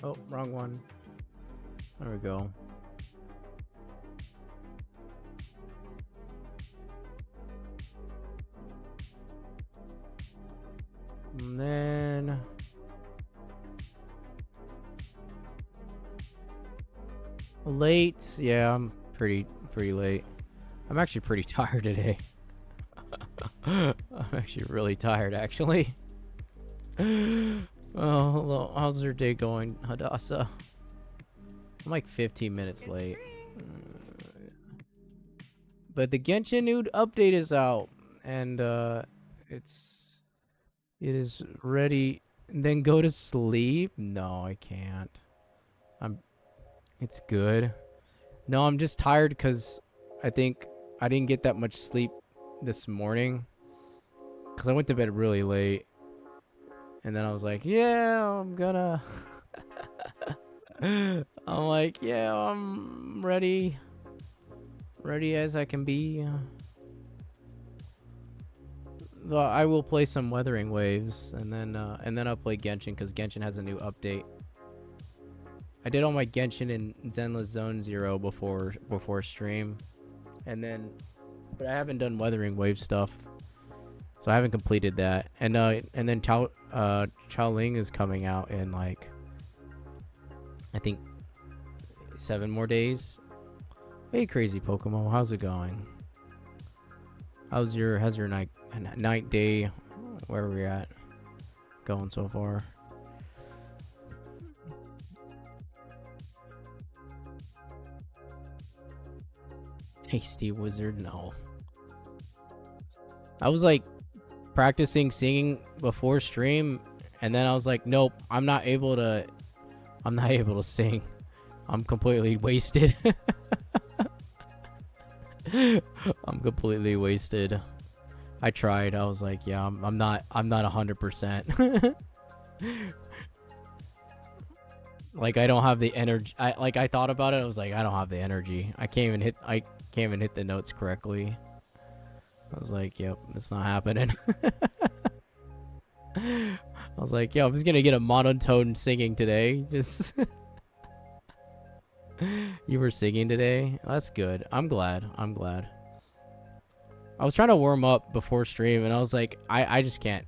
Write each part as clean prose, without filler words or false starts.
Oh, wrong one. There we go. And then late. Yeah, I'm pretty late. I'm actually pretty tired today. I'm actually really tired, actually. Oh, hello. How's your day going, Hadassah? I'm like 15 minutes late. But the Genshin new update is out, and it is ready. And then go to sleep? No, I can't. It's good. No, I'm just tired because I think I didn't get that much sleep this morning because I went to bed really late. And then I was like, yeah, I'm gonna. I'm like, yeah, I'm ready. Ready as I can be. Though I will play some Weathering Waves, and then I'll play Genshin because Genshin has a new update. I did all my Genshin in Zenless Zone Zero before stream, but I haven't done Weathering Wave stuff, so I haven't completed that. And then Chao Ling is coming out in like I think 7 more days. Hey, crazy Pokemon, how's it going? How's your night day? Where are we at? Going so far? Tasty Wizard, no. I was like practicing singing before stream, and then I was like, nope, I'm not able to sing. I'm completely wasted. I'm completely wasted. I tried. I was like, yeah, I'm not 100%. Like I don't have the energy. I thought about it. I was like, I don't have the energy. I can't even hit the notes correctly. I was like, yep, it's not happening. I was like, yo, I'm just gonna get a monotone singing today. Just you were singing today. That's good. I'm glad. I was trying to warm up before stream, and I was like, I just can't.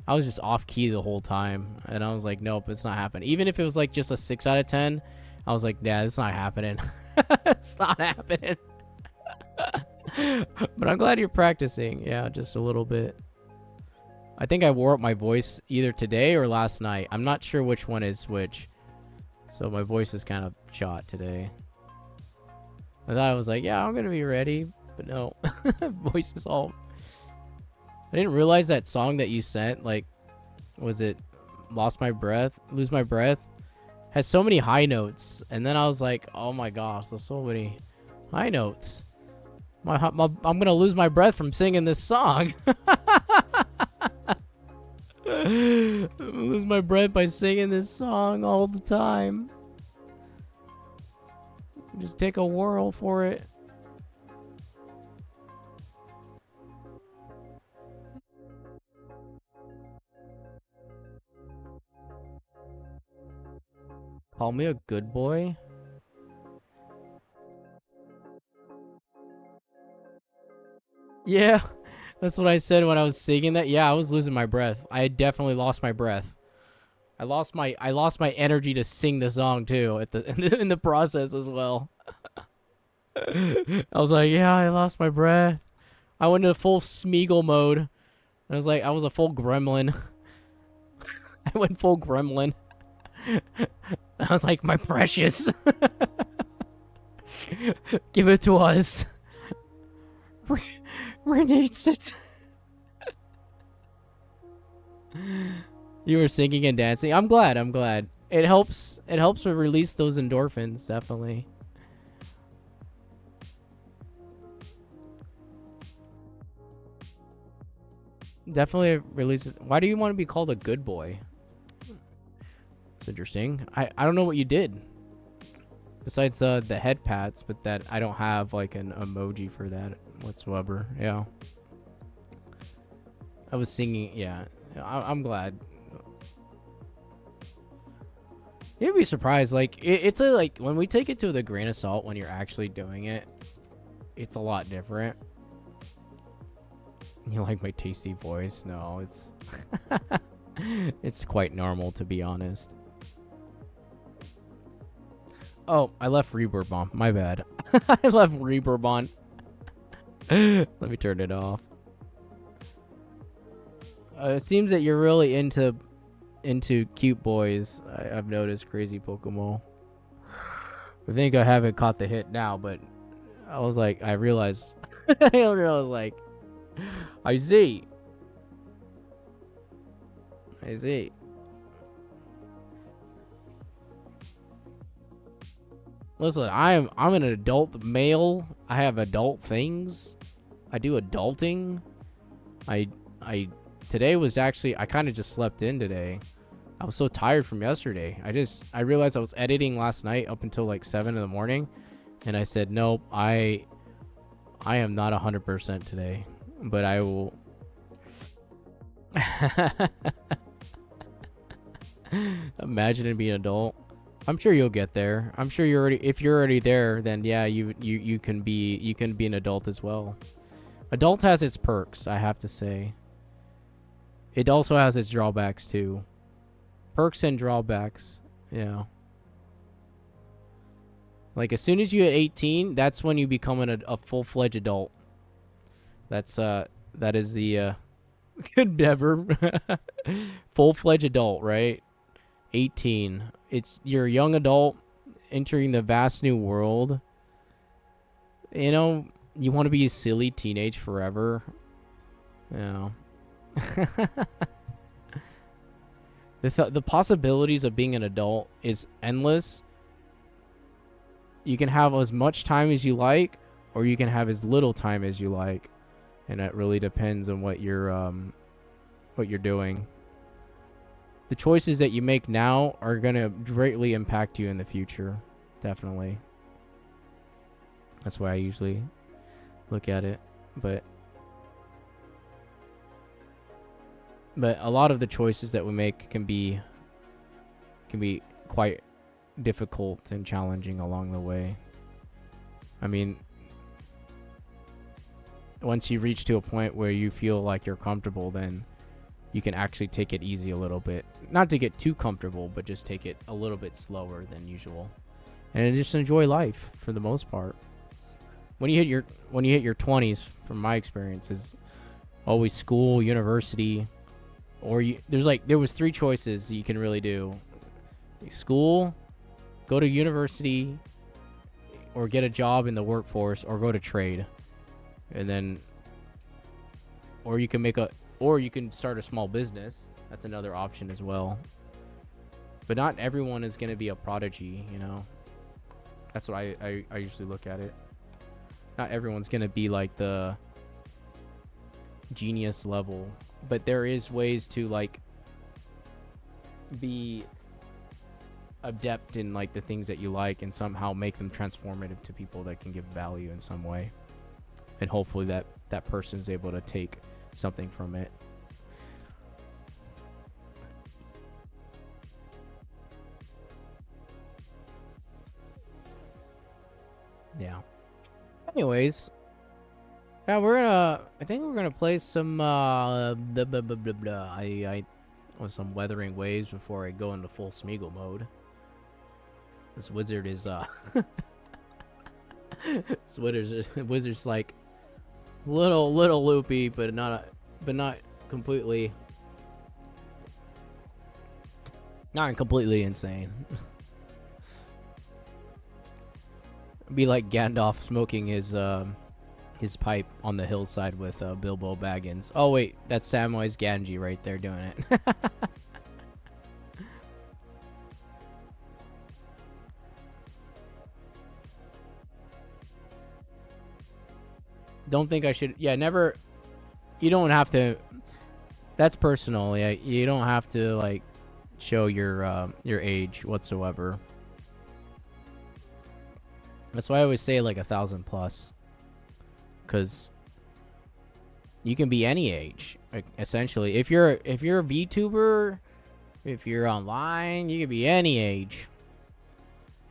I was just off key the whole time, and I was like, nope, it's not happening. Even if it was like just a 6 out of 10, I was like, yeah, it's not happening. It's not happening. But I'm glad you're practicing. Yeah, just a little bit. I think I wore up my voice either today or last night. I'm not sure which one is which. So my voice is kind of shot today. I thought I was like, yeah, I'm going to be ready. But no. Voice is all... I didn't realize that song that you sent, like, was it Lose My Breath? Has so many high notes. And then I was like, oh my gosh, there's so many high notes. I'm going to lose my breath from singing this song. Lose my breath by singing this song all the time. Just take a whirl for it. Call me a good boy? Yeah, that's what I said when I was singing that. Yeah, I was losing my breath. I definitely lost my breath. I lost my energy to sing the song too at the in the process as well. I was like, yeah, I lost my breath. I went into full Smeagol mode. I was a full gremlin. I went full gremlin. I was like, my precious. Give it to us. Where needs it? You were singing and dancing. I'm glad. It helps to release those endorphins, definitely. Definitely release it. Why do you want to be called a good boy? It's interesting. I don't know what you did. Besides the head pats, but that I don't have like an emoji for that whatsoever. Yeah. I was singing, yeah. I'm glad. You'd be surprised. Like it's a like when we take it to the grain of salt when you're actually doing it, it's a lot different. You like my tasty voice? No, it's it's quite normal to be honest. Oh, I left Reverb on. My bad. I left Reverb on. Let me turn it off. It seems that you're really into cute boys. I've noticed, Crazy Pokemon. I think I haven't caught the hit now, but I was like, I realized, I was like, I see. Listen, I'm an adult male. I have adult things. I do adulting. I today was actually, I kind of just slept in today. I was so tired from yesterday. I realized I was editing last night up until like 7 in the morning, and I said, nope, I am not 100% today, but I will. Imagine being an adult. I'm sure you'll get there. I'm sure you're already. If you're already there, then yeah, you can be an adult as well. Adult has its perks, I have to say. It also has its drawbacks too. Perks and drawbacks. Yeah. Like as soon as you hit 18, that's when you become a full-fledged adult. That is the could never full-fledged adult, right? 18. You're a young adult entering the vast new world. You know, you want to be a silly teenage forever. Yeah. The possibilities of being an adult is endless. You can have as much time as you like, or you can have as little time as you like, and that really depends on what you're doing. The choices that you make now are gonna greatly impact you in the future, definitely. That's why I usually look at it, but a lot of the choices that we make can be quite difficult and challenging along the way. I mean, once you reach to a point where you feel like you're comfortable, then you can actually take it easy a little bit. Not to get too comfortable, but just take it a little bit slower than usual. And just enjoy life for the most part. When you hit your 20s, from my experience, is always school, university, or there was 3 choices you can really do. School, go to university, or get a job in the workforce, or go to trade. And then or you can start a small business. That's another option as well. But not everyone is going to be a prodigy, you know. That's what I usually look at it. Not everyone's going to be like the genius level, but there is ways to like be adept in like the things that you like and somehow make them transformative to people that can give value in some way. And hopefully that person is able to take something from it. Yeah. Anyways, yeah, I think we're gonna play some with some Weathering Waves before I go into full Smeagol mode. This wizard is wizard's like little loopy, but not completely insane. Be like Gandalf smoking his pipe on the hillside with Bilbo Baggins. Oh wait, that's Samwise Gamgee right there doing it. Don't think I should. Yeah, never. You don't have to. That's personal. Yeah, you don't have to like show your age whatsoever. That's why I always say like 1,000+, because you can be any age, like, essentially. If you're a VTuber, If you're online, you can be any age.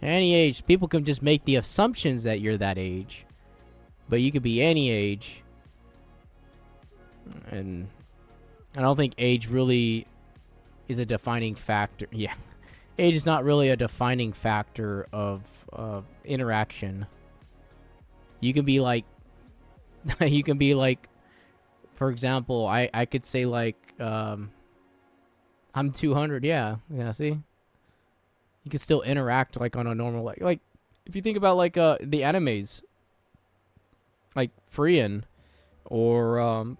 Any age. People can just make the assumptions that you're that age. But you could be any age. And I don't think age really is a defining factor. Yeah. Age is not really a defining factor of interaction. You can be like, you can be like, for example, I could say like, I'm 200. Yeah. Yeah. See, you can still interact like on a normal, like if you think about like, the animes, like Freean or,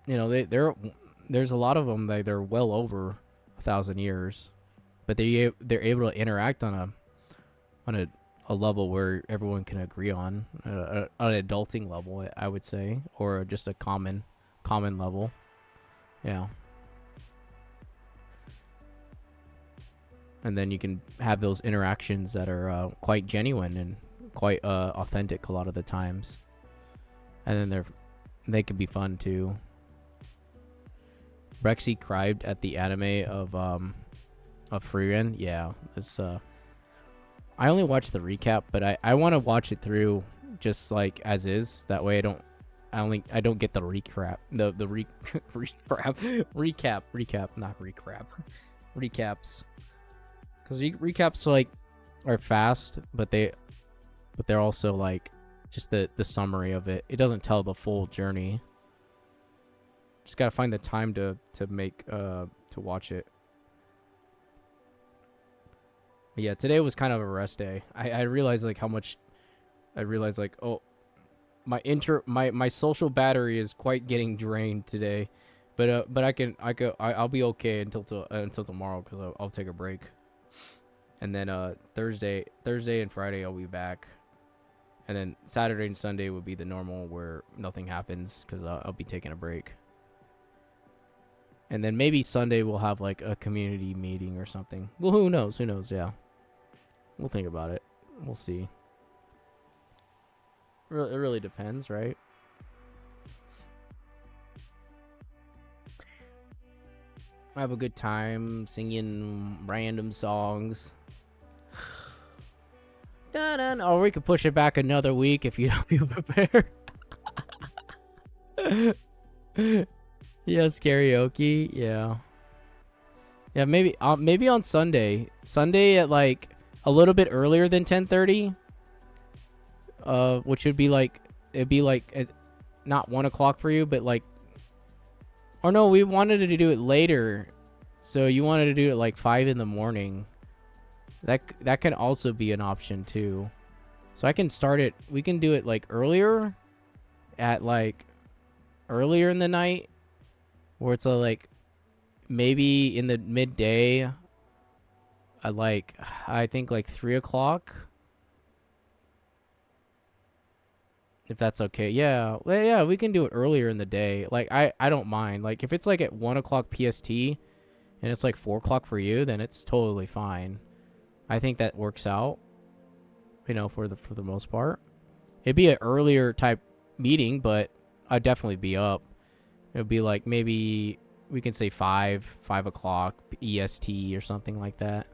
you know, there's a lot of them that they're well over 1,000 years, but they're able to interact on a level where everyone can agree on an adulting level, I would say, or just a common level. Yeah. And then you can have those interactions that are quite genuine and quite authentic a lot of the times, and then they can be fun too. Rexy cried at the anime of Frieren. Yeah, it's I only watched the recap, but I want to watch it through just like as is. That way I don't get the recap, recap, not recap, recaps, because recaps like are fast, but they're also like just the summary of it. It doesn't tell the full journey. Just gotta find the time to make to watch it. But yeah, today was kind of a rest day. I realized like how much. I realized like, oh, my social battery is quite getting drained today, but I'll be okay until tomorrow, because I'll take a break, and then Thursday and Friday I'll be back, and then Saturday and Sunday would be the normal where nothing happens because I'll be taking a break. And then maybe Sunday we'll have like a community meeting or something. Well, who knows? Who knows? Yeah. We'll think about it. We'll see. It really depends, right? I have a good time singing random songs. Or we could push it back another week if you don't feel prepared. Yes, karaoke. Yeah. Yeah, maybe on Sunday. Sunday at like a little bit earlier than 10:30. Which would be like, it'd be like not 1 o'clock for you, but like, or no, we wanted to do it later. So you wanted to do it like 5 in the morning. That can also be an option too. So I can start it. We can do it like earlier, at like earlier in the night, where it's like maybe in the midday at like, I think like 3 o'clock, if that's okay. Yeah, well, yeah, we can do it earlier in the day. Like I don't mind. Like if it's like at 1 o'clock PST and it's like 4 o'clock for you, then it's totally fine. I think that works out, you know, for the most part. It'd be an earlier type meeting, but I'd definitely be up. It would be like, maybe we can say 5 o'clock EST or something like that.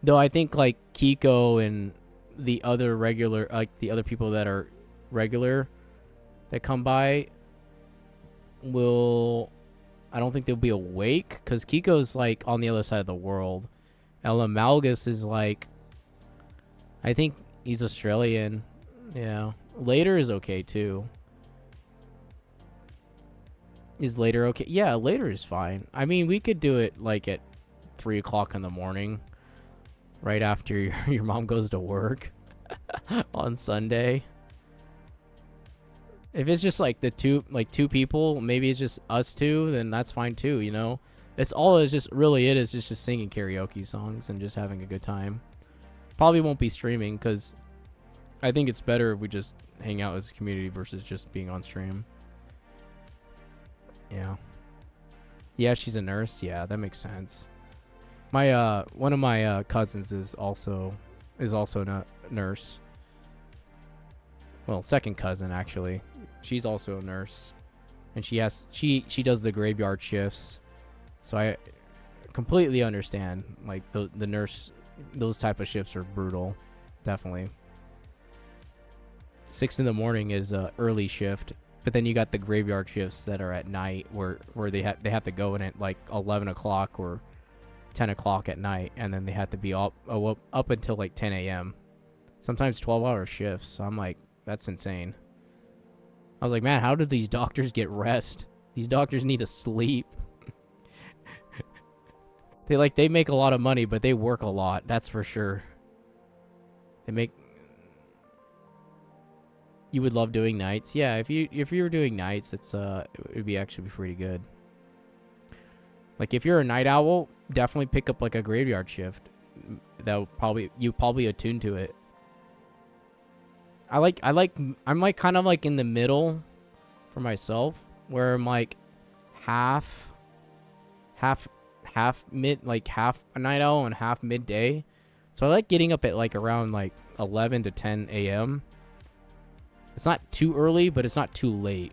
Though I think like Kiko and the other regular, like the other people that are regular that come by I don't think they'll be awake, because Kiko's like on the other side of the world. Amalgus is like, I think he's Australian. Yeah. Later is okay too. Is later okay? Yeah, later is fine. I mean, we could do it like at 3 o'clock in the morning, right after your mom goes to work on Sunday. If it's just like two people, maybe it's just us two, then that's fine too, you know? It's just singing karaoke songs and just having a good time. Probably won't be streaming, because I think it's better if we just hang out as a community versus just being on stream. Yeah. Yeah, she's a nurse. Yeah, that makes sense. My one of my cousins is also a nurse. Well, second cousin actually. She's also a nurse. and she does the graveyard shifts. So I completely understand. Like the nurse, those type of shifts are brutal, definitely. 6 in the morning is a early shift, but then you got the graveyard shifts that are at night where they have to go in at like 11 o'clock or 10 o'clock at night, and then they have to be up until like 10 a.m. Sometimes 12-hour shifts. So I'm like, that's insane. I was like, man, how do these doctors get rest? These doctors need to sleep. They make a lot of money, but they work a lot. That's for sure. They make. You would love doing nights, yeah. If you were doing nights, it would be actually pretty good. Like if you're a night owl, definitely pick up like a graveyard shift. You probably attune to it. I'm like kind of like in the middle for myself, where I'm like half mid, like half a night owl and half midday. So I like getting up at like around like 11 to 10 a.m. It's not too early, but it's not too late.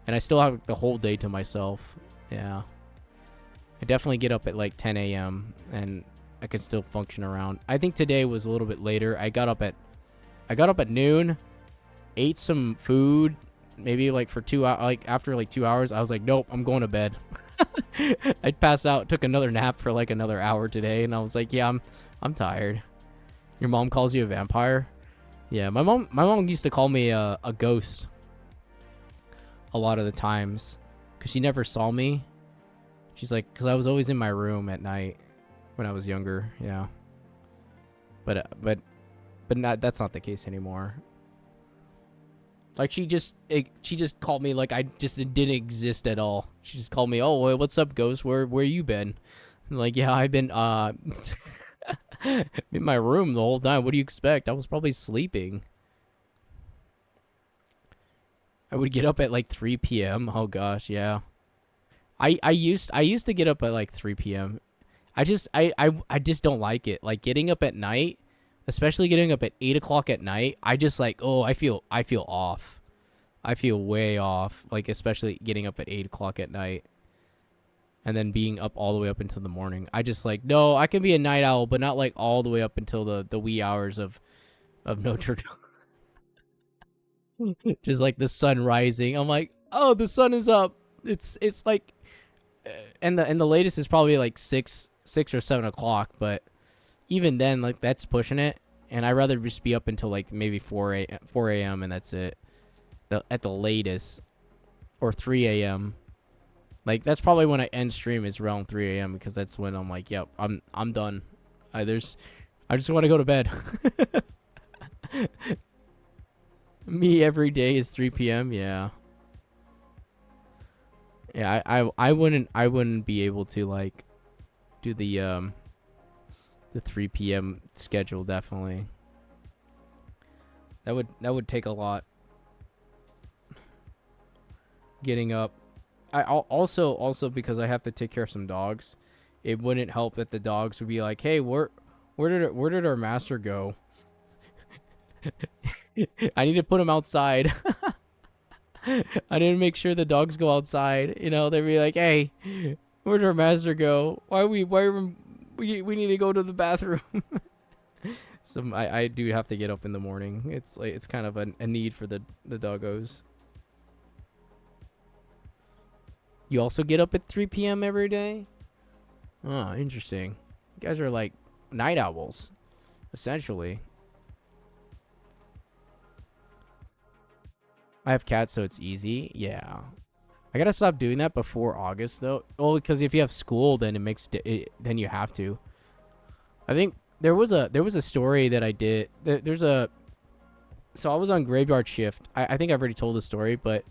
And I still have the whole day to myself. Yeah. I definitely get up at like 10 a.m. and I can still function around. I think today was a little bit later. I got up at noon, ate some food, maybe like for 2 hours, like after like 2 hours, I was like, nope, I'm going to bed. I passed out, took another nap for like another hour today, and I was like, yeah, I'm tired. Your mom calls you a vampire? Yeah, my mom used to call me a ghost a lot of the times because she never saw me. She's like, because I was always in my room at night when I was younger. Yeah, but that's not the case anymore. Like she just called me like I just didn't exist at all. She just called me, oh, what's up, ghost? Where you been? I'm like, yeah, I've been in my room the whole time. What do you expect? I was probably sleeping. I would get up at like 3 p.m. Oh gosh, yeah. I used to get up at like 3 p.m. I just don't like it. Like getting up at night, especially getting up at 8 o'clock at night. I just like, oh, I feel off. I feel way off. Like especially getting up at 8 o'clock at night. And then being up all the way up until the morning. I just like, no, I can be a night owl, but not like all the way up until the wee hours of Notre Dame. Just like the sun rising. I'm like, oh, the sun is up. It's like, and the latest is probably like 6 or 7 o'clock. But even then, like that's pushing it. And I'd rather just be up until like maybe 4 a.m. and that's it. At the latest, or 3 a.m. Like that's probably when I end stream is around 3 a.m. because that's when I'm like, yep, I'm done. I just want to go to bed. Me every day is 3 p.m. Yeah. Yeah, I wouldn't be able to like do the 3 p.m. schedule, definitely. That would take a lot. Getting up. I also because I have to take care of some dogs, it wouldn't help that the dogs would be like, "Hey, where did our master go?" I need to put him outside. I need to make sure the dogs go outside. You know, they'd be like, "Hey, where did our master go? We need to go to the bathroom." So I do have to get up in the morning. It's like it's kind of a need for the doggos. You also get up at 3 p.m. every day? Oh, interesting. You guys are like night owls, essentially. I have cats, so it's easy. Yeah. I gotta stop doing that before August, though. Well, because if you have school, then then you have to. I think there was a story that I did. So I was on graveyard shift. I think I've already told the story, but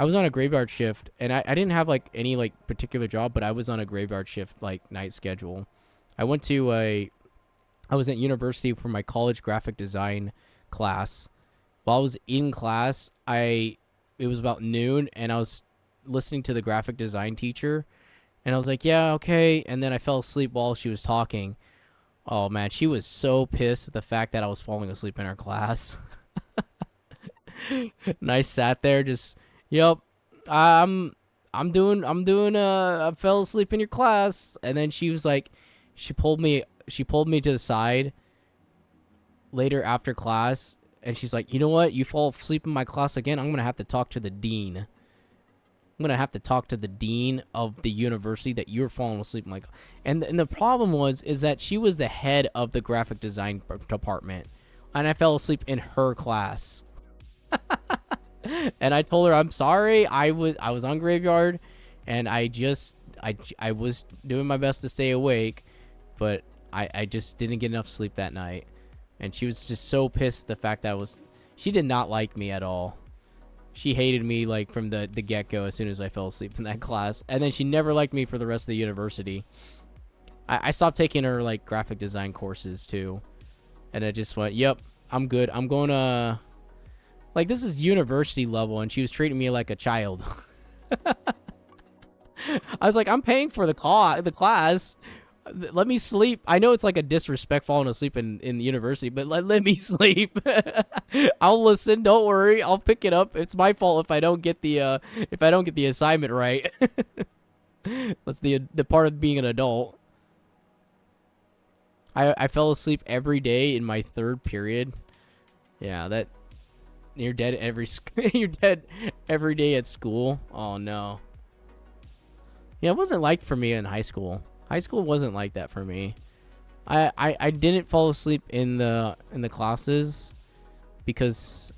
I was on a graveyard shift, and I didn't have like any like particular job, but I was on a graveyard shift like night schedule. I was at university for my college graphic design class. While I was in class, it was about noon, and I was listening to the graphic design teacher, and I was like, yeah, okay, and then I fell asleep while she was talking. Oh man, she was so pissed at the fact that I was falling asleep in her class. And I sat there just, yep, um, I fell asleep in your class. And then she was like, she pulled me to the side later after class. And she's like, you know what? You fall asleep in my class again. I'm going to have to talk to the dean. I'm going to have to talk to the dean of the university that you're falling asleep in. Like, and the problem is that she was the head of the graphic design department. And I fell asleep in her class. And I told her I'm sorry. I was on graveyard, and I was doing my best to stay awake, but I just didn't get enough sleep that night. And she was just so pissed the fact that she did not like me at all. She hated me like from the get-go as soon as I fell asleep in that class. And then she never liked me for the rest of the university. I stopped taking her like graphic design courses too. And I just went, yep, I'm good. I'm going to like, this is university level, and she was treating me like a child. I was like, I'm paying for the class. Let me sleep. I know it's like a disrespect falling asleep in the university, but let me sleep. I'll listen. Don't worry. I'll pick it up. It's my fault if I don't get the assignment right. That's the part of being an adult. I fell asleep every day in my third period. Yeah, you're dead you're dead every day at school. Oh no. Yeah, it wasn't like for me in high school. High school wasn't like that for me. I didn't fall asleep in the classes because,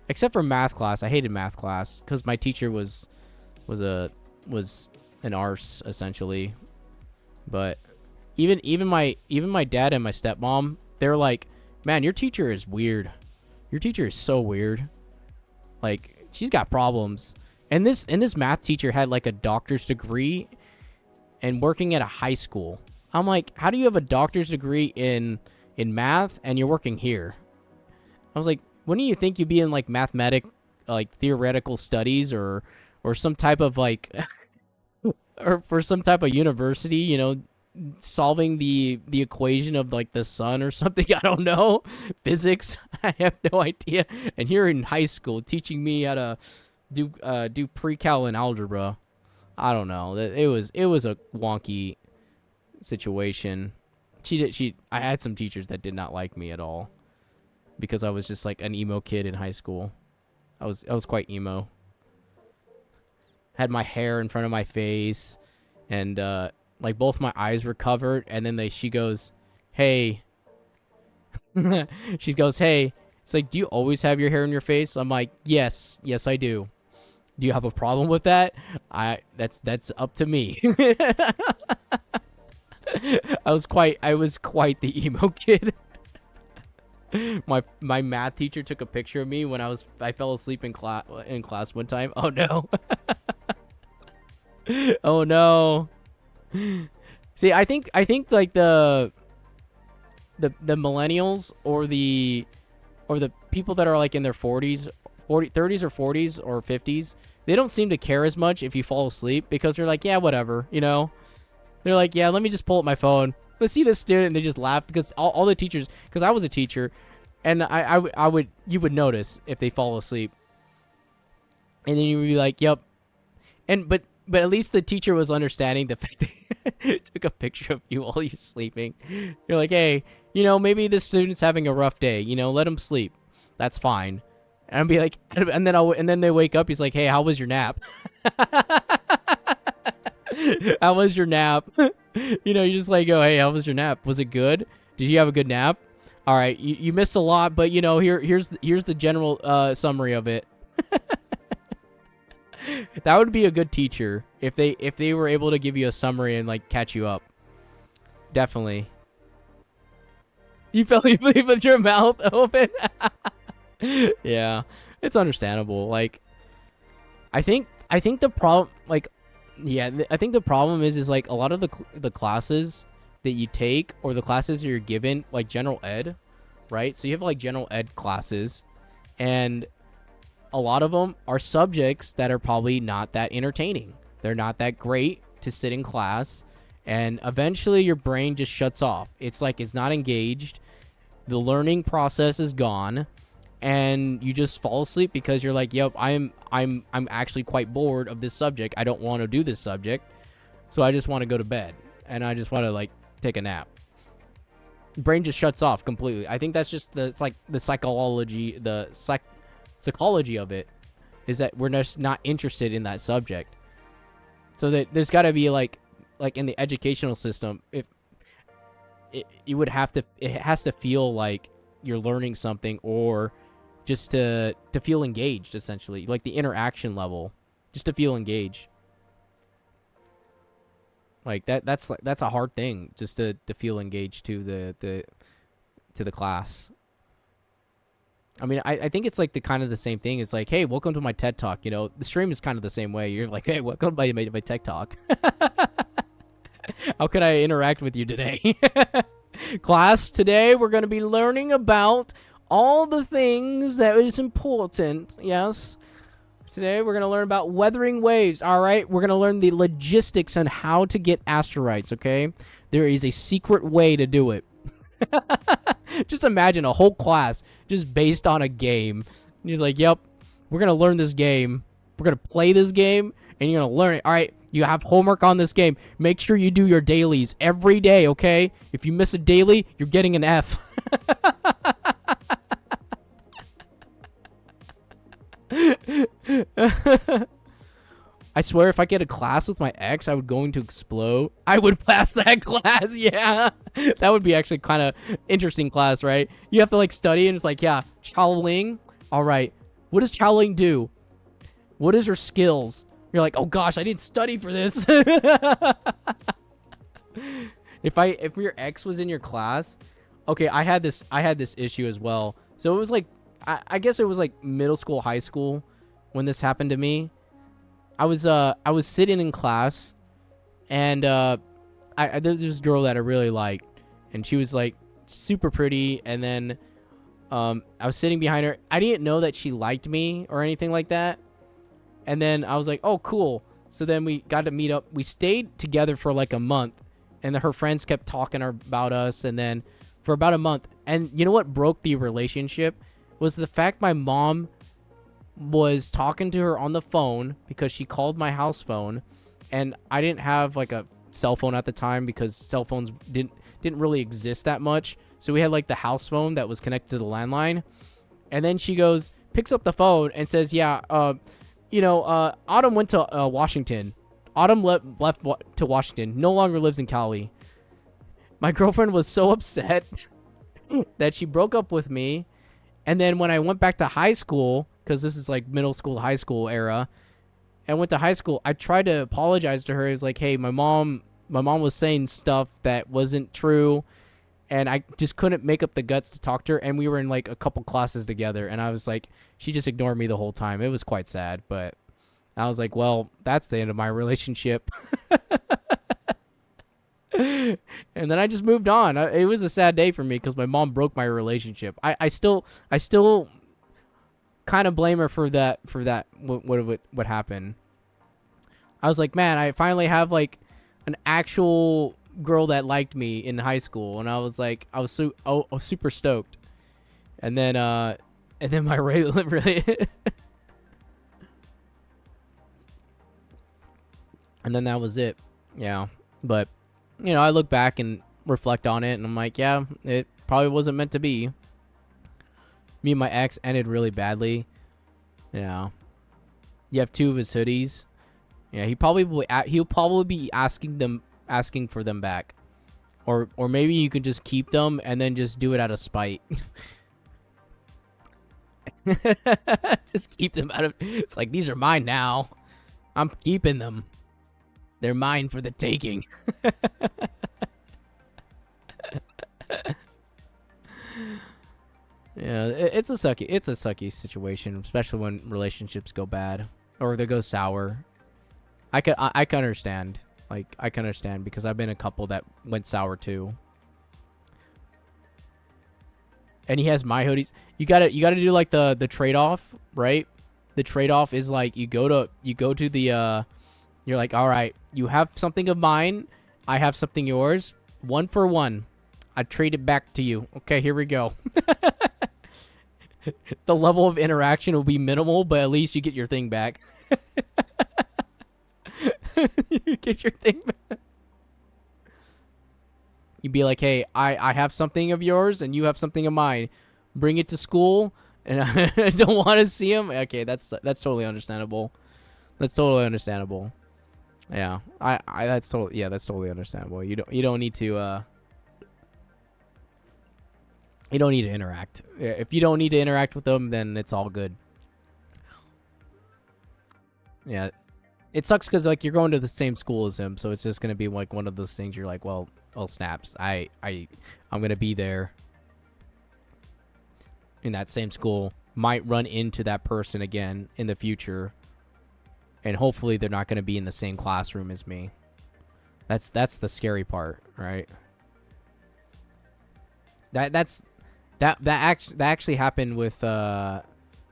except for math class, I hated math class because my teacher was an arse essentially. But even my dad and my stepmom, they're like, man, your teacher is weird. Your teacher is so weird. Like, she's got problems. And this math teacher had like a doctor's degree and working at a high school. I'm like, how do you have a doctor's degree in math and you're working here? I was like, wouldn't you think you'd be in like theoretical studies or some type of like or for some type of university, you know, solving the equation of like the sun or something? I don't know. Physics. I have no idea. And you're in high school teaching me how to do pre-cal and algebra. I don't know. It was a wonky situation. I had some teachers that did not like me at all because I was just like an emo kid in high school. I was quite emo. Had my hair in front of my face, and like both my eyes were covered. And then she goes, "Hey," she goes, "Hey." It's like, do you always have your hair in your face? I'm like, yes, I do. Do you have a problem with that? That's up to me. I was quite the emo kid. My math teacher took a picture of me when I fell asleep in class one time. Oh no. Oh no. See, I think like the millennials or the people that are like in their 30s or 40s or 50s, they don't seem to care as much if you fall asleep because they're like, yeah, whatever, you know? They're like, yeah, let me just pull up my phone. Let's see this student, and they just laugh because all the teachers, because I was a teacher, and you would notice if they fall asleep. And then you would be like, yep. But at least the teacher was understanding the fact that they took a picture of you while you're sleeping. You're like, hey, you know, maybe this student's having a rough day. You know, let him sleep. That's fine. And I'll be like, and then they wake up. He's like, hey, how was your nap? How was your nap? You know, you just like go, hey, how was your nap? Was it good? Did you have a good nap? All right, you missed a lot, but you know, here's the general summary of it. That would be a good teacher if they were able to give you a summary and like catch you up. Definitely. You fell asleep with your mouth open. Yeah, it's understandable. Like, I think the problem, like, yeah, I think the problem is like a lot of the classes that you take or the classes you're given, like general ed, right? So you have like general ed classes, and a lot of them are subjects that are probably not that entertaining. They're not that great to sit in class, and eventually your brain just shuts off. It's like it's not engaged. The learning process is gone, and you just fall asleep because you're like, yep, I'm actually quite bored of this subject. I don't want to do this subject, so I just want to go to bed and I just want to like take a nap. Brain just shuts off completely. I think that's just it's like the psychology, psychology of it is that we're just not interested in that subject. So that there's got to be like in the educational system, if you would have to, it has to feel like you're learning something, or just to feel engaged, essentially, like the interaction level, just to feel engaged. Like that's a hard thing, just to feel engaged to the class. I mean, I think it's like the kind of the same thing. It's like, hey, welcome to my TED Talk. You know, the stream is kind of the same way. You're like, hey, welcome to my TED Talk. How can I interact with you today? Class, today we're going to be learning about all the things that is important. Yes. Today we're going to learn about weathering waves. All right. We're going to learn the logistics on how to get asteroids. Okay. There is a secret way to do it. Just imagine a whole class just based on a game. He's like, yep, we're going to learn this game. We're going to play this game and you're going to learn it. All right. You have homework on this game. Make sure you do your dailies every day. Okay. If you miss a daily, you're getting an F. I swear, if I get a class with my ex, I would going to explode. I would pass that class. Yeah, that would be actually kind of interesting class, right? You have to like study, and it's like, yeah, Chaoling. All right, what does Chaoling do? What is her skills? You're like, oh gosh, I didn't study for this. If your ex was in your class, okay, I had this issue as well. So it was like, I guess it was like middle school, high school when this happened to me. I was sitting in class, and there's this girl that I really liked, and she was like super pretty, and then I was sitting behind her. I didn't know that she liked me or anything like that. And then I was like, oh, cool. So then we got to meet up. We stayed together for like a month, and her friends kept talking about us, and then for about a month. And you know what broke the relationship was the fact my mom was talking to her on the phone because she called my house phone, and I didn't have like a cell phone at the time because cell phones didn't really exist that much. So we had like the house phone that was connected to the landline. And then she picks up the phone and says, yeah, Autumn went to Washington. Autumn left to Washington, no longer lives in Cali. My girlfriend was so upset that she broke up with me. And then when I went back to high school, because this is like middle school, high school era, I went to high school, I tried to apologize to her. It's like, hey, my mom was saying stuff that wasn't true, and I just couldn't make up the guts to talk to her. And we were in like a couple classes together, and I was like, she just ignored me the whole time. It was quite sad, but I was like, well, that's the end of my relationship. And then I just moved on. It was a sad day for me because my mom broke my relationship. I still kind of blame her for that. What happened? I was like, man, I finally have like an actual girl that liked me in high school, and I was like, I was super stoked. And then my really and then that was it. Yeah, but you know, I look back and reflect on it, and I'm like, yeah, it probably wasn't meant to be. Me and my ex ended really badly. Yeah. You have 2 of his hoodies. Yeah, he'll probably be asking for them back. Or maybe you could just keep them and then just do it out of spite. Just keep them out of, it's like, these are mine now. I'm keeping them. They're mine for the taking. Yeah, it's a sucky situation, especially when relationships go bad or they go sour. I can understand. Like, I can understand because I've been a couple that went sour too. And he has my hoodies. You gotta do like the trade off, right? The trade off is like you go to the you're like, all right, you have something of mine, I have something yours, 1 for 1. I trade it back to you. Okay, here we go. The level of interaction will be minimal, but at least you get your thing back. You get your thing back. You'd be like, hey, I have something of yours and you have something of mine. Bring it to school, and I don't want to see him. Okay, that's totally understandable. That's totally understandable. Yeah, that's totally understandable. You don't need to you don't need to interact. If you don't need to interact with them, then it's all good. Yeah, it sucks because like you're going to the same school as him, so it's just gonna be like one of those things. You're like, well, snaps. I'm gonna be there in that same school. Might run into that person again in the future, and hopefully they're not gonna be in the same classroom as me. That's the scary part, right? That actually happened with the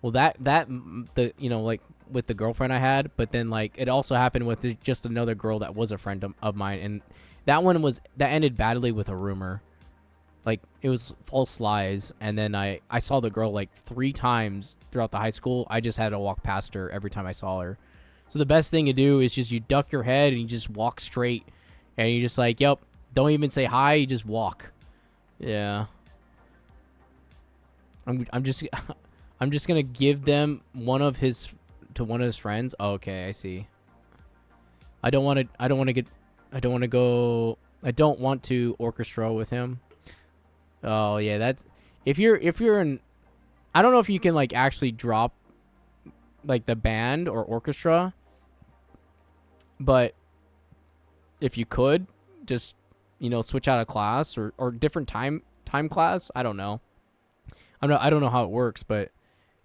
like with the girlfriend I had, but then like it also happened with just another girl that was a friend of mine, and that ended badly with a rumor. Like it was false lies, and then I saw the girl like 3 times throughout the high school. I just had to walk past her every time I saw her. So the best thing to do is just you duck your head and you just walk straight, and you just like, yep, don't even say hi, you just walk. Yeah. I'm just gonna give them one of his friends. Oh, okay, I see. I don't want to orchestra with him. Oh yeah, that's if you're in. I don't know if you can like actually drop like the band or orchestra, but if you could just switch out of class or different time class. I don't know. I don't know how it works, but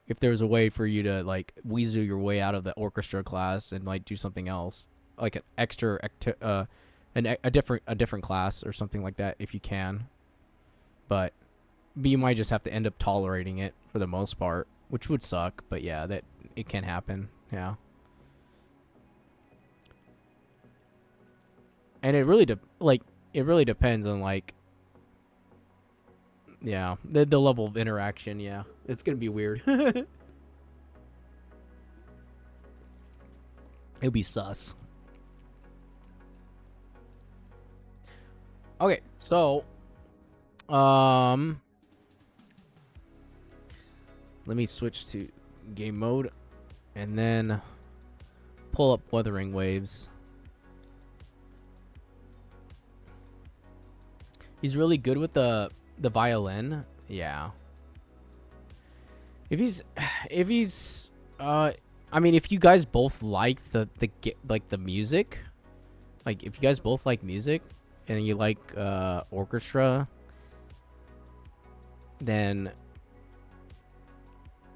if there's a way for you to like weasel your way out of the orchestra class and like do something else, like an extra a different class or something like that, if you can. But you might just have to end up tolerating it for the most part, which would suck. But yeah, that it can happen. Yeah. And it really depends on like, yeah, the level of interaction. Yeah, it's gonna be weird. It'll be sus. Okay, so let me switch to game mode and then pull up Wuthering Waves. He's really good with the violin. Yeah. If he's I mean, if you guys both like the music, like if you guys both like music and you like orchestra, then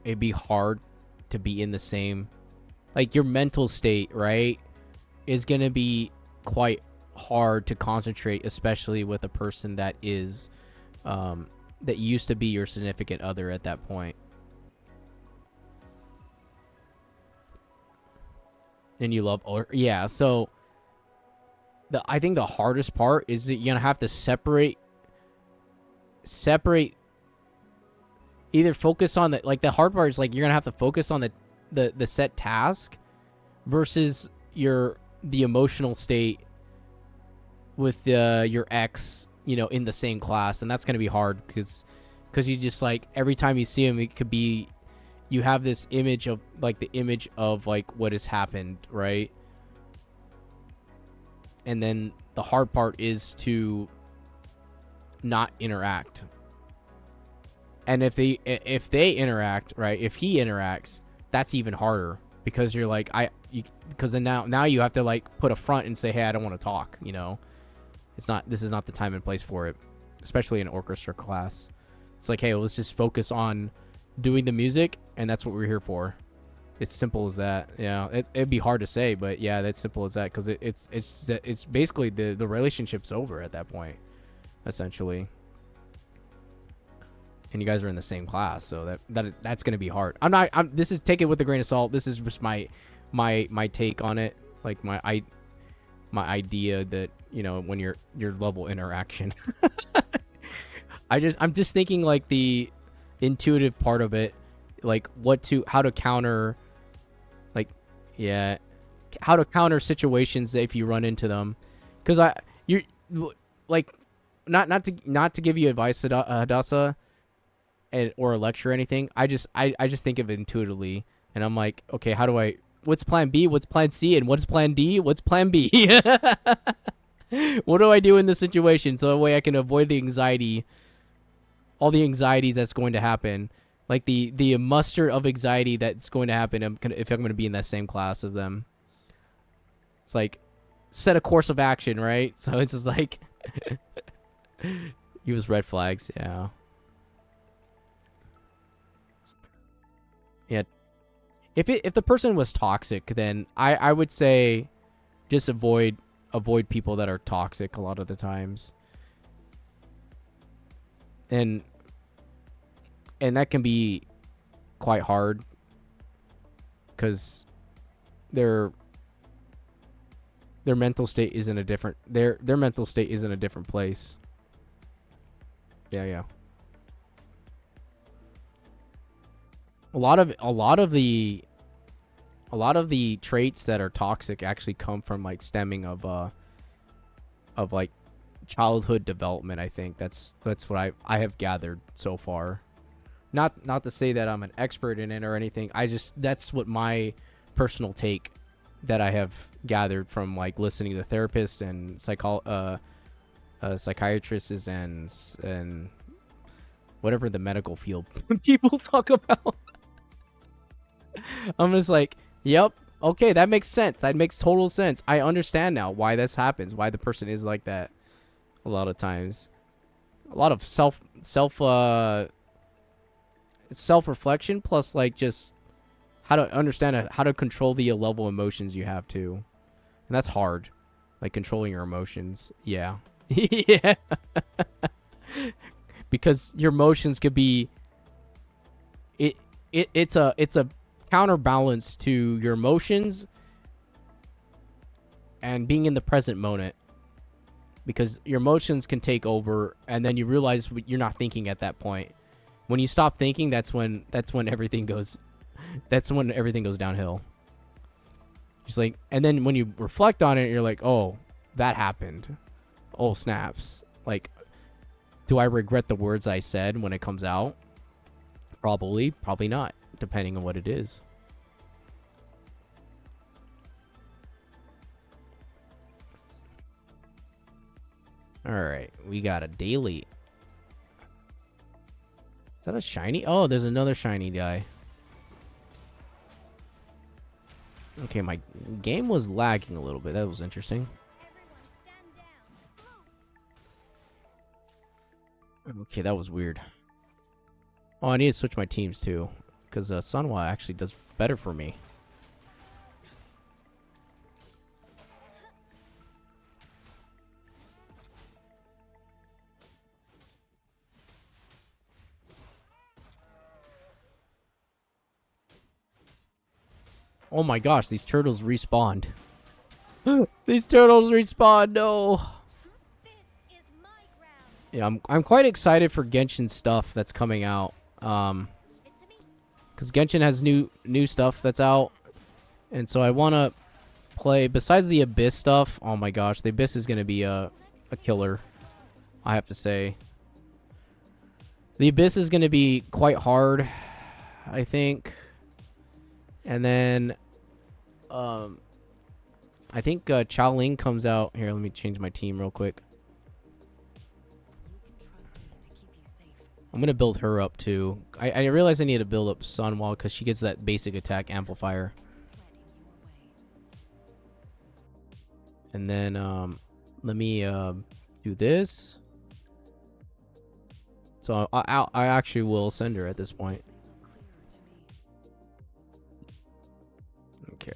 it'd be hard to be in the same, like your mental state, right, is gonna be quite hard to concentrate, especially with a person that is that used to be your significant other at that point. And you love, or yeah, so I think the hardest part is that you're gonna have to separate either focus on the hard part is like you're gonna have to focus on the set task versus the emotional state with your ex, in the same class. And that's gonna be hard because you just like every time you see him, it could be you have this image of like what has happened, right? And then the hard part is to not interact. And if they interact, right? If he interacts, that's even harder because you're like because then now you have to like put a front and say, hey, I don't want to talk. This is not the time and place for it, especially in an orchestra class. It's like, hey, let's just focus on doing the music, and that's what we're here for. It's simple as that. Yeah, it'd be hard to say, but yeah, that's simple as that because it's basically the relationship's over at that point, essentially. And you guys are in the same class, so that's gonna be hard. This is, take it with a grain of salt. This is just my take on it, like my idea that when your level interaction. I'm just thinking like the intuitive part of it like how to counter, like, yeah, how to counter situations if you run into them. Because you're like, not to give you advice, Hadassah, or a lecture or anything. I just think of it intuitively, and I'm like, okay, how do I? What's plan B? What's plan C? And what's plan D? What's plan B? What do I do in this situation so that way I can avoid the anxiety, all the anxieties that's going to happen, like the muster of anxiety that's going to happen if I'm going to be in that same class of them. It's like set a course of action, right? So it's just like use red flags, yeah. Yeah. If the person was toxic, then I would say just avoid people that are toxic a lot of the times. And that can be quite hard because their mental state is in a different their mental state is in a different place. Yeah. A lot of the traits that are toxic actually come from like stemming of like childhood development. I think that's what I have gathered so far. Not to say that I'm an expert in it or anything. That's what my personal take that I have gathered from like listening to therapists and psychiatrists and whatever the medical field people talk about. I'm just like, yep, okay, that makes sense. That makes total sense. I understand now why this happens, why the person is like that a lot of times. A lot of self-reflection plus like just how to understand how to control the level of emotions you have too. And that's hard. Like controlling your emotions. Yeah. Yeah. Because your emotions could be it's a counterbalance to your emotions and being in the present moment, because your emotions can take over and then you realize you're not thinking at that point. When you stop thinking, that's when everything goes downhill. Just like, and then when you reflect on it, you're like, oh, that happened. Oh, snaps. Like, do I regret the words I said when it comes out? Probably not, depending on what it is. All right, we got a daily. Is that a shiny? Oh, there's another shiny guy. Okay, my game was lagging a little bit. That was interesting. Okay, that was weird. Oh, I need to switch my teams too, because Sunwa actually does better for me. Oh my gosh, these turtles respawned. These turtles respawned, no. Yeah, I'm quite excited for Genshin stuff that's coming out. Because Genshin has new stuff that's out. And so I want to play, besides the Abyss stuff, oh my gosh, the Abyss is going to be a killer, I have to say. The Abyss is going to be quite hard, I think. And then, I think Chao Ling comes out. Here, let me change my team real quick. I'm going to build her up, too. I realize I need to build up Sunwall because she gets that basic attack amplifier. And then, let me do this. So I actually will send her at this point. Okay.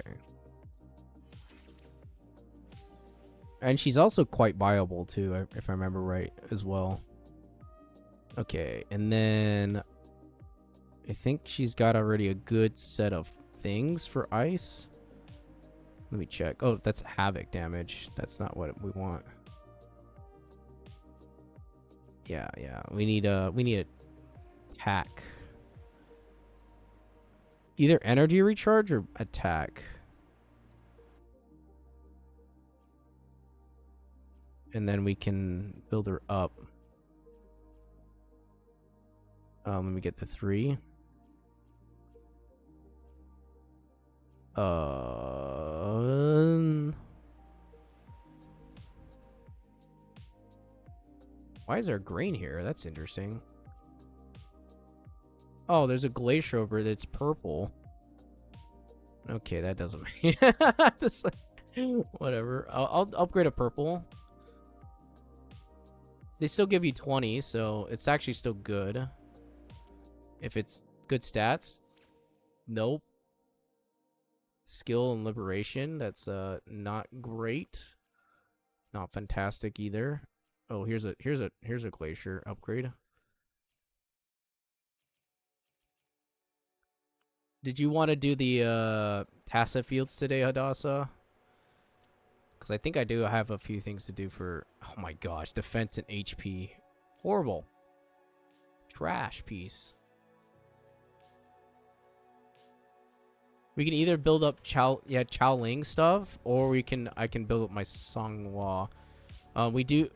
And she's also quite viable too, if I remember right, as well. Okay, and then I think she's got already a good set of things for ice. Let me check. Oh, that's havoc damage. That's not what we want. Yeah. We need a hack. Either energy recharge or attack. And then we can build her up. Let me get the 3. Why is there green here? That's interesting. Oh, there's a glacier over that's purple. Okay, that doesn't make just like, whatever. I'll upgrade a purple. They still give you 20, so it's actually still good. If it's good stats. Nope. Skill and liberation, that's not great. Not fantastic either. Oh, here's a glacier upgrade. Did you want to do the tacit fields today, Hadassah? Because I think I do have a few things to do for... Oh my gosh, defense and HP. Horrible. Trash piece. We can either build up Chao Ling stuff, or I can build up my Songhua. You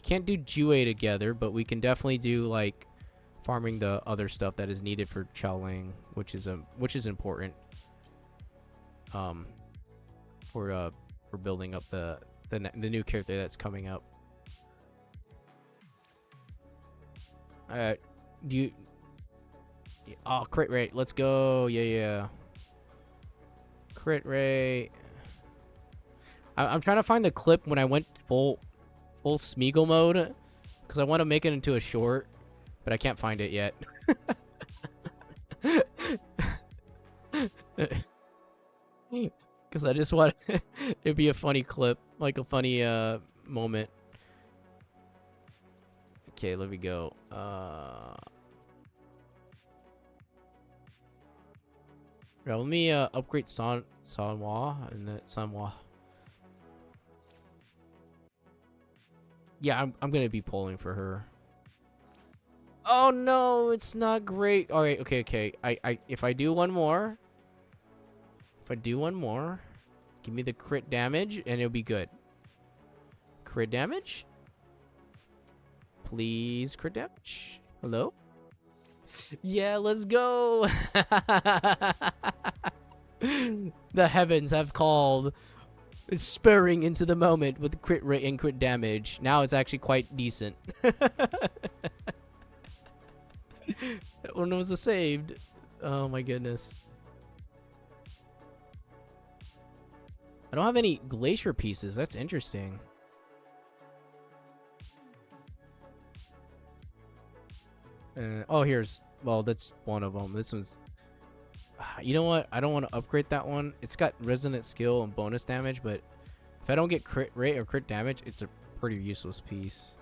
can't do Jue together, but we can definitely do like farming the other stuff that is needed for Chao Ling, which is important. For building up the new character that's coming up. Oh, crit rate. Let's go. Yeah. Crit rate. I'm trying to find the clip when I went full Smeagol mode, because I want to make it into a short, but I can't find it yet. Because I just want it'd be a funny clip, like a funny moment. Okay, let me go. Yeah, let me upgrade Sanhua and the Sanhua. Yeah, I'm gonna be polling for her. Oh no, it's not great. All right, okay. If I do one more, give me the crit damage and it'll be good. Crit damage? Please, crit damage. Hello? Yeah, let's go. The heavens have called. Spurring into the moment with crit rate and crit damage. Now it's actually quite decent. That one was a saved. Oh my goodness. I don't have any glacier pieces. That's interesting. Well, that's one of them. This one's... You know what? I don't want to upgrade that one. It's got resonant skill and bonus damage, but if I don't get crit rate or crit damage, it's a pretty useless piece.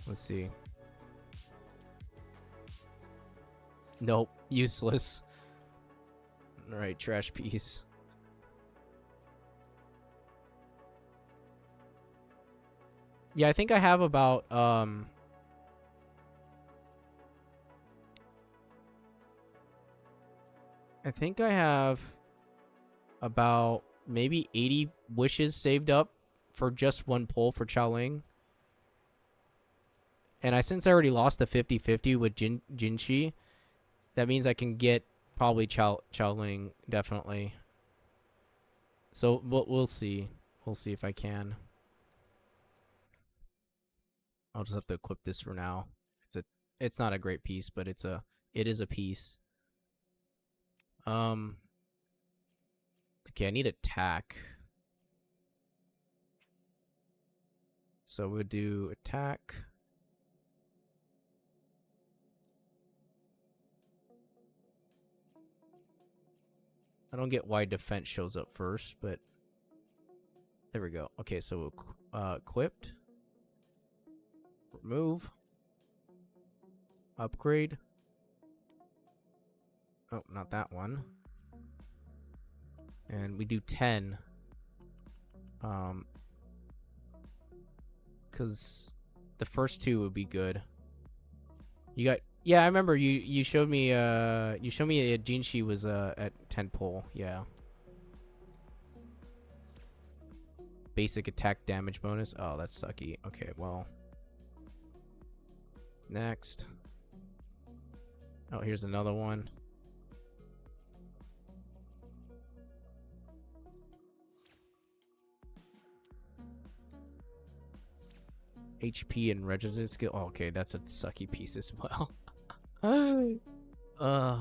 Let's see. Nope. Useless. Alright, trash piece. Yeah, I think I have about, I think I have about maybe 80 wishes saved up for just one pull for Chao Ling. And since I already lost the 50-50 with Jinshi, that means I can get probably Chao Ling, definitely. So we'll see. We'll see if I can. I'll just have to equip this for now. It's not a great piece, but it is a piece. Okay, I need attack. So we'll do attack. I don't get why defense shows up first, but there we go. Okay, so equipped. Remove. Upgrade. Oh, not that one. And we do 10. Because the first two would be good. You got Yeah, I remember you showed me Jinshi was at 10 pole. Yeah. Basic attack damage bonus. Oh, that's sucky. Okay, well. Next. Oh, here's another one. HP and resistance skill. Oh, okay, that's a sucky piece as well. Oh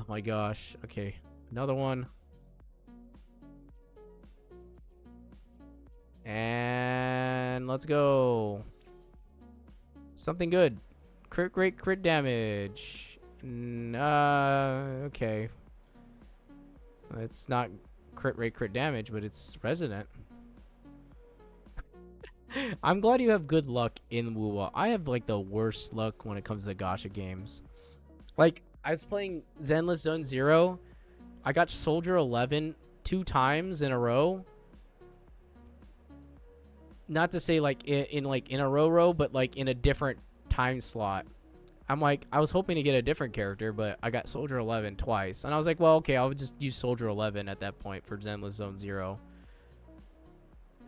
my gosh. Okay, another one. And let's go. Something good. Crit rate, crit damage. Okay. It's not crit rate, crit damage, but it's resonant. I'm glad you have good luck in Wuwa. I have like the worst luck when it comes to gacha games. Like, I was playing Zenless Zone Zero. I got Soldier 11 2 times in a row. Not to say like in a row, but like in a different time slot. I'm like, I was hoping to get a different character, but I got Soldier 11 twice. And I was like, well, okay, I'll just use Soldier 11 at that point for Zenless Zone Zero.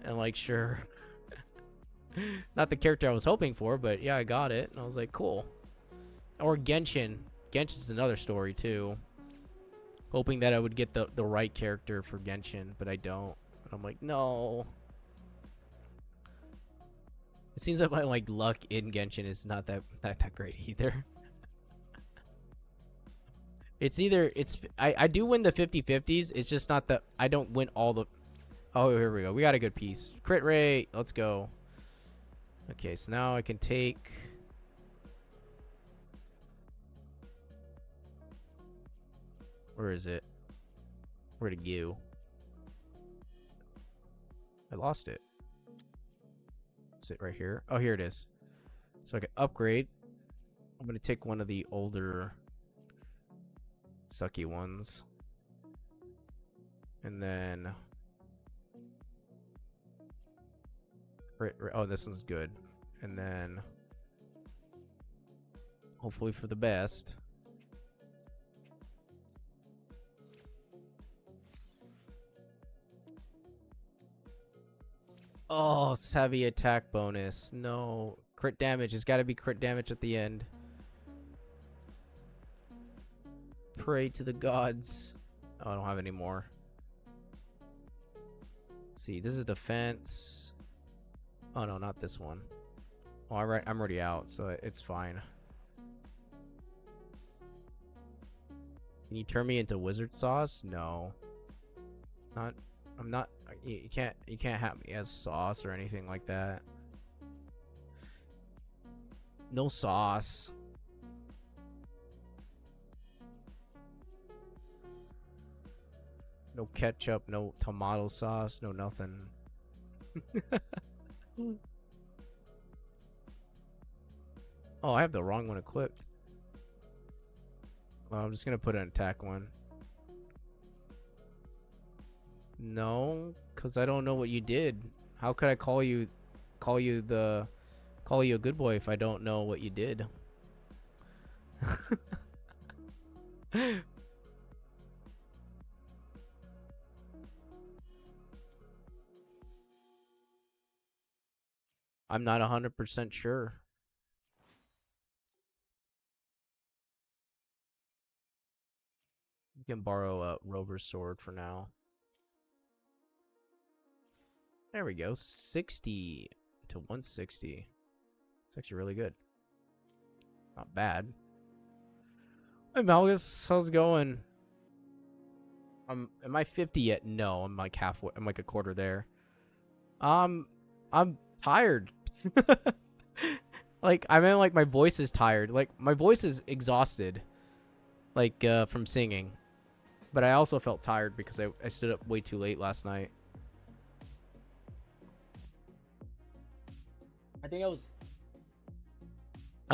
And like, sure. Not the character I was hoping for, but yeah, I got it. And I was like, cool. Or Genshin. Genshin's another story, too. Hoping that I would get the right character for Genshin, but I don't. And I'm like, no. It seems like my like luck in Genshin is not that great either. It's either I do win the 50/50s. It's just not the I don't win all the. Oh, here we go. We got a good piece. Crit rate. Let's go. Okay, so now I can take. Where is it? Where'd it go? I lost it. Is it right here? Oh, here it is. So I can upgrade. I'm gonna take one of the older sucky ones. And then oh, this one's good. And then hopefully for the best. Oh, it's heavy attack bonus. No. Crit damage. It's got to be crit damage at the end. Pray to the gods. Oh, I don't have any more. Let's see. This is defense. Oh, no, not this one. Oh, I'm already out, so it's fine. Can you turn me into wizard sauce? No. Not. I'm not. You can't have me as sauce or anything like that. No sauce. No ketchup, no tomato sauce, no nothing. Oh, I have the wrong one equipped. Well, I'm just gonna put an attack one. No, because I don't know what you did. How could I call you a good boy if I don't know what you did? I'm not 100% sure. You can borrow a Rover's sword for now. There we go. 60 to 160. It's actually really good. Not bad. Hey Malgus, how's it going? Am I 50 yet? No, I'm like halfway. I'm like a quarter there. I'm tired. Like I mean, like my voice is tired. Like my voice is exhausted. Like from singing. But I also felt tired because I stood up way too late last night. I think I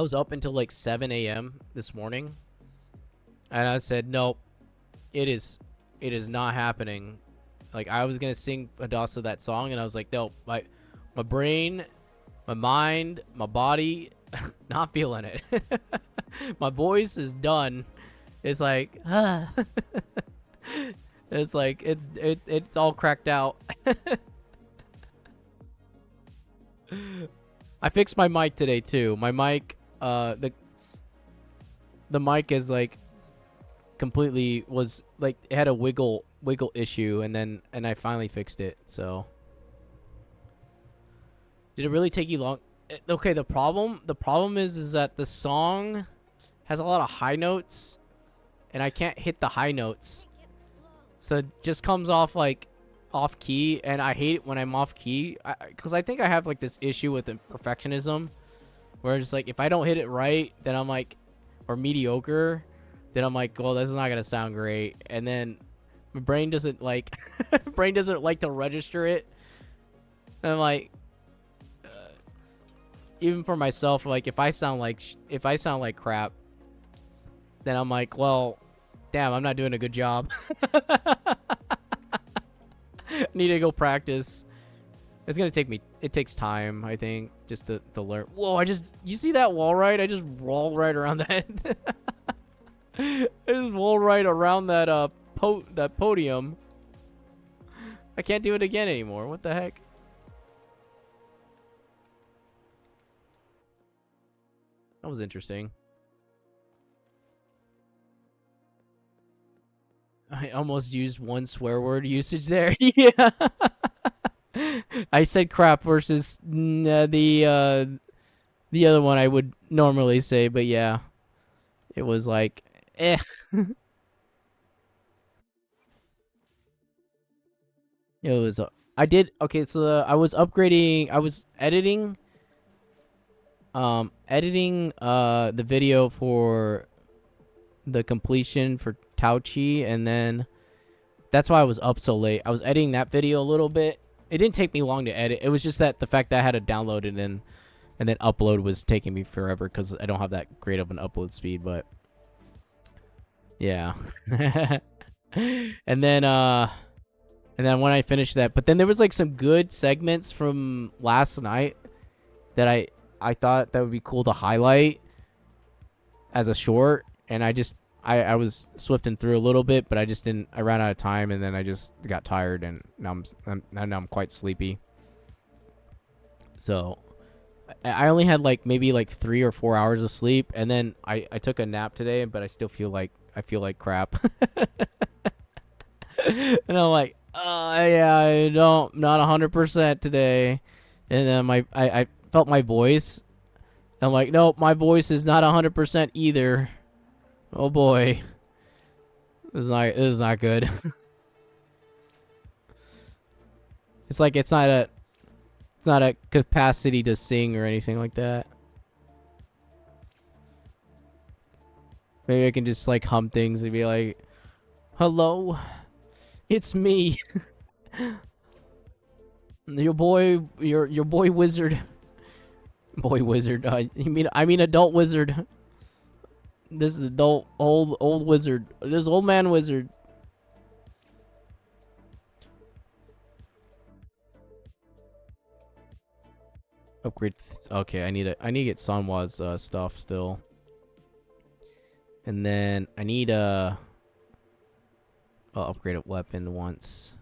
was up until like 7 a.m. this morning. And I said, nope, it is not happening. Like I was gonna sing Hadassah that song, and I was like, nope, my brain, my mind, my body, Not feeling it. My voice is done. It's like, it's like it's all cracked out. I fixed my mic today too. My mic, the mic is like completely was like it had a wiggle issue, and I finally fixed it. So did it really take you long? Okay, the problem is that the song has a lot of high notes, and I can't hit the high notes, so it just comes off like off key, and I hate it when I'm off key, because I think I have like this issue with perfectionism, where it's like if I don't hit it right, then I'm like, or mediocre, then I'm like, well, this is not gonna sound great, and then my brain doesn't like brain doesn't like to register it, and I'm like, even for myself, like if I sound like crap, then I'm like, well, damn, I'm not doing a good job. Need to go practice. It's gonna take me. It takes time, I think, just to learn. Whoa! You see that wall ride? I just rolled right around that. I just rolled right around that that podium. I can't do it again anymore. What the heck? That was interesting. I almost used one swear word usage there. Yeah. I said crap versus the other one I would normally say, but yeah. It was like, eh. It was I did okay, so I was upgrading, I was editing the video for the completion for Tauchi, and then that's why I was up so late. I was editing that video a little bit. It didn't take me long to edit. It was just that the fact that I had to download it and then upload was taking me forever because I don't have that great of an upload speed, but yeah. and then when I finished that, but then there was like some good segments from last night that I thought that would be cool to highlight as a short, and I was swifting through a little bit, but I just didn't. I ran out of time, and then I just got tired, and now I'm quite sleepy. So I only had like maybe like 3 or 4 hours of sleep, and then I took a nap today, but I still feel like crap. And I'm like, yeah, I don't, not 100% today. And then I felt my voice. I'm like, nope, my voice is not 100% either. Oh boy, this is not good. It's like it's not a capacity to sing or anything like that. Maybe I can just like hum things and be like, "Hello, it's me, your boy wizard, boy wizard. I mean adult wizard. This is adult old wizard. This old man wizard." Upgrade. Okay, I need to get Sanwa's stuff still, and then I need I'll upgrade a weapon once.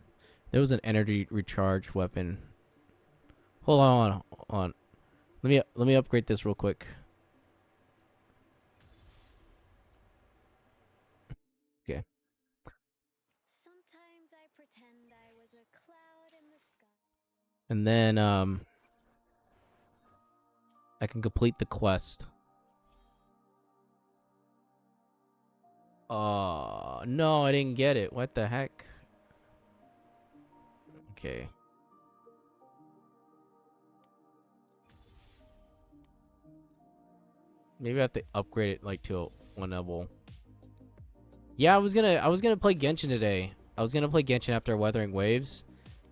There was an energy recharge weapon. Hold on. Let me upgrade this real quick. Okay. Sometimes I pretend I was a cloud in the sky. And then I can complete the quest. No, I didn't get it. What the heck? Okay. Maybe I have to upgrade it like to one level. Yeah, I was gonna play Genshin today. I was gonna play Genshin after Weathering Waves,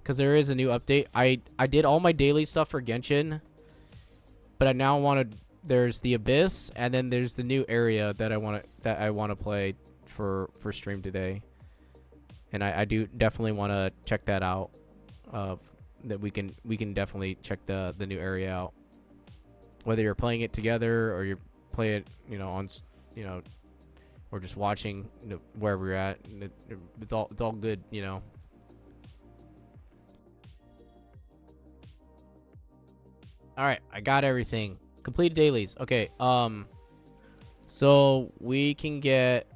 because there is a new update. I did all my daily stuff for Genshin, but I now want to. There's the Abyss, and then there's the new area that I want to play for stream today, and I do definitely want to check that out. That we can definitely check the new area out. whether you're playing it together or you play it, you know, you know, or just watching, you know, wherever you're at. It's all good, you know. All right, I got everything. Completed dailies. Okay. So we can get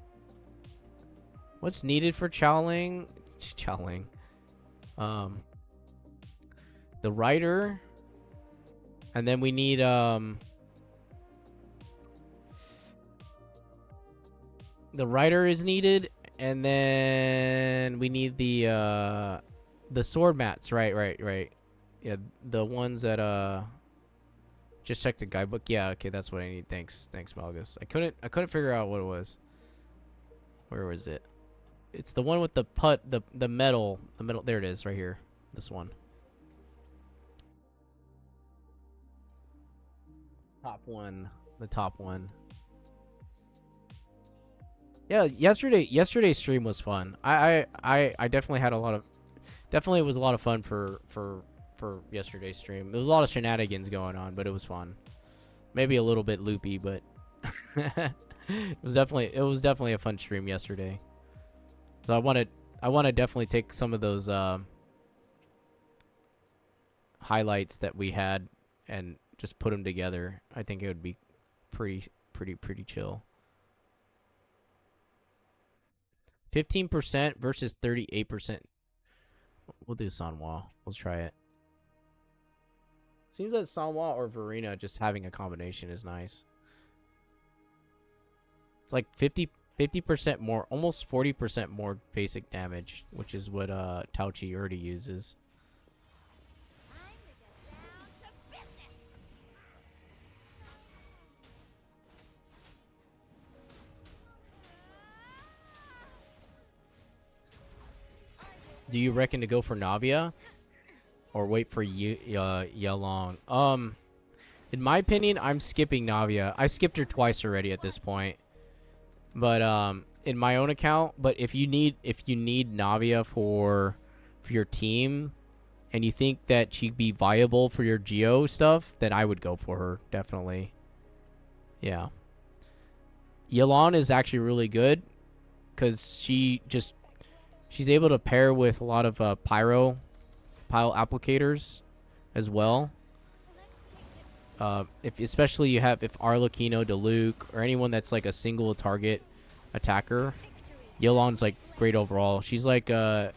what's needed for Chowling. Chowling. The writer, and then we need the writer is needed, and then we need the sword mats. Right. Yeah, the ones that just check the guidebook. Yeah, okay, that's what I need. Thanks, Malgus. I couldn't figure out what it was. Where was it? It's the one with the the metal. There it is, right here. This one. Top one. The top one. Yeah, yesterday's stream was fun. I definitely had a lot of definitely was a lot of fun for yesterday's stream. There was a lot of shenanigans going on, but it was fun. Maybe a little bit loopy, but it was definitely a fun stream yesterday. So I want to definitely take some of those highlights that we had and just put them together. I think it would be pretty chill. 15% versus 38%. We'll do Sanwa. Let's try it. Seems that Sanwa or Verena just having a combination is nice. It's like 50% more, almost 40% more basic damage, which is what Tauchi already uses. Do you reckon to go for Navia or wait for Yelong? In my opinion, I'm skipping Navia. I skipped her twice already at this point. But in my own account, but if you need Navia for your team and you think that she'd be viable for your Geo stuff, then I would go for her, definitely. Yeah. Yelan is actually really good cuz she's able to pair with a lot of pile applicators as well. Especially if Arlecchino, Diluc, or anyone that's like a single target attacker, Yelan's like great overall. She's like what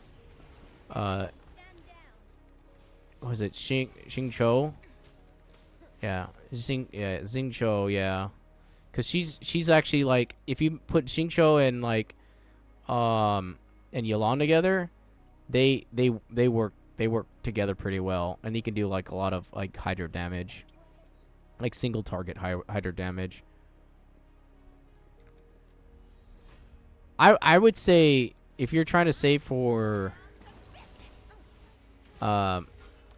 was it? Xingqiu? Yeah, Xingqiu, yeah. Cuz she's actually like, if you put Xingqiu and like and Yelan together, they work together pretty well, and he can do like a lot of like hydro damage. Like single target hydro damage. I would say if you're trying to save for I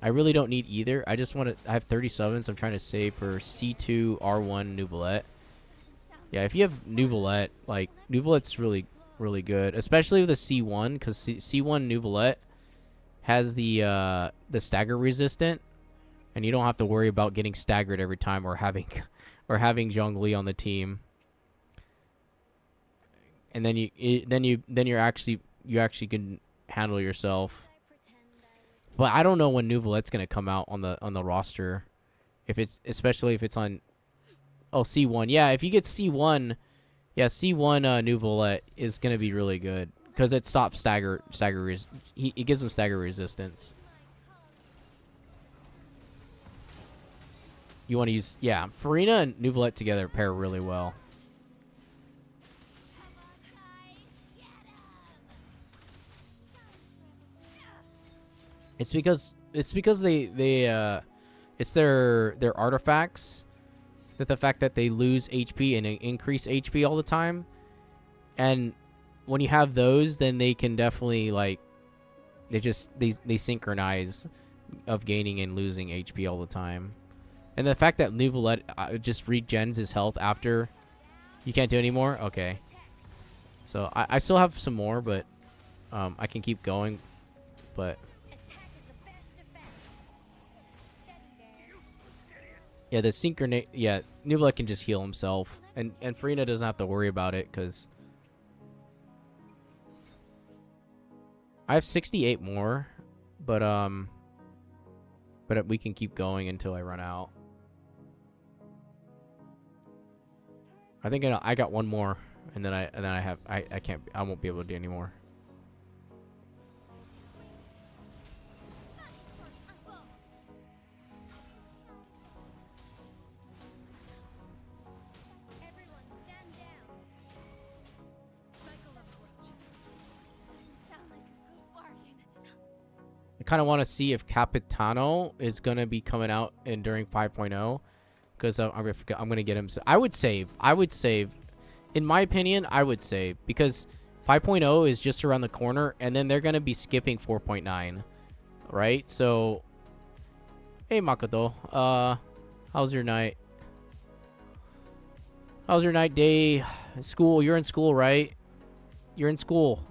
really don't need either. I just want to, I have 37, so I'm trying to save for C2 R1 Nuvolette. Yeah, if you have Nuvolette, like Nuvolette's really good, especially with the C1, because C1 Nuvolette has the stagger resistant. And you don't have to worry about getting staggered every time or having Zhongli on the team. And then you actually can handle yourself. But I don't know when Nuvolette's gonna come out on the roster. Especially if it's on C1. Yeah, if you get C1, yeah, C1 Nuvolette is gonna be really good because it stops stagger. It gives him stagger resistance. You want to use, yeah, Farina and Nuvolette together pair really well. It's because they it's their artifacts, that the fact that they lose HP and increase HP all the time, and when you have those, then they can definitely like they synchronize of gaining and losing HP all the time. And the fact that Nuvolette just regens his health after you can't do anymore. Okay. So I still have some more, but I can keep going. But Yeah, the synchronate. Yeah, Nubla can just heal himself, and Farina doesn't have to worry about it because I have 68 more, but we can keep going until I run out. I think I got one more, and then I won't be able to do any more. Everyone stand down. Cycle of fortune. Sound like a good bargain. I kind of want to see if Capitano is gonna be coming out during 5.0, because I'm gonna get him. I would save. In my opinion, I would save because 5.0 is just around the corner, and then they're gonna be skipping 4.9, right? So, hey Makoto, how's your night? How's your night, day? School? You're in school, right? You're in school.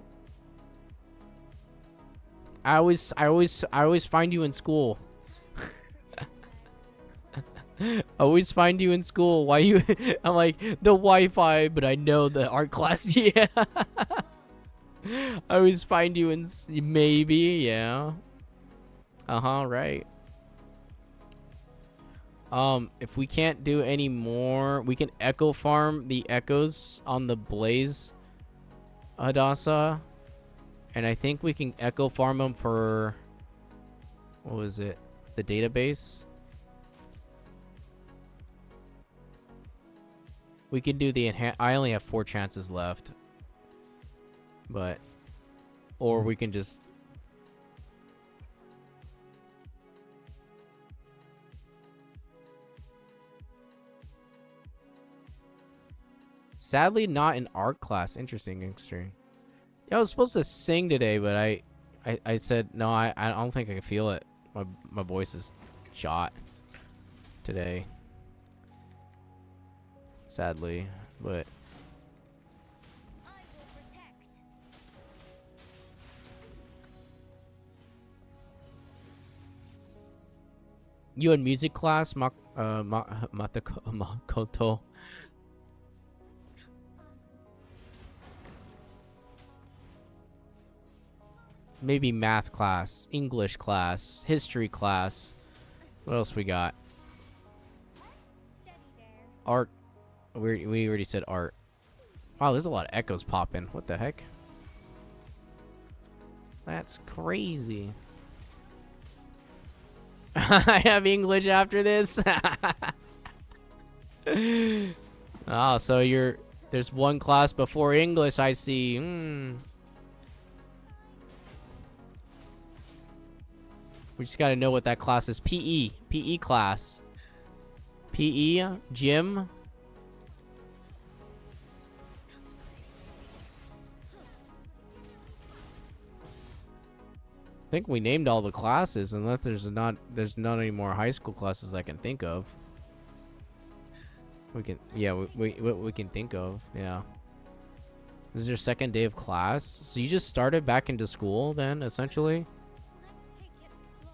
I always find you in school. I always find you in school. Why you? I'm like the Wi-Fi, but I know the art class. Yeah. I always find you in maybe. Yeah. Right. If we can't do any more, we can echo farm the echoes on the Blaze Hadassah. And I think we can echo farm them for, what was it? The database. We can do the I only have 4 chances left. But, or we can just. Sadly, not an art class. Interesting. Yeah, I was supposed to sing today, but I said no. I don't think I can feel it. My voice is shot today. Sadly, but I will protect. you in music class, Makoto? Maybe math class, English class, history class. What else we got? Steady there. Art. We already said art. Wow, there's a lot of echoes popping. What the heck? That's crazy. I have English after this. Oh, so there's one class before English, I see. We just gotta know what that class is. PE class. PE, gym. I think we named all the classes, unless there's not any more high school classes I can think of. We can think of, yeah. This is your second day of class, so you just started back into school then, essentially. Let's take it slow.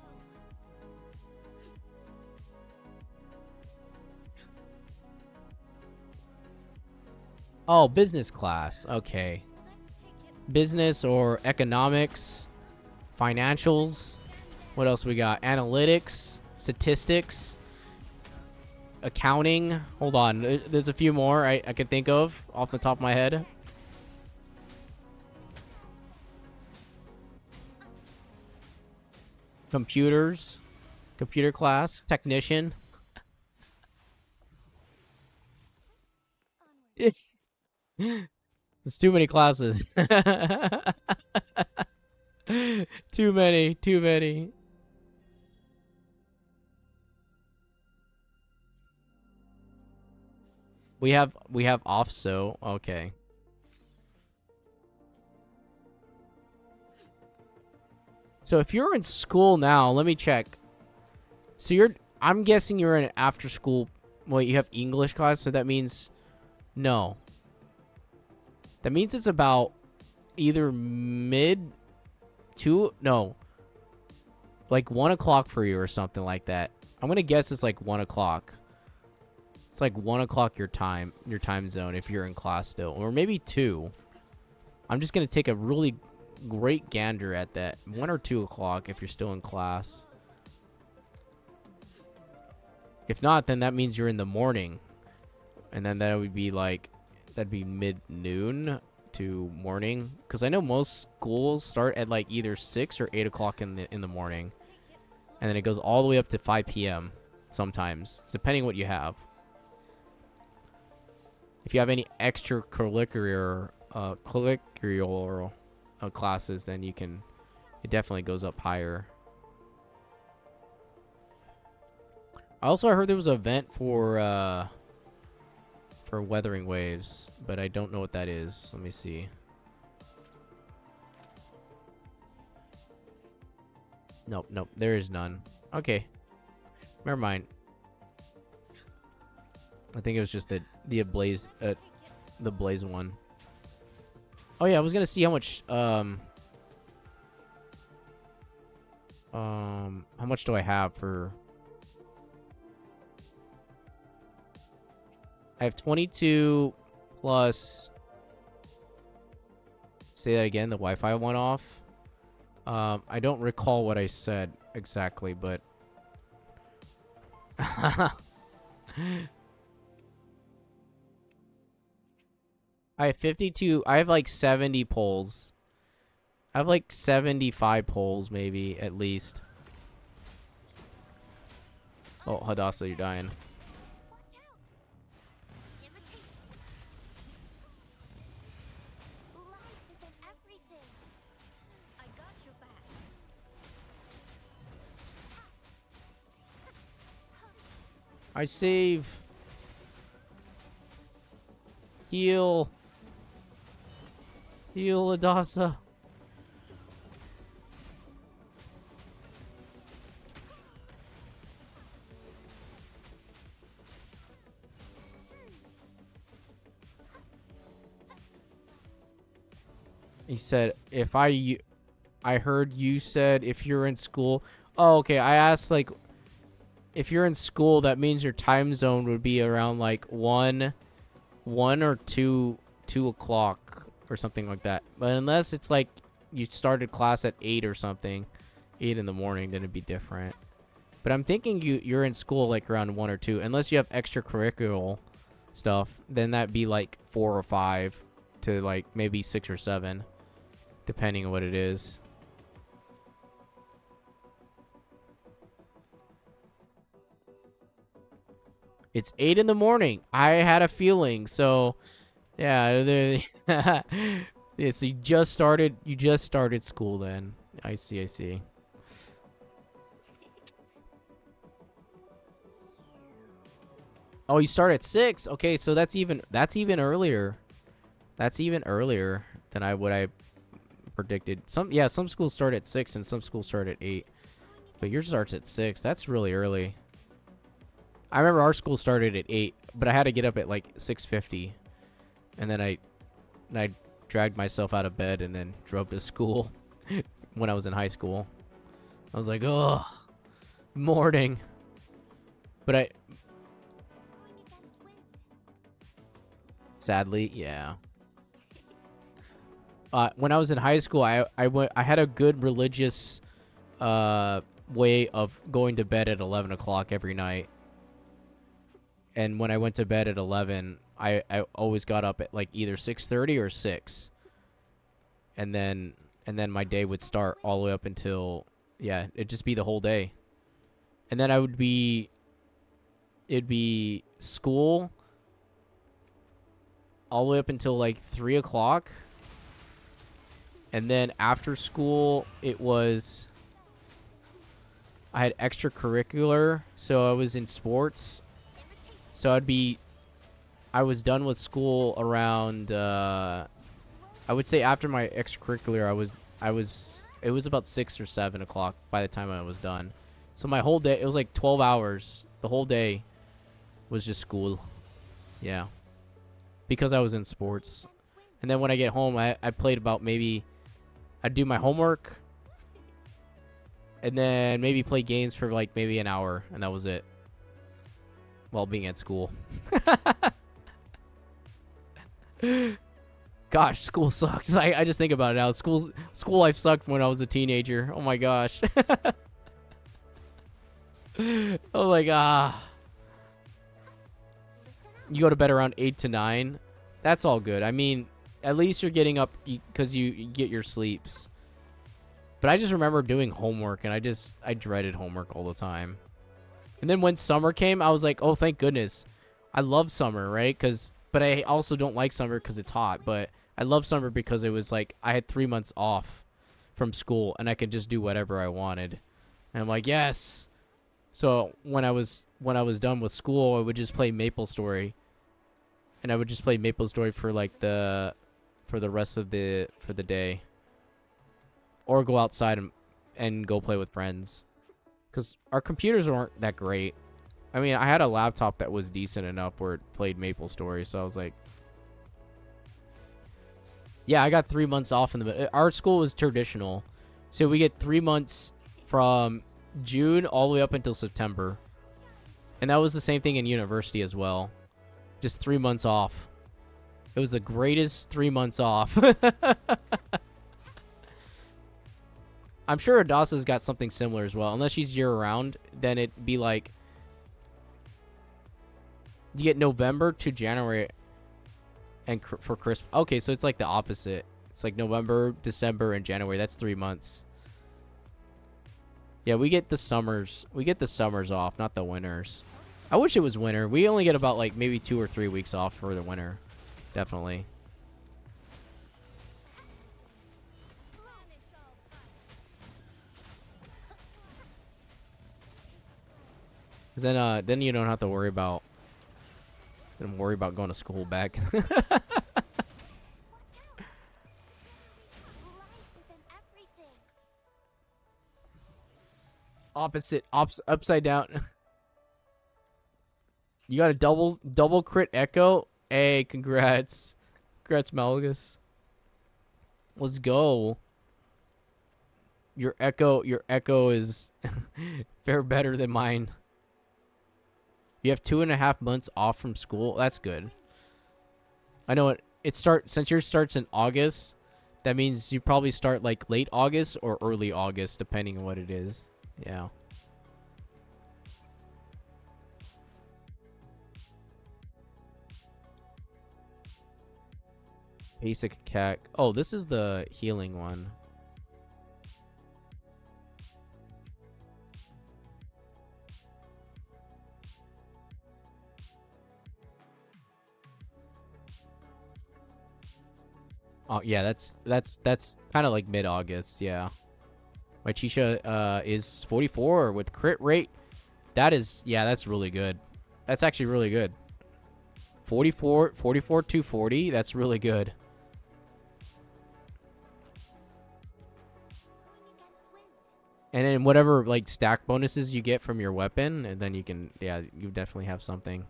Oh, business class. Okay, Let's take it. business or economics, financials. What else we got? Analytics, statistics, accounting. Hold on, there's a few more I can think of off the top of my head. Computers, computer class, technician. There's too many classes. Too many. We have offso. Okay. So if you're in school now, let me check. So I'm guessing you're in an after school. Wait, you have English class, so that means no. That means it's about either like 1 o'clock for you or something like that. I'm gonna guess it's like 1 o'clock. It's like 1 o'clock your time zone if you're in class still, or maybe 2. I'm just gonna take a really great gander at that. 1 or 2 o'clock if you're still in class. If not, then that means you're in the morning, and then that would be like, that'd be mid-noon to morning, because I know most schools start at like either 6 or 8 o'clock in the morning, and then it goes all the way up to 5 p.m. sometimes, depending what you have. If you have any extracurricular classes, then you can. It definitely goes up higher. I also heard there was an event for Weathering Waves, but I don't know what that is. Let me see. Nope, nope, there is none. Okay, never mind. I think it was just the Blaze one. Oh yeah, I was gonna see how much how much do I have for? I have 22 plus. Say that again. The Wi-Fi went off. I don't recall what I said exactly, but I have 52. I have like 70 polls. I have like 75 polls, maybe, at least. Oh, Hadassah, you're dying. Watch out! Imitation. Life isn't everything. I got your back. I save. Heal. Heal, Hadassah. He said, if I heard you said if you're in school. Oh, okay. I asked, like, if you're in school, that means your time zone would be around, like, 1 or 2 o'clock or something like that. But unless it's, like, you started class at 8 or something, 8 in the morning, then it'd be different. But I'm thinking you're in school, like, around 1 or 2. Unless you have extracurricular stuff, then that'd be, like, 4 or 5 to, like, maybe 6 or 7. Depending on what it is. It's 8 in the morning. I had a feeling. So, yeah. Yeah, so you just started school then. I see. Oh, you start at 6. Okay, so that's even earlier. That's even earlier than what I predicted. Some schools start at 6 and some schools start at 8. But yours starts at 6. That's really early. I remember our school started at 8, but I had to get up at like 6:50. And then I dragged myself out of bed and then drove to school when I was in high school. I was like, "Oh, morning." But sadly, yeah. When I was in high school, I had a good religious way of going to bed at 11 o'clock every night. And when I went to bed at 11, I always got up at like either 6:30 or 6. And then my day would start all the way up until, yeah, it'd just be the whole day. And then it'd be school all the way up until like 3 o'clock. And then after school, I had extracurricular, so I was in sports. So I was done with school around, I would say after my extracurricular, it was about 6 or 7 o'clock by the time I was done. So my whole day, it was like 12 hours. The whole day was just school. Yeah. Because I was in sports. And then when I get home, I played about maybe, I'd do my homework. And then maybe play games for like maybe an hour. And that was it. while being at school. Gosh, school sucks. I just think about it now. School life sucked when I was a teenager. Oh my gosh. Oh my god. You go to bed around 8 to 9. That's all good. I mean, at least you're getting up because you get your sleeps. But I just remember doing homework, and I dreaded homework all the time. And then when summer came, I was like, oh, thank goodness. I love summer, right? But I also don't like summer because it's hot. But I love summer because it was like I had 3 months off from school, and I could just do whatever I wanted. And I'm like, yes. So when I was done with school, I would just play MapleStory. And I would just play MapleStory for like the rest of the day. Or go outside and go play with friends. Because our computers aren't that great. I mean, I had a laptop that was decent enough where it played MapleStory. So I was like... Yeah, I got 3 months off in the... Our school was traditional. So we get 3 months from June all the way up until September. And that was the same thing in university as well. Just 3 months off. It was the greatest 3 months off. I'm sure Adasa's got something similar as well. Unless she's year-round, then it'd be like... You get November to January and for Christmas. Okay, so it's like the opposite. It's like November, December, and January. That's 3 months. Yeah, we get the summers. We get the summers off, not the winters. I wish it was winter. We only get about like maybe 2 or 3 weeks off for the winter. Definitely. Cause then you don't have to worry about going to school back. Upside down. You got a double crit echo. Hey, congrats, Malgus. Let's go. Your echo is fare better than mine. You have 2.5 months off from school. That's good. I know since yours starts in August, that means you probably start like late August or early August, depending on what it is. Yeah. Basic attack. Oh, this is the healing one. Oh yeah, that's kind of like mid-August. Yeah. My Chisha is 44 with crit rate. That's really good. That's actually really good. 44 240. That's really good. And then whatever like stack bonuses you get from your weapon, and then you can you definitely have something.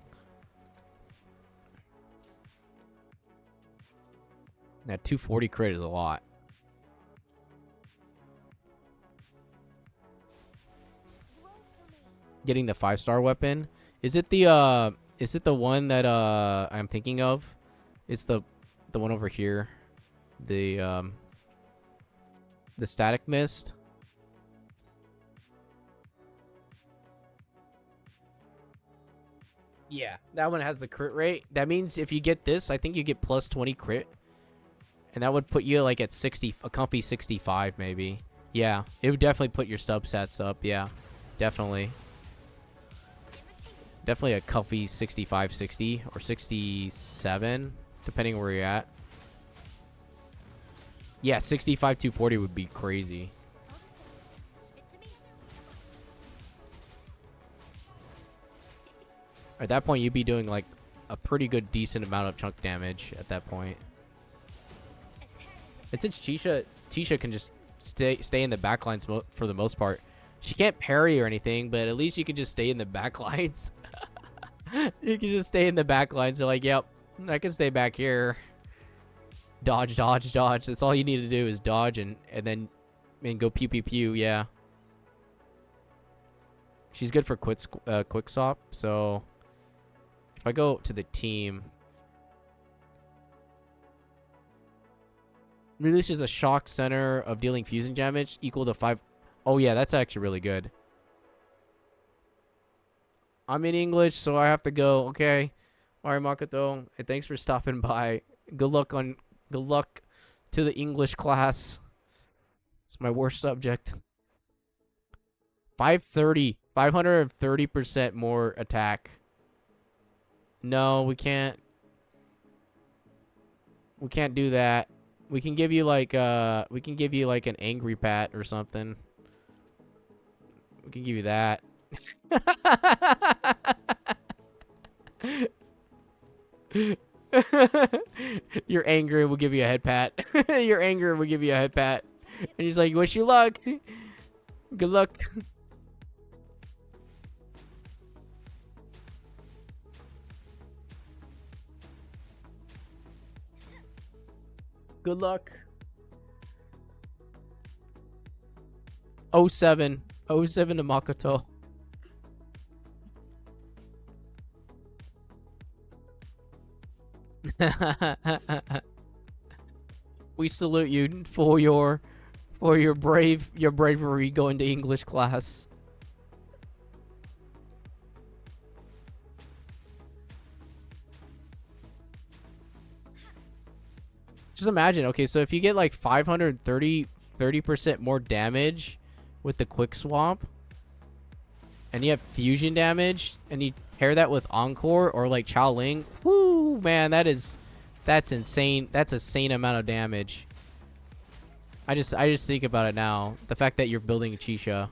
That 240 crit is a lot. Getting the 5-star weapon. Is it the one that I'm thinking of? It's the one over here. The static mist. Yeah, that one has the crit rate. That means if you get this, I think you get plus 20 crit. And that would put you like at 60, a comfy 65 maybe. Yeah, it would definitely put your substats up. Yeah, definitely. Definitely a comfy 65, 60 or 67, depending where you're at. Yeah, 65, 240 would be crazy. At that point, you'd be doing like a pretty good, decent amount of chunk damage at that point. And since Tisha can just stay in the backlines for the most part, she can't parry or anything, but at least you can just stay in the backlines. You can just stay in the backlines. You're like, yep, I can stay back here. Dodge, dodge, dodge. That's all you need to do is dodge and then go pew pew pew. Yeah. She's good for quick swap, so If I go to the team, releases a shock center of dealing fusing damage equal to 5. Oh yeah, that's actually really good. I'm in English, so I have to go. Okay, all right, Makoto. Hey, thanks for stopping by. Good luck to the English class. It's my worst subject. 530% more attack. No, we can't. We can't do that. We can give you like an angry pat or something. We can give you that. You're angry, we'll give you a head pat. You're angry, we'll give you a head pat. And he's like, wish you luck. Good luck. Good luck. 07. 07 to Makoto. We salute you for your bravery going to English class. Just imagine, okay, so if you get like 30% more damage with the quick swap, and you have fusion damage, and you pair that with Encore or like Chao Ling, whoo, man, that's insane. That's an insane amount of damage. I just think about it now. The fact that you're building Chisha.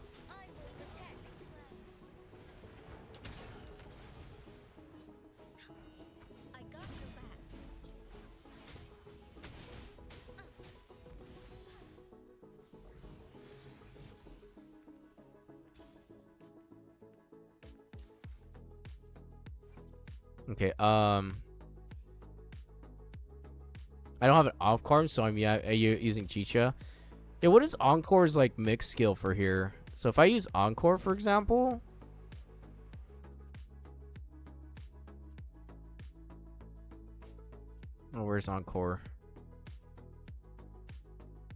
I got your back. Okay, I don't have an Encore, so I'm using Chicha. Yeah, what is Encore's like mix skill for here? So if I use Encore, for example, oh, where's Encore?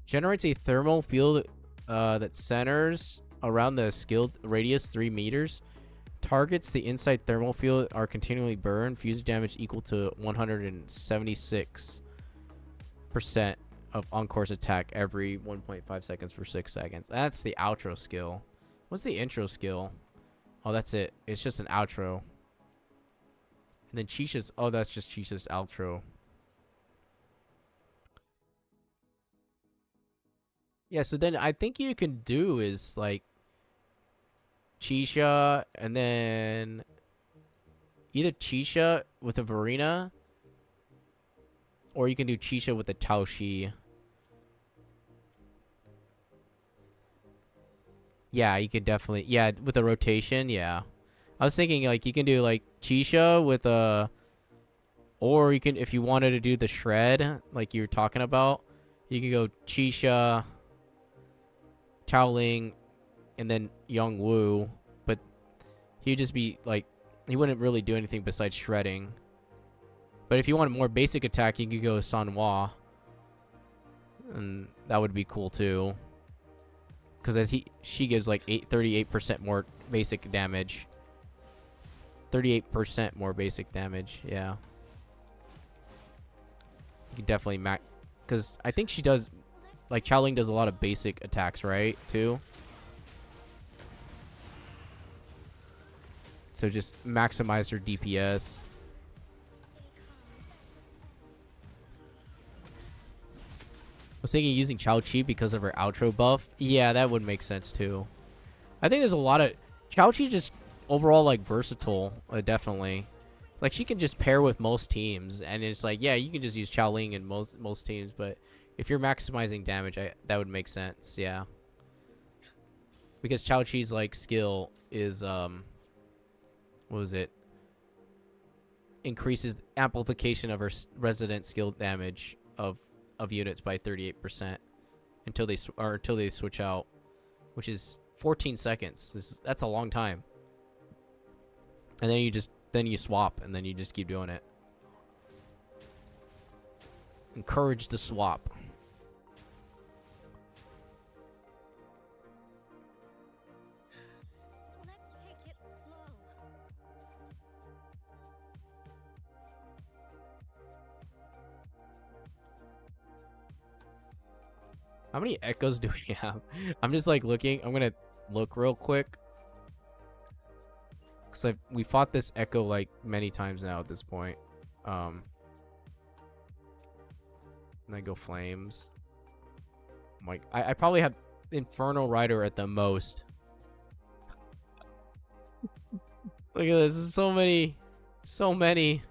Generates a thermal field that centers around the skilled radius 3 meters. Targets the inside thermal field are continually burned. Fusing damage equal to 176% of Encore's attack every 1.5 seconds for 6 seconds. That's the outro skill. What's the intro skill? Oh, that's it. It's just an outro. And then Chisha's... Oh, that's just Chisha's outro. Yeah, so then I think you can do is like Chisha and then either Chisha with a Varina, or you can do Chisha with a Taoshi. Yeah, you could definitely, yeah, with a rotation, yeah. I was thinking like you can do like Chisha with a, or you can, if you wanted to do the shred like you were talking about, you could go Chisha, Ling, and then Young Woo, but he'd just be like, he wouldn't really do anything besides shredding. But if you want a more basic attack, you could go Sanhua, and that would be cool too. Because she gives like 38% more basic damage. 38% more basic damage, yeah. You could definitely because I think she does, like Ling does a lot of basic attacks, right? Too. So just maximize her DPS. I was thinking using Chao-Chi because of her outro buff. Yeah, that would make sense too. I think there's a lot of... Chao-Chi just overall like versatile, definitely. Like she can just pair with most teams. And it's like, yeah, you can just use Chao Ling in most teams. But if you're maximizing damage, that would make sense, yeah. Because Chao-Chi's like skill is... what was it? Increases amplification of her resident skill damage of units by 38% until they switch out, which is 14 seconds. That's a long time. And then you just then you swap, and then you just keep doing it. Encourage the swap. Let's take it slow. How many echoes do we have? I'm just like looking. I'm gonna look real quick. Cause we fought this echo like many times now at this point. And I go flames. Like I probably have Infernal Rider at the most. Look at this. There's so many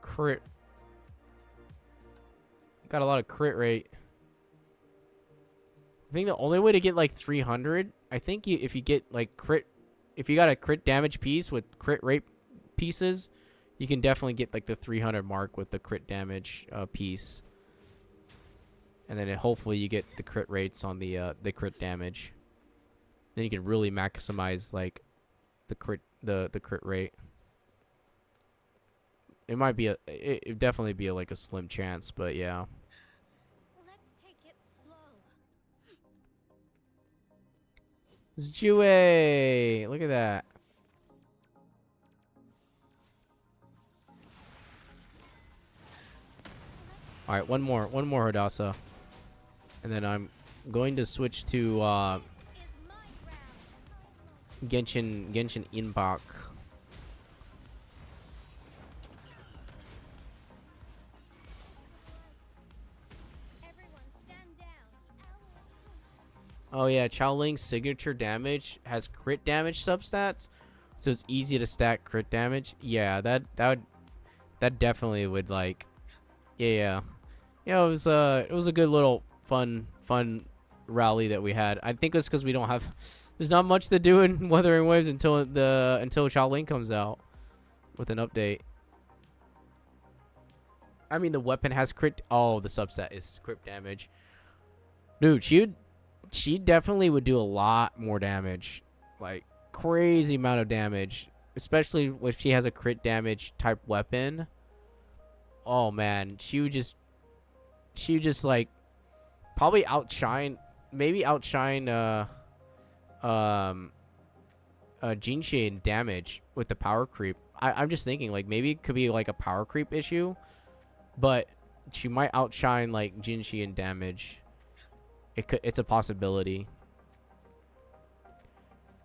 crit. Got a lot of crit rate. I think the only way to get like 300, I think if you get like crit, if you got a crit damage piece with crit rate pieces, you can definitely get like the 300 mark with the crit damage piece. And then hopefully you get the crit rates on the crit damage. Then you can really maximize like the crit rate. It might be it definitely be like a slim chance, but yeah. Let's take it slow. Zjue! Look at that. All right, one more Hadassah, and then I'm going to switch to Is my round. Genshin Impact. Everyone stand down. Oh yeah, Chao Ling's signature damage has crit damage substats, so it's easy to stack crit damage. Yeah, that definitely would like, yeah. Yeah, it was a good little fun rally that we had. I think it's because we don't have, there's not much to do in Wuthering Waves until Chao Ling comes out with an update. I mean, the weapon has crit. Oh, the subset is crit damage. Dude, she definitely would do a lot more damage, like crazy amount of damage, especially if she has a crit damage type weapon. Oh man, she would just like probably outshine Genshin in damage with the power creep. I'm just thinking like maybe it could be like a power creep issue, but she might outshine like Genshin in damage. It's a possibility,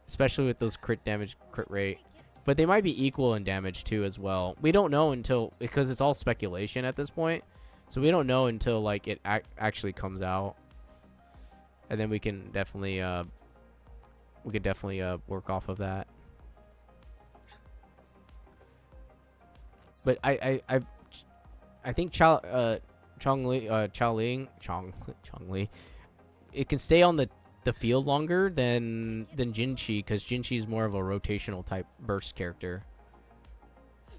especially with those crit rate. But they might be equal in damage too as well. We don't know until, because it's all speculation at this point. So we don't know until like it actually comes out, and then we can definitely work off of that. But I think Chao Ling, it can stay on the field longer than Jinchi, because Jinchi is more of a rotational type burst character.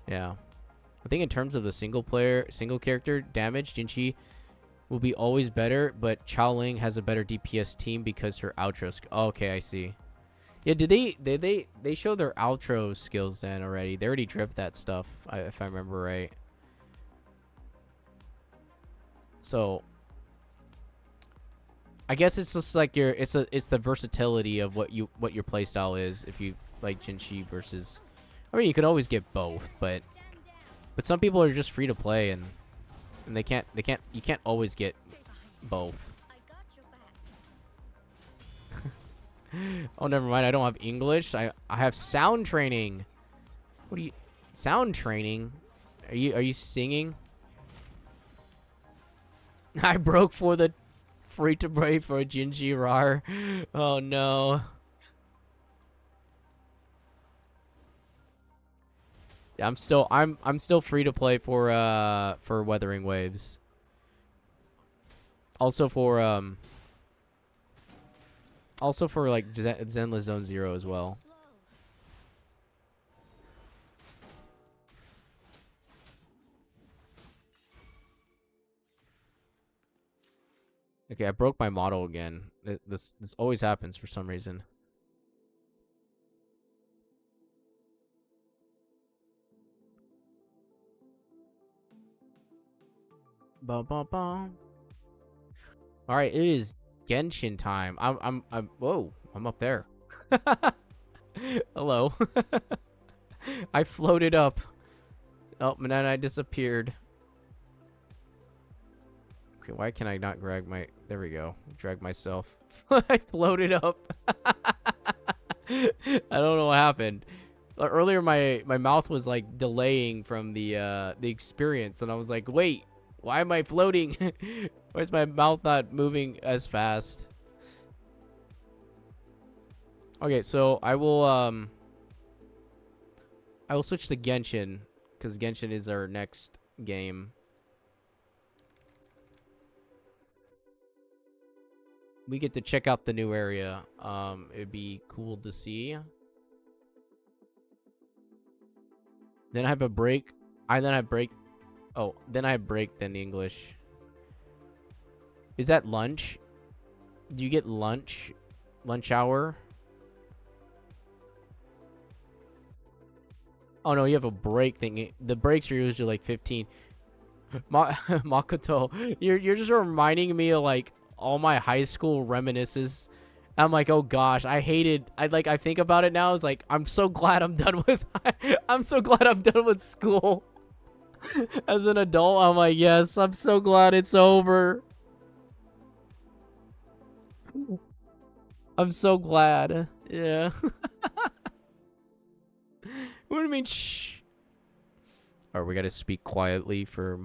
Yeah. I think in terms of the single character damage, Jinchi will be always better, but Chao Ling has a better DPS team because her outro okay, I see. Yeah, did they show their outro skills then already? They already dripped that stuff, if I remember right. So I guess it's just like it's the versatility of what your playstyle is. If you like Jinchi versus, I mean, you could always get both, but some people are just free to play, and you can't always get both. I got your back. Oh, never mind. I don't have English. I have sound training. What do you sound training? Are you singing? I broke for the free to play for Jinchi Rar. Oh no. Yeah, I'm still free to play for Wuthering Waves. Also for like Zenless Zone Zero as well. Okay, I broke my model again. This always happens for some reason. Bum, bum, bum. All right, it is Genshin time. Whoa, I'm up there. Hello. I floated up. Oh, and then I disappeared. Okay, why can I not drag my... There we go. Drag myself. I floated up. I don't know what happened. Earlier, my mouth was, like, delaying from the experience, and I was like, wait, why am I floating? Why is my mouth not moving as fast? Okay, so I will switch to Genshin, because Genshin is our next game. We get to check out the new area. It'd be cool to see. Then I have a break. Then I have break. Oh, then I have break, then English. Is that lunch? Do you get lunch? Lunch hour? Oh no, you have a break thing. The breaks are usually like 15. Makoto, you're just reminding me of like all my high school reminiscences. I'm like, oh gosh, I think about it now. It's like, I'm so glad I'm done with I'm so glad I'm done with school. As an adult, I'm like, yes, I'm so glad it's over. I'm so glad. Yeah. What do you mean, shh? Or we gotta speak quietly for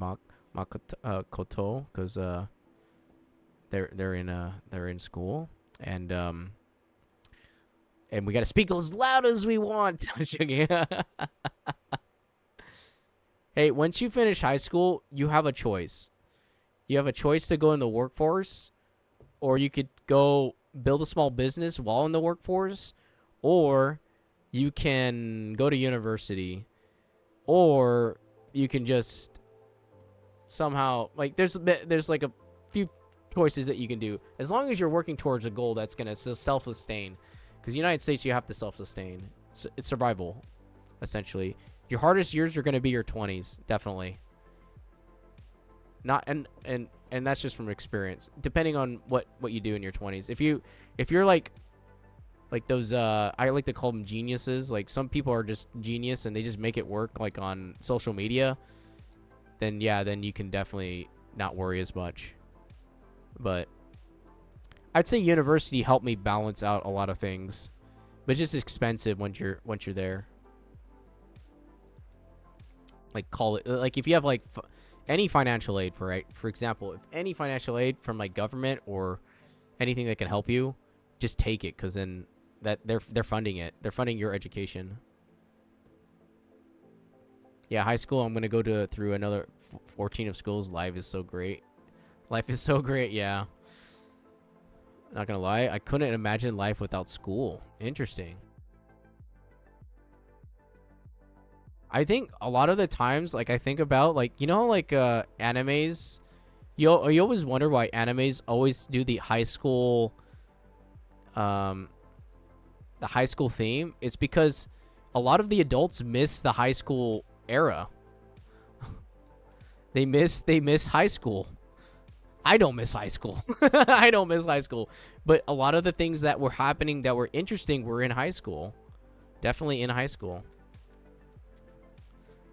Makoto, because they're in school, and we gotta speak as loud as we want. Hey, once you finish high school, you have a choice. You have a choice to go in the workforce, or you could go build a small business while in the workforce, or you can go to university, or you can just somehow, like, there's like a few choices that you can do as long as you're working towards a goal that's gonna self-sustain. Because United States, you have to self-sustain. It's survival, essentially. Your hardest years are gonna be your 20s, definitely. Not and that's just from experience. Depending on what you do in your 20s. If you're like those I like to call them geniuses. Like, some people are just genius and they just make it work, like on social media. Then yeah, then you can definitely not worry as much. But I'd say university helped me balance out a lot of things, but it's just expensive once you're there. Like, call it, like, if you have like any financial aid, for example, if any financial aid from like government or anything that can help you, just take it, because then that they're funding it. They're funding your education. Yeah, high school, I'm gonna go through another 14 of schools. Life is so great. Life is so great. Yeah. Not gonna lie, I couldn't imagine life without school. Interesting. I think a lot of the times, like, I think about, like, like animes. You always wonder why animes always do the high school theme. It's because a lot of the adults miss the high school era. They miss high school. I don't miss high school. I don't miss high school. But a lot of the things that were happening that were interesting were in high school. Definitely in high school.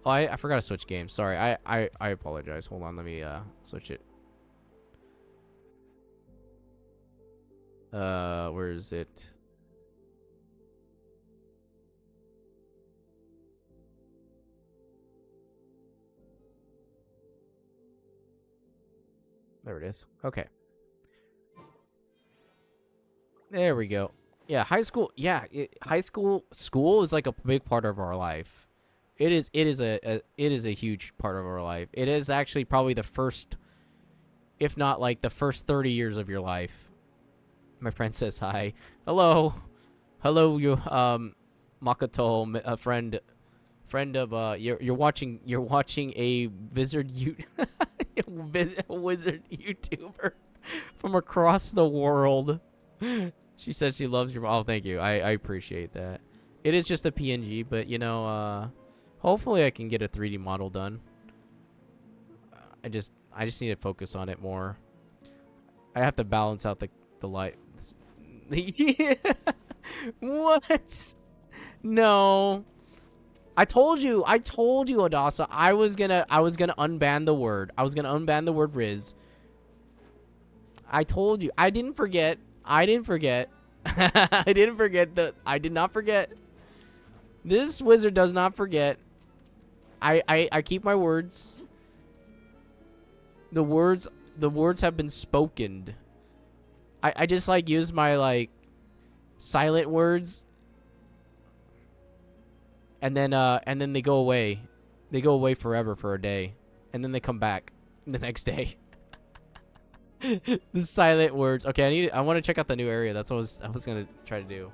Oh, I forgot to switch games. Sorry. I apologize. Hold on. Let me switch it. Where is it? There it is. Okay. There we go. Yeah, high school. Yeah, school is like a big part of our life. It is a huge part of our life. It is actually probably the first, if not like the first 30 years of your life. My friend says hi. Hello. Hello, you Makoto, a friend of you're watching a wizard wizard YouTuber from across the world. She says she loves your... Oh, thank you. I appreciate that. It is just a PNG, but, hopefully I can get a 3D model done. I just need to focus on it more. I have to balance out the light. What? No. I told you, Adasa. I was gonna unban the word. I was gonna unban the word Riz. I told you. I didn't forget. I didn't forget. I didn't forget I did not forget. This wizard does not forget. I keep my words. The words have been spoken. I just like use my like silent words, and then they go away. They go away forever for a day, and then they come back the next day. The silent words. Okay, I want to check out the new area. That's what I was gonna try to do.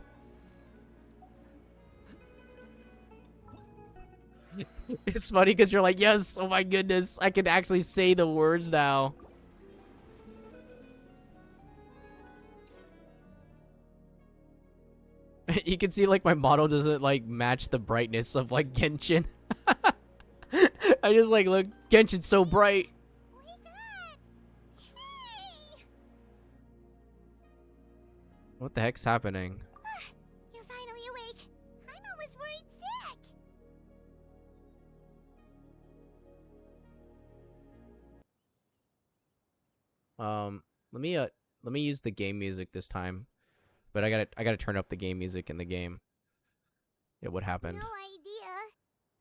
It's funny because you're like, yes, oh my goodness, I can actually say the words now. You can see like my model doesn't like match the brightness of like Genshin. I just like, look, Genshin's so bright. Wake up! Hey! What the heck's happening? You're finally awake. I'm almost worried sick. Let me use the game music this time. But I gotta turn up the game music in the game. Yeah, what happened? No idea.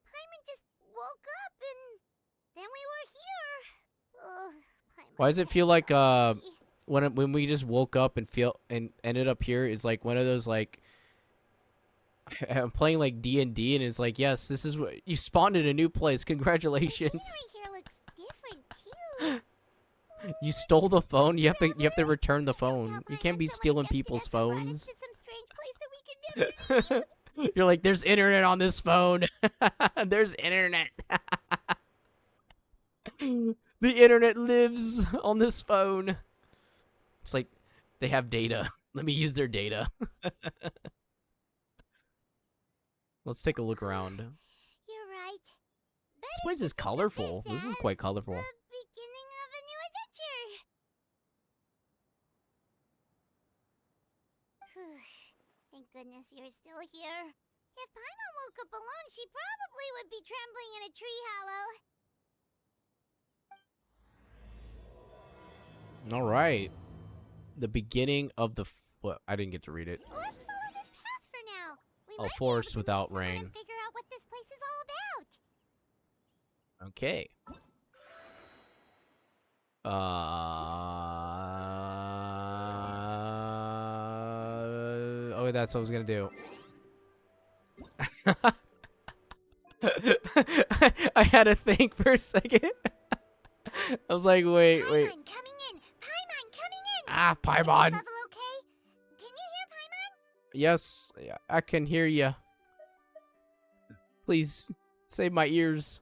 Paimon just woke up and then we were here. Ugh, Paimon Why does it feel can't like help me. when we just woke up and ended up here is like one of those like I'm playing like D&D and it's like, yes, this is what you spawned in a new place. Congratulations. The scenery here looks different too. You stole the phone. You have to return the phone. Somehow You can't Paimon be so stealing invested people's us to run us phones. to some strange place that we could never leave. You're like, there's internet on this phone. There's internet. The internet lives on this phone. It's like they have data. Let me use their data. Let's take a look around. You're right. This place is colorful. This is quite colorful. The beginning of a new adventure. Thank goodness you're still here. If Paimon woke up alone, she probably would be trembling in a tree hollow. All right. The beginning of the what? I didn't get to read it. Let's follow this path for now. We A might be forest able to without meet someone rain. and figure out what this place is all about. Okay. Oh, that's what I was gonna do. I had to think for a second. I was like, wait. Paimon coming in. Paimon coming in. Ah, Is Paimon. the level okay? Can you hear Paimon? Yes, I can hear you. Please save my ears.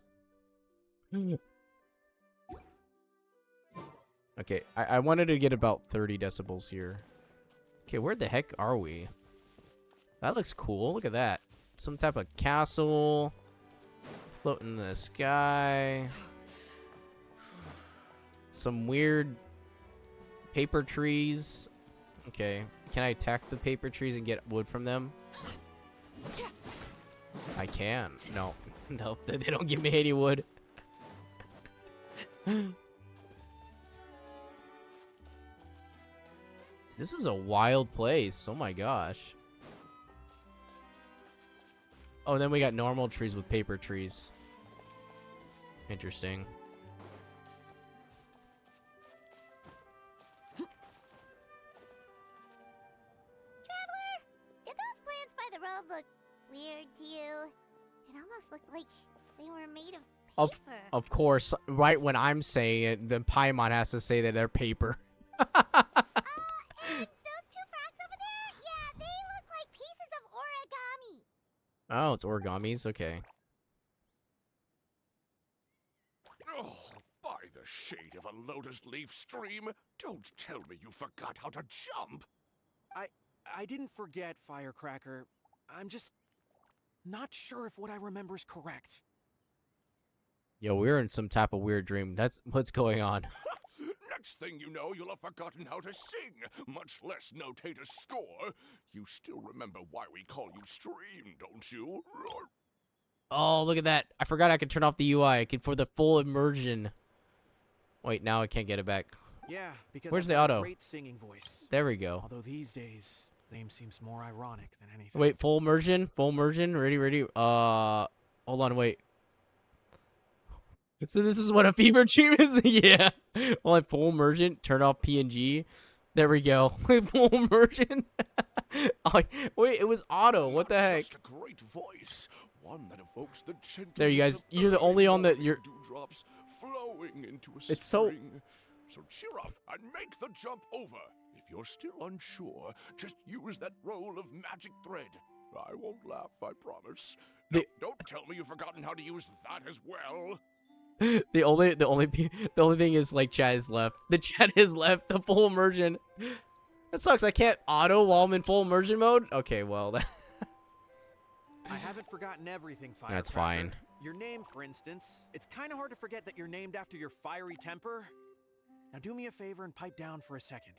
Okay, I wanted to get about 30 decibels here. Okay, where the heck are we? That looks cool. Look at that. Some type of castle floating in the sky. Some weird paper trees. Okay, can I attack the paper trees and get wood from them? I can. No. No, they don't give me any wood. This is a wild place. Oh my gosh. Oh, and then we got normal trees with paper trees. Interesting. Traveler, did those plants by the road look weird to you? It almost looked like they were made of paper. Of course, right when I'm saying it, then Paimon has to say that they're paper. And those two frogs over there? Yeah, they look like pieces of origami. Oh, it's origamis. Okay. Oh, by the shade of a lotus leaf stream, don't tell me you forgot how to jump. I didn't forget, Firecracker. I'm just not sure if what I remember is correct. Yo, we're in some type of weird dream. That's what's going on. Next thing you know, you'll have forgotten how to sing, much less notate a score. You still remember why we call you Stream, don't you? Oh, look at that. I forgot I could turn off the UI. I could for the full immersion. Wait, now I can't get it back. Yeah, because Where's I've the got a auto? great singing voice. There we go. Although these days, name seems more ironic than anything. Wait, full immersion? Full immersion? Ready? Hold on, wait. So this is what a fever dream is? Yeah. Well, like full immersion, turn off PNG. There we go. Full immersion. Oh, wait, it was auto. What the heck? Just a great voice, one that evokes the There, you gentleness guys. of You're the only on the. early You're. dewdrops flowing into a It's so. spring. So cheer up and make the jump over. If you're still unsure, just use that roll of magic thread. I won't laugh, I promise. Now, don't tell me you've forgotten how to use that as well. The only thing is like chat is left. The chat is left. The full immersion. That sucks. I can't auto while I'm in full immersion mode. Okay, well. I haven't forgotten everything, Firecracker. That's fine. Your name, for instance. It's kind of hard to forget that you're named after your fiery temper. Now do me a favor and pipe down for a second.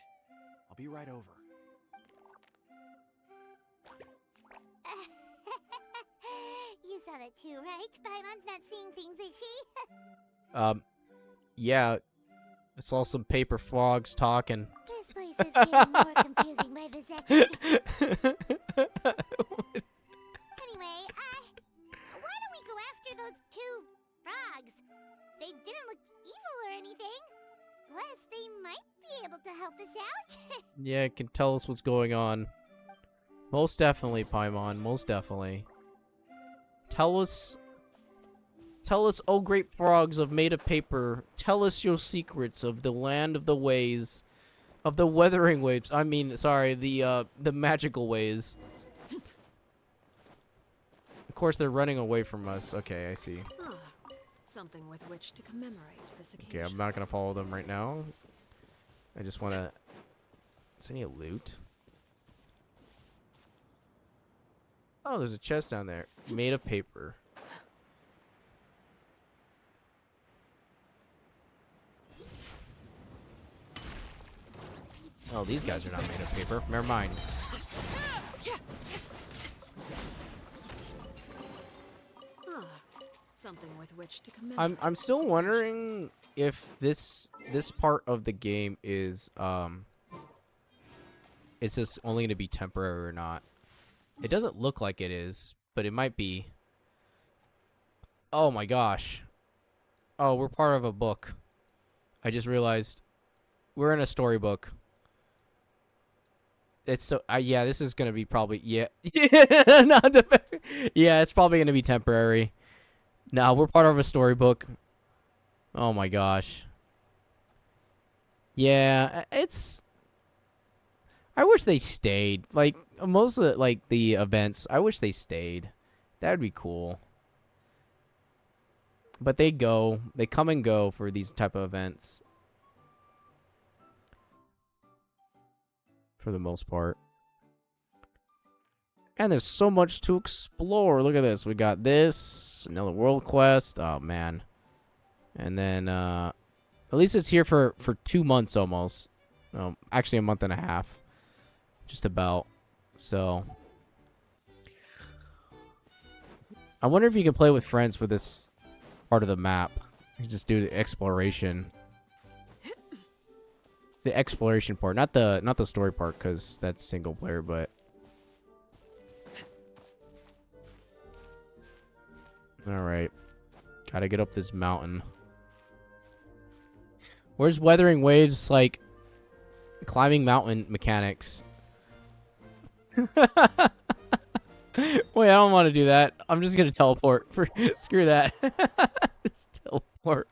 I'll be right over. You saw that too, right? Paimon's not seeing things, is she? Yeah. I saw some paper frogs talking. This place is getting more confusing by the second. Anyway, why don't we go after those two frogs? They didn't look evil or anything. Plus, they might be able to help us out. Yeah, it can tell us what's going on. Most definitely, Paimon. Most definitely. Tell us, oh great frogs of made of paper, tell us your secrets of the land of the ways, of the weathering waves. I mean, sorry, the magical ways. Of course, they're running away from us. Okay, I see. Ah, something with which to commemorate this occasion. Okay, I'm not gonna follow them right now. I just wanna. Is any loot? Oh, there's a chest down there, made of paper. Oh, these guys are not made of paper. Never mind. Ah, something with which to commemorate. I'm still wondering if this part of the game is this only going to be temporary or not. It doesn't look like it is, but it might be. Oh my gosh. Oh, we're part of a book. I just realized we're in a storybook. It's so yeah, this is going to be probably yeah. Yeah, it's probably going to be temporary. No, we're part of a storybook. Oh my gosh. Yeah, it's I wish they stayed. Like most of the events, I wish they stayed. That would be cool. But they come and go for these type of events. For the most part. And there's so much to explore. Look at this. We got this, another world quest. Oh man. And then at least it's here for 2 months almost. Actually a month and a half. Just about. So I wonder if you can play with friends for this part of the map. You just do the exploration. The exploration part, not the story part, because that's single player, but alright. Gotta get up this mountain. Where's weathering waves like climbing mountain mechanics? Wait, I don't want to do that. I'm just gonna teleport. Screw that. Just teleport.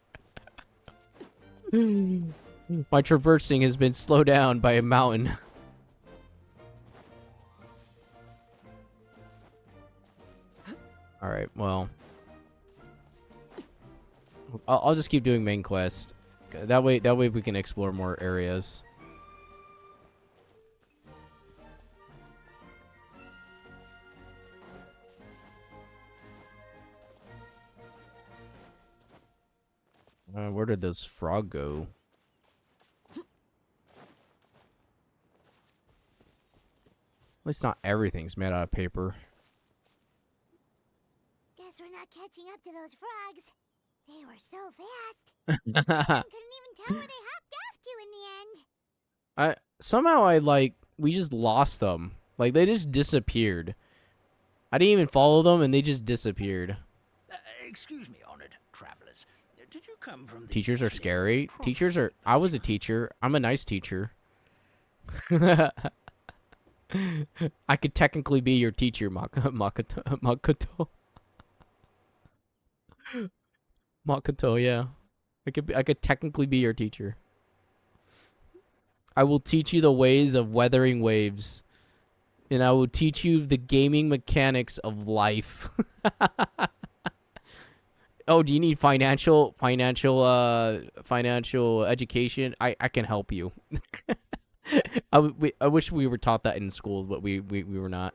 My traversing has been slowed down by a mountain. Alright, well. I'll just keep doing main quest. That way we can explore more areas. Where did this frog go? At least not everything's made out of paper. Guess we're not catching up to those frogs. They were so fast. I couldn't even tell where they hopped off to in the end. Somehow we just lost them. Like they just disappeared. I didn't even follow them and they just disappeared. Excuse me, honored travelers. Did you come from the Teachers are City of scary. Prophecy? Teachers are. I was a teacher. I'm a nice teacher. I could technically be your teacher, Makoto. Makoto, yeah. I could technically be your teacher. I will teach you the ways of weathering waves. And I will teach you the gaming mechanics of life. Oh, do you need financial education? I can help you. I wish we were taught that in school, but we were not.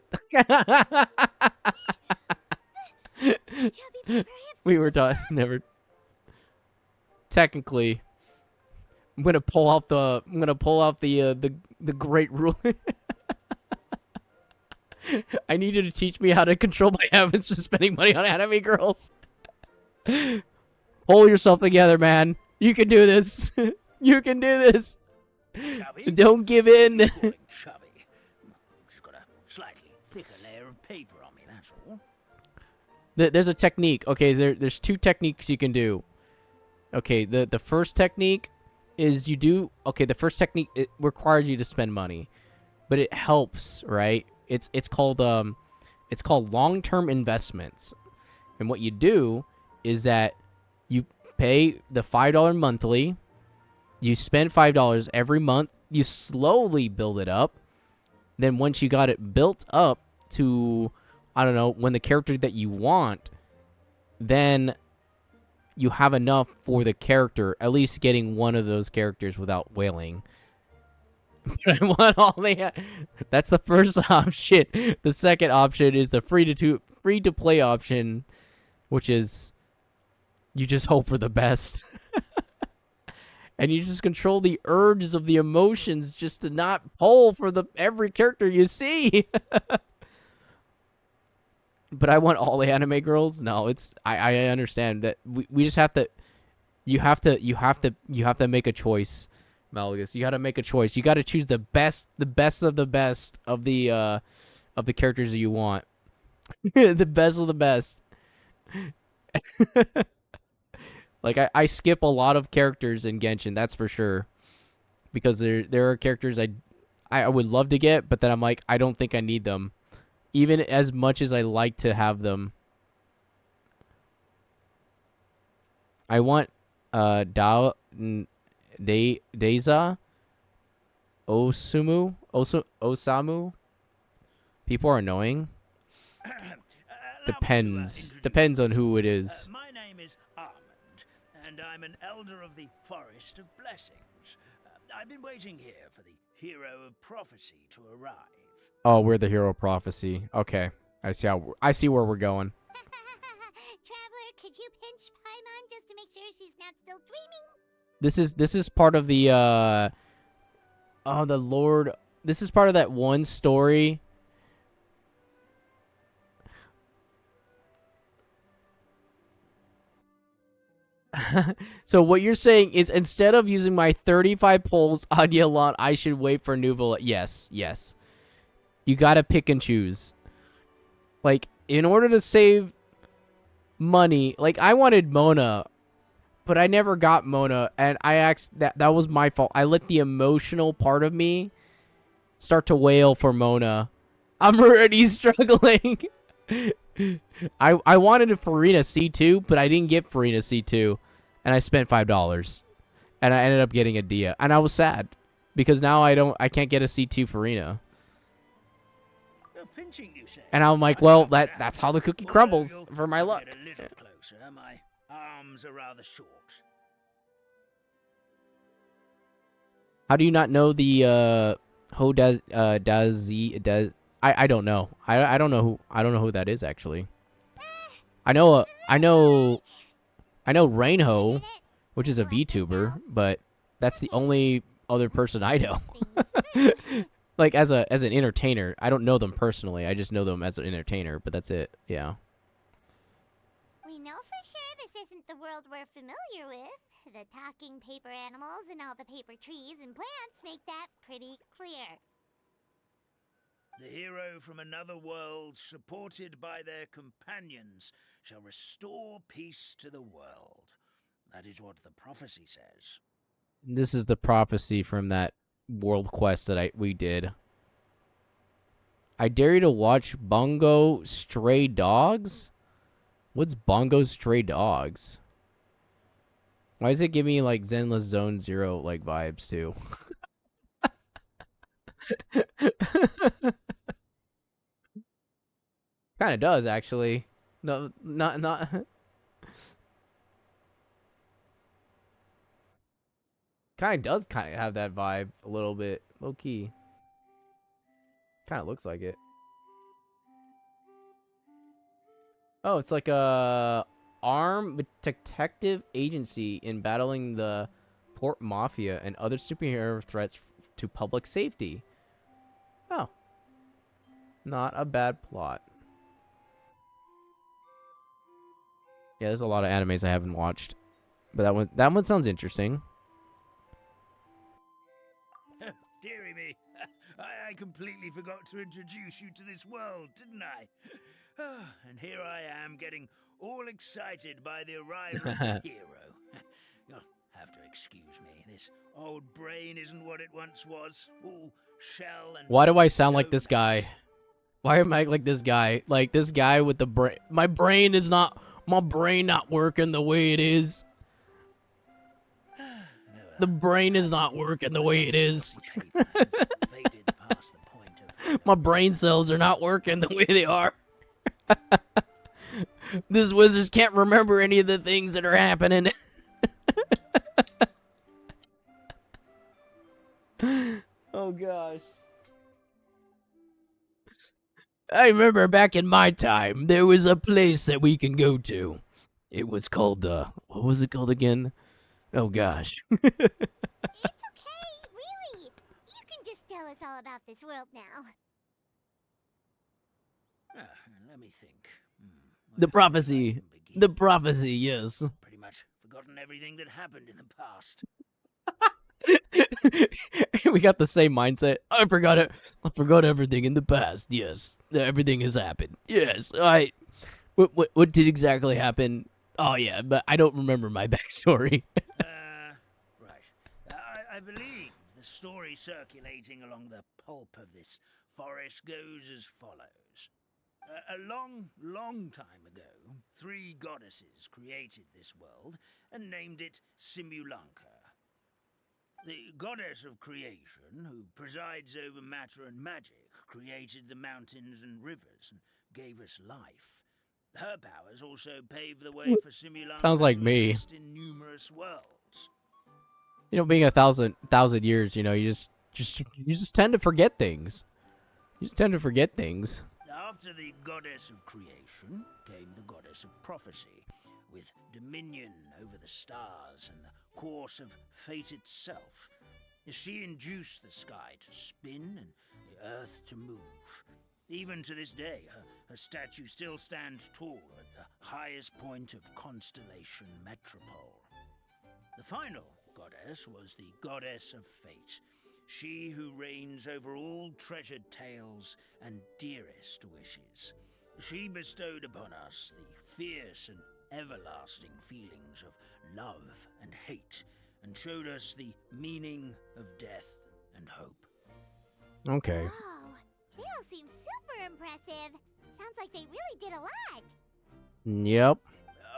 We were taught never. Technically, I'm gonna pull out the great rule. I need you to teach me how to control my habits for spending money on anime girls. Hold yourself together, man. You can do this. You can do this. Chubby? Don't give in. Calling chubby. Just got a slightly thicker layer of paper on me, that's all. There's a technique. Okay, there's two techniques you can do. Okay, the first technique is the first technique, it requires you to spend money, but it helps, right? It's called long-term investments. And what you do is that you pay the $5 monthly, you spend $5 every month, you slowly build it up. Then once you got it built up to, I don't know, when the character that you want, then you have enough for the character, at least getting one of those characters without wailing. But I want all the... That's the first option. The second option is the free to play option, which is you just hope for the best. And you just control the urges of the emotions just to not pull for every character you see. But I want all the anime girls. No, I understand that we just have to. You have to make a choice, Malagus. You got to make a choice. You got to choose the best of the best of the characters that you want. The best of the best. Like I skip a lot of characters in Genshin, that's for sure, because there are characters I would love to get, but then I'm like, I don't think I need them, even as much as I like to have them. I want Deza Osamu. People are annoying. Depends on who it is. My name is Armand, and I'm an elder of the Forest of Blessings. I've been waiting here for the hero of prophecy to arrive. Oh, we're the hero of prophecy. Okay, I see where we're going. Traveler, could you pinch Paimon just to make sure she's not still dreaming? This is part of the oh, the Lord. This is part of that one story. So what you're saying is, instead of using my 35 pulls on Yelan, I should wait for Nuvola. Yes. You gotta pick and choose. Like, in order to save money, like, I wanted Mona, but I never got Mona, and that was my fault. I let the emotional part of me start to wail for Mona. I'm already struggling. I wanted a Farina C2, but I didn't get Farina C2, and I spent $5, and I ended up getting a Dia, and I was sad because now I can't get a C2 Farina. Pinching, you say? And I'm like, well, that's how the cookie crumbles for my luck. Get a little closer. My arms are rather short. How do you not know the I don't know. I don't know who that is actually. I know Reinho, which is a VTuber, but that's the only other person I know. Things through. Like as an entertainer, I don't know them personally. I just know them as an entertainer, but that's it. Yeah. We know for sure this isn't the world we're familiar with. The talking paper animals and all the paper trees and plants make that pretty clear. The hero from another world, supported by their companions, shall restore peace to the world. That is what the prophecy says. This is the prophecy from that world quest that we did. I dare you to watch Bongo Stray Dogs? What's Bongo Stray Dogs? Why does it give me like Zenless Zone Zero like vibes too? Kind of does actually. No, not. Kind of have that vibe a little bit, low key. Kind of looks like it. Oh, it's like a armed detective agency in battling the port mafia and other superhero threats to public safety. Oh, not a bad plot. Yeah, there's a lot of animes I haven't watched, but that one sounds interesting. Dearie me, I completely forgot to introduce you to this world, didn't I? And here I am getting all excited by the arrival of the hero. You'll have to excuse me. This old brain isn't what it once was. All shell and... Why do I sound like this guy? Why am I like this guy? Like this guy with the brain. My brain not working the way it is. The brain is not working the way it is. My brain cells are not working the way they are. This wizards can't remember any of the things that are happening. Oh gosh. I remember back in my time, there was a place that we can go to. It was called, what was it called again? Oh gosh. It's okay, really. You can just tell us all about this world now. Let me think. The Where prophecy. can I begin? The prophecy, yes. Pretty much forgotten everything that happened in the past. We got the same mindset. I forgot it. I forgot everything in the past. Yes, everything has happened. Yes, What did exactly happen? Oh yeah, but I don't remember my backstory. Right. I believe the story circulating along the pulp of this forest goes as follows. A long, long time ago, 3 goddesses created this world and named it Simulanka. The goddess of creation, who presides over matter and magic, created the mountains and rivers and gave us life. Her powers also paved the way for Simulanka Sounds like to me. exist in numerous worlds. You know, being 1,000 years, you know, you just tend to forget things. You just tend to forget things. After the goddess of creation came the goddess of prophecy, with dominion over the stars and the course of fate itself. She induced the sky to spin and the earth to move. Even to this day, her statue still stands tall at the highest point of constellation Metropole. The final goddess was the goddess of fate, she who reigns over all treasured tales and dearest wishes. She bestowed upon us the fierce and everlasting feelings of love and hate, and showed us the meaning of death and hope. Okay. Wow, they all seem super impressive. Sounds like they really did a lot. Yep.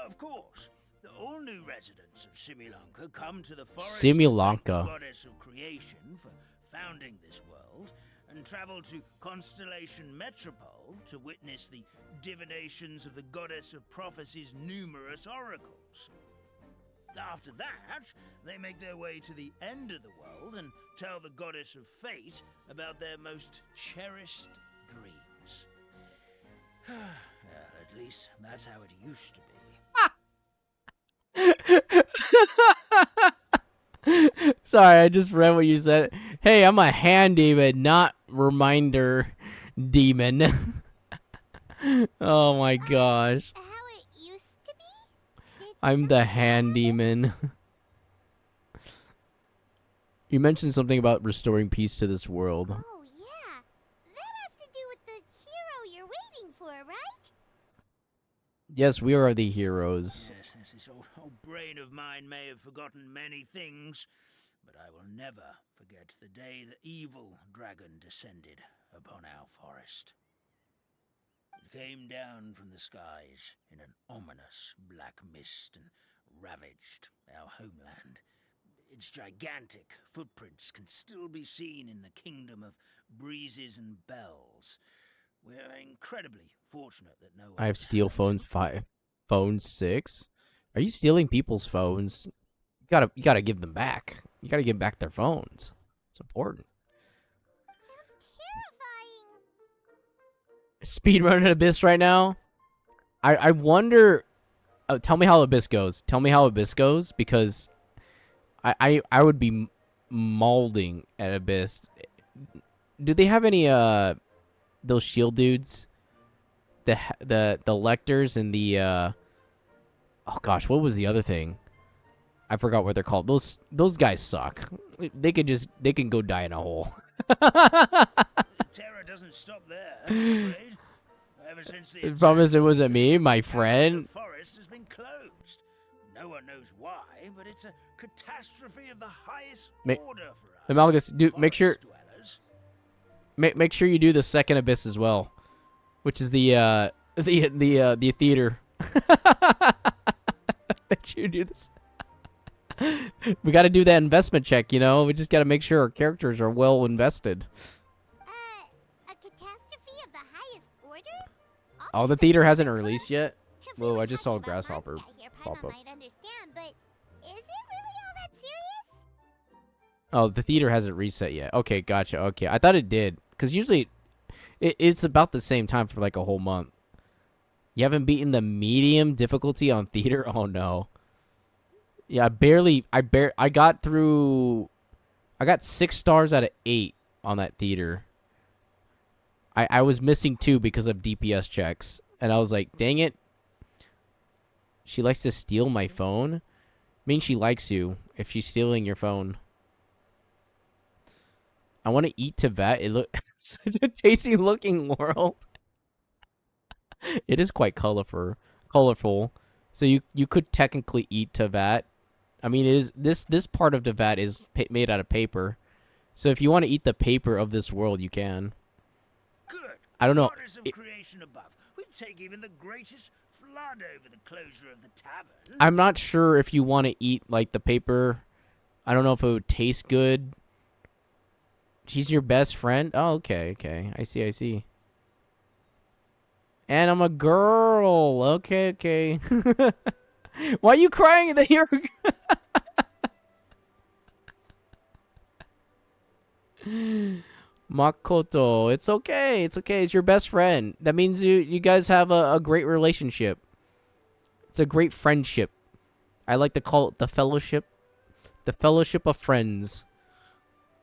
Of course, the all new residents of Simulanka come to the forest Simulanka. to thank the goddess of creation for founding this world, and travel to Constellation Metropole to witness the divinations of the goddess of prophecy's numerous oracles. After that, they make their way to the end of the world and tell the goddess of fate about their most cherished dreams. Well, at least that's how it used to be. Sorry, I just read what you said. Hey, I'm a hand demon, not reminder demon. Oh my gosh. How it used to be? I'm the hand demon. You mentioned something about restoring peace to this world. Oh, yeah. That has to do with the hero you're waiting for, right? Yes, we are the heroes. Yes, this old brain of mine may have forgotten many things, but I will never forget the day the evil dragon descended upon our forest. It came down from the skies in an ominous black mist and ravaged our homeland. Its gigantic footprints can still be seen in the kingdom of breezes and bells. We're incredibly fortunate that no one I have Steel Phone 5. Phone 6? Are you stealing people's phones? You gotta give them back. You gotta give back their phones. It's important. Terrifying. Speedrunning Abyss right now? I wonder... Oh, tell me how Abyss goes. Tell me how Abyss goes, because... I would be mauling at Abyss. Do they have any those shield dudes? The lectors and the oh gosh, what was the other thing? I forgot what they're called. Those guys suck. They can go die in a hole. The terror doesn't stop there, I'm afraid. Ever since the Promise it wasn't me, my friend. The forest has been closed. No one knows why, but it's a catastrophe of the highest order for us. Amalgus, make sure Dwellers. make sure you do the second Abyss as well, which is the theater. Make sure you do this. We got to do that investment check, you know. We just got to make sure our characters are well invested. A catastrophe of the highest order? Oh, the theater hasn't released yet. If we Whoa, were I just saw a talking about grasshopper Mondstadt here, pop Paimon up. might understand, but is it really all that serious? Oh, the theater hasn't reset yet. Okay, gotcha. Okay, I thought it did, because usually it's about the same time for like a whole month. You haven't beaten the medium difficulty on theater? Oh no. Yeah, I got through. I got 6 stars out of 8 on that theater. I was missing 2 because of DPS checks, and I was like, dang it. She likes to steal my phone. I mean, she likes you if she's stealing your phone. I want to eat Tibet. It look such a tasty looking world. It is quite colorful. So you could technically eat Tibet. I mean, it is this part of Tibet is made out of paper. So if you want to eat the paper of this world, you can. Good. I don't know. Goddess of creation above. We'd take even the greatest flood over the closure of the tavern. I'm not sure if you want to eat like the paper. I don't know if it would taste good. She's your best friend? Oh, okay. I see. And I'm a girl. Okay. Why are you crying that you're... Makoto, it's okay. It's your best friend. That means you guys have a great relationship. It's a great friendship. I like to call it the fellowship. The fellowship of friends.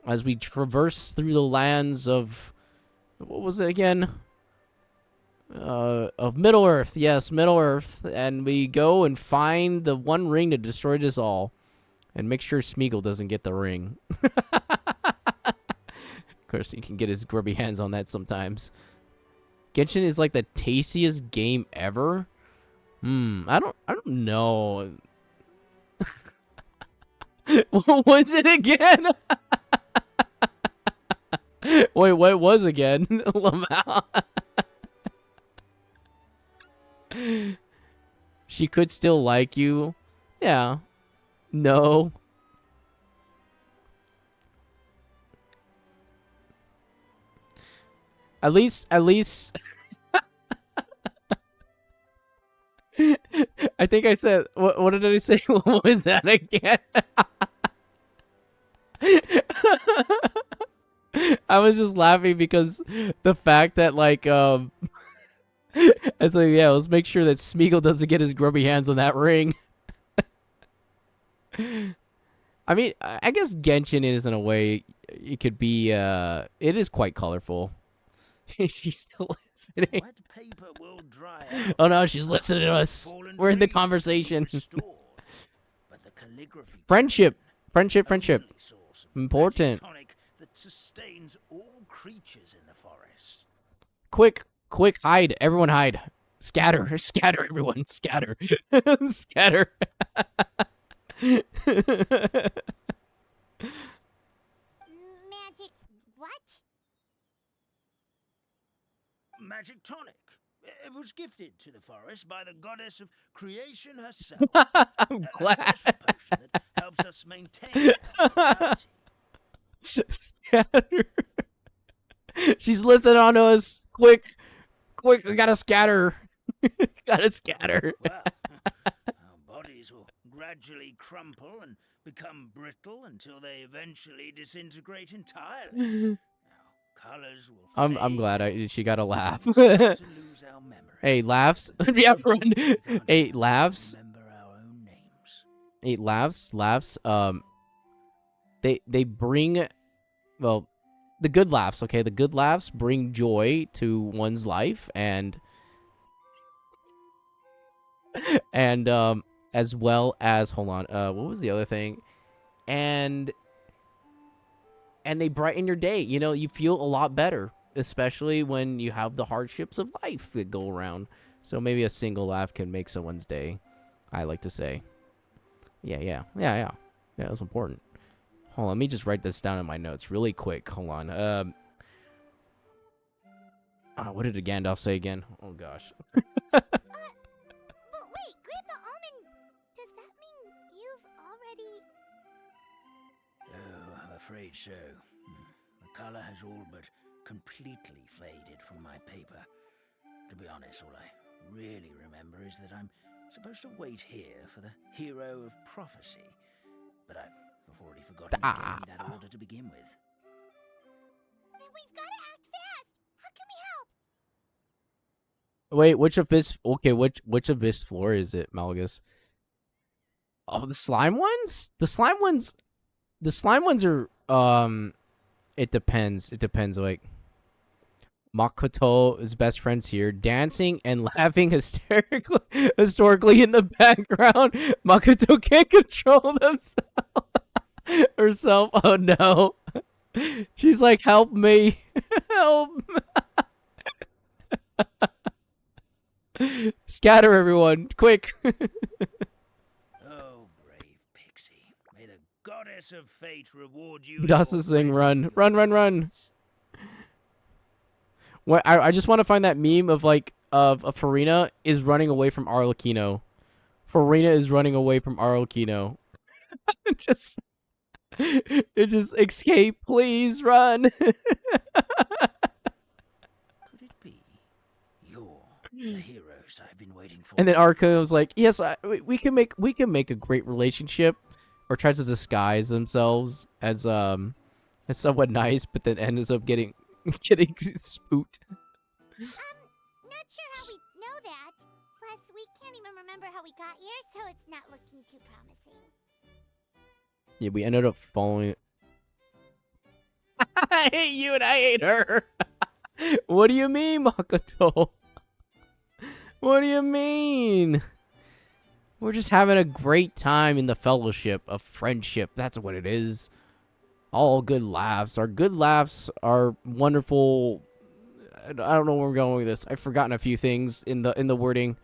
As we traverse through the lands of... What was it again? Of Middle Earth. Yes, Middle Earth. And we go and find the one ring to destroy us all. And make sure Smeagol doesn't get the ring. Of course, he can get his grubby hands on that sometimes. Genshin is like the tastiest game ever. I don't know. What was it again? Wait, what was again? Lamau. She could still like you. Yeah. No. At least I think I said what did I say? What was that again? I was just laughing because the fact that like I was like, yeah, let's make sure that Smeagol doesn't get his grubby hands on that ring. I mean, I guess Genshin is in a way. It could be. It is quite colorful. She's still listening. Wet paper will dry out. Oh no, she's listening to us. Fallen We're in the trees will be conversation. restored, but the calligraphy Friendship, friendship, token, friendship. only source of Important. magic tonic that sustains all creatures in the forest. Quick, quick, hide. Everyone hide. Scatter, scatter, everyone. Scatter. Scatter. Magic what? Magic tonic. It was gifted to the forest by the goddess of creation herself. I'm A glad. special potion that helps us maintain our vitality. Scatter. She's listening on to us. Quick, quick, we gotta scatter. Gotta scatter. Well, our bodies will gradually crumple and become brittle until they eventually disintegrate entirely. Our colors will I'm fade, glad she got a laugh. we'll start to lose our memory. Hey, laughs. Yeah, run. We can't Hey, even laughs. remember our own names. Hey, laughs. They bring, well, the good laughs. Okay, the good laughs bring joy to one's life, and as well as, hold on, what was the other thing? And they brighten your day. You know, you feel a lot better, especially when you have the hardships of life that go around. So maybe a single laugh can make someone's day, I like to say. Yeah, that's important. Hold on, let me just write this down in my notes really quick. Hold on. What did Gandalf say again? Oh, gosh. But wait, Grandpa Almond, does that mean you've already... Oh, I'm afraid so. The color has all but completely faded from my paper. To be honest, all I really remember is that I'm supposed to wait here for the hero of prophecy. But I've already forgotten who gave me that order to begin with. Then we've got to act fast! How can we help? Wait, which of this? Okay, which of this floor is it, Malgus? Oh, the slime ones. The slime ones are It depends. It depends. Like, Makoto's best friends here, dancing and laughing historically in the background. Makoto can't control herself. Oh no. She's like, help me. Help. Scatter, everyone. Quick. Oh, brave pixie. May the goddess of fate reward you. Dawson sing, run. Run. What I just want to find that meme of like of Farina is running away from Arlecchino. Farina is running away from Arlecchino. It just escape, please run. Could it be you're the heroes I've been waiting for? And then Arlecchino was like, "Yes, we can make a great relationship," or tries to disguise themselves as somewhat nice, but then ends up getting spooked. Not sure how we know that. Plus, we can't even remember how we got here, so it's not looking too promising. Yeah, we ended up following. I hate you and I hate her. What do you mean, Makoto? What do you mean? We're just having a great time in the fellowship of friendship. That's what it is. All good laughs. Our good laughs are wonderful. I don't know where we're going with this. I've forgotten a few things in the wording.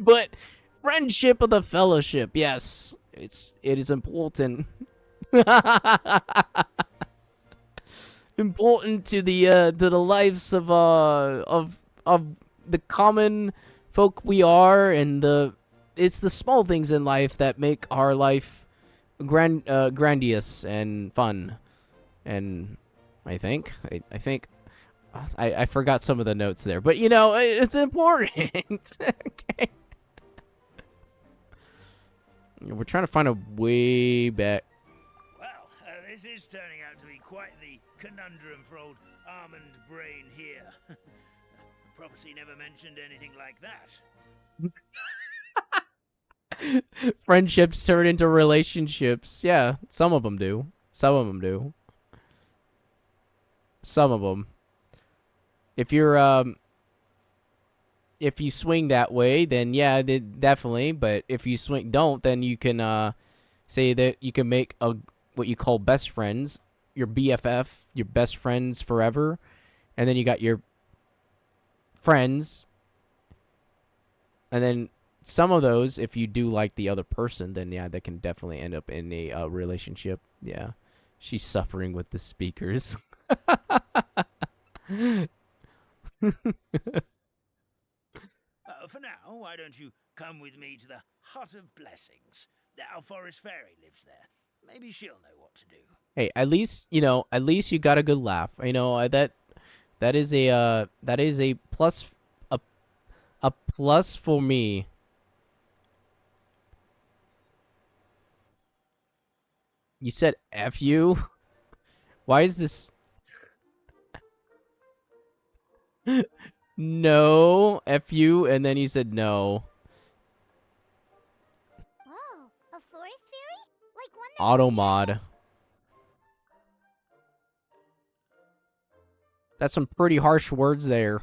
But friendship of the fellowship, yes. It is important. Important to the lives of the common folk we are, and it's the small things in life that make our life grandiose and fun. And I think I forgot some of the notes there, but you know, it's important. Okay. We're trying to find a way back. Well, this is turning out to be quite the conundrum for old Almond Brain here. The prophecy never mentioned anything like that. Friendships turn into relationships. Yeah, some of them do. Some of them do. Some of them. If you swing that way, then yeah, definitely. But if you don't, then you can say that you can make what you call best friends, your BFF, your best friends forever, and then you got your friends, and then some of those, if you do like the other person, then yeah, they can definitely end up in a relationship. Yeah, she's suffering with the speakers. For now, why don't you come with me to the Hut of Blessings? Our forest fairy lives there. Maybe she'll know what to do. Hey, at least you got a good laugh. That is a plus, a plus for me. You said F you? Why is this? No, F you, and then you said no. Whoa, a forest fairy? Like one that Auto mod. That's some pretty harsh words there.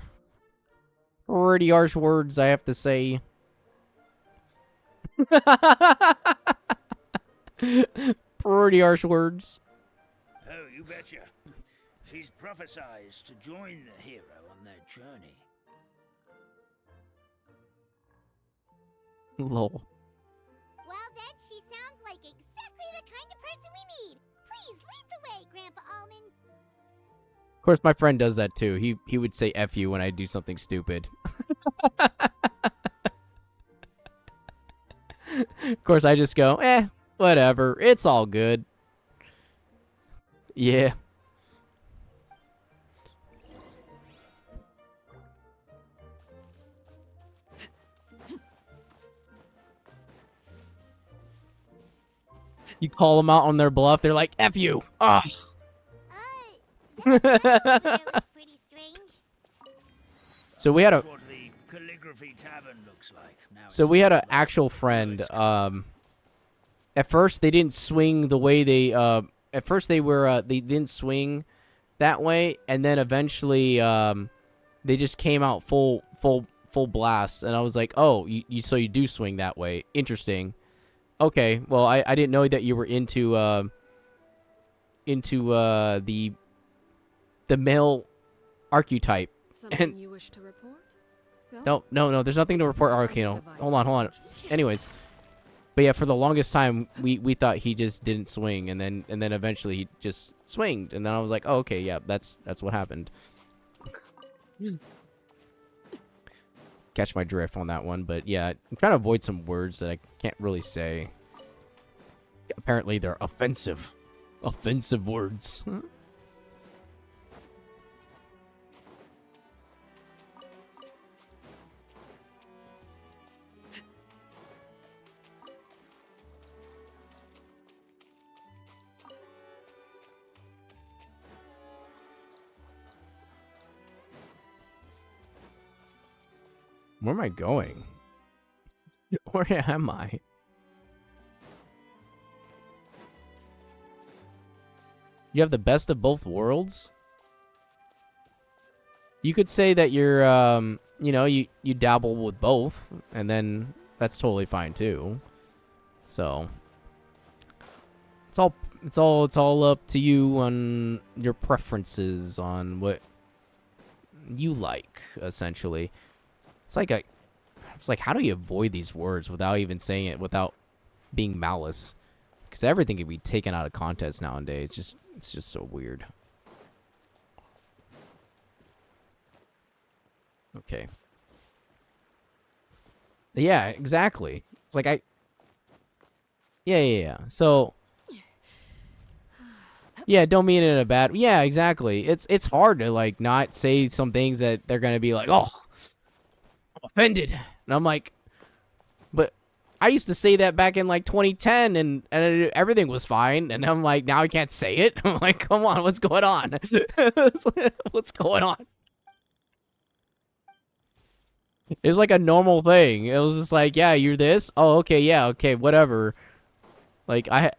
Pretty harsh words, I have to say. Pretty harsh words. Oh, you betcha. She's prophesized to join the hero on their journey. Lol. Well, then she sounds like exactly the kind of person we need. Please lead the way, Grandpa Almond. Of course, my friend does that too. He would say F you when I do something stupid. Of course, I just go, whatever. It's all good. Yeah. You call them out on their bluff, they're like, F you. Ah. That was pretty strange. So we had a That's what the calligraphy tavern looks like. Now So we had an actual friend. At first, they didn't swing the way they. At first, they didn't swing that way, and then eventually, they just came out full blast, and I was like, oh, so you do swing that way? Interesting. Okay, well, I didn't know that you were into the male archetype. Something you wish to report? Go. No. There's nothing to report, Arcano. Hold on. Anyways, but yeah, for the longest time, we thought he just didn't swing, and then eventually he just swinged, and then I was like, oh, okay, yeah, that's what happened. Catch my drift on that one, but yeah, I'm trying to avoid some words that I can't really say. Apparently, they're offensive words. Where am I going? Where am I? You have the best of both worlds? You could say that you're, you dabble with both, and then that's totally fine too. So it's all up to you on your preferences on what you like, essentially. It's like how do you avoid these words without even saying it, without being malice? Because everything can be taken out of context nowadays. It's just so weird. Okay. Yeah, exactly. It's like Yeah. So, yeah, don't mean it in a bad. Yeah, exactly. It's hard to like not say some things that they're gonna be like, oh, I'm offended, and I'm like, but I used to say that back in like 2010, and everything was fine, and I'm like, now I can't say it. I'm like, come on, what's going on? What's going on? It was like a normal thing. It was just like, yeah, you're this. Oh, okay, yeah, okay, whatever. Like I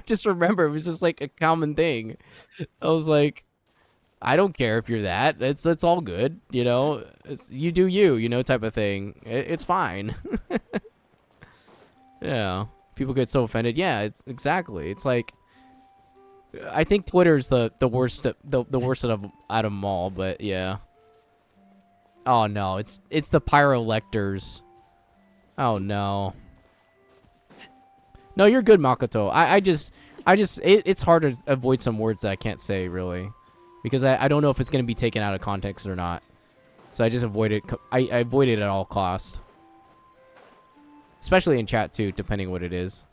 just remember it was just like a common thing. I was like, I don't care if you're that. It's all good, you know. You do you, you know, type of thing. It's fine. Yeah. People get so offended. Yeah, it's exactly. It's like I think Twitter's the worst the worst out of them all, but yeah. Oh no, it's the pyrolectors. Oh no. No, you're good, Makoto. It's hard to avoid some words that I can't say really, because I don't know if it's gonna be taken out of context or not. So I just avoid it. I avoid it at all cost, especially in chat too, depending what it is.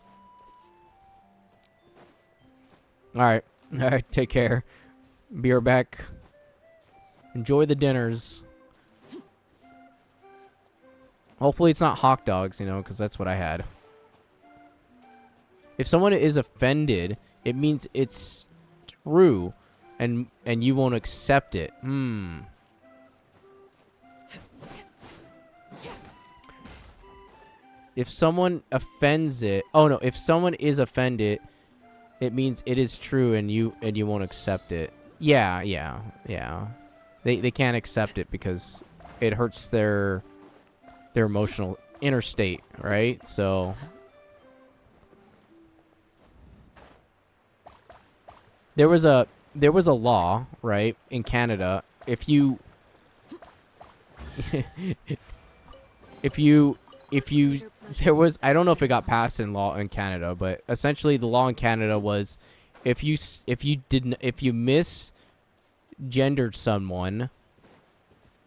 All right, all right. Take care. Be right back. Enjoy the dinners. Hopefully it's not hawk dogs, you know, because that's what I had. If someone is offended, it means it's true, and you won't accept it. If someone offends it, oh no, if someone is offended, it means it is true, and you won't accept it. Yeah. They can't accept it because it hurts their emotional inner state, right? So there was a law, right, in Canada. If you there was, I don't know if it got passed in law in Canada, but essentially the law in Canada was if you misgendered someone,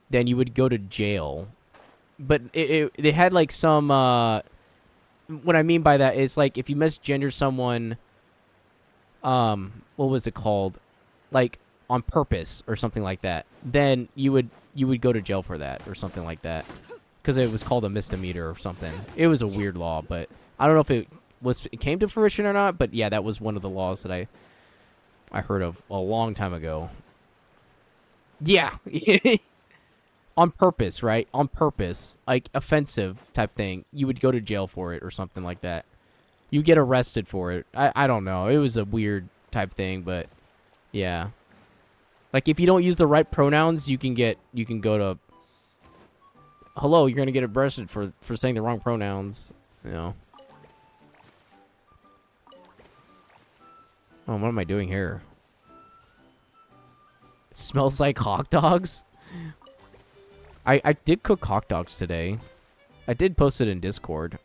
then you would go to jail. But they had like some what I mean by that is like if you misgender someone, what was it called, like on purpose or something like that, then you would go to jail for that or something like that, because it was called a misdemeanor or something. It was a weird law, but I don't know if it came to fruition or not. But yeah, that was one of the laws that I heard of a long time ago. Yeah. On purpose, right? On purpose, like offensive type thing. You would go to jail for it or something like that. You get arrested for it. I don't know. It was a weird type thing, but yeah. Like if you don't use the right pronouns, you can go to, hello, you're gonna get arrested for saying the wrong pronouns. You know. Oh, what am I doing here? It smells like hot dogs. I did cook hot dogs today. I did post it in Discord.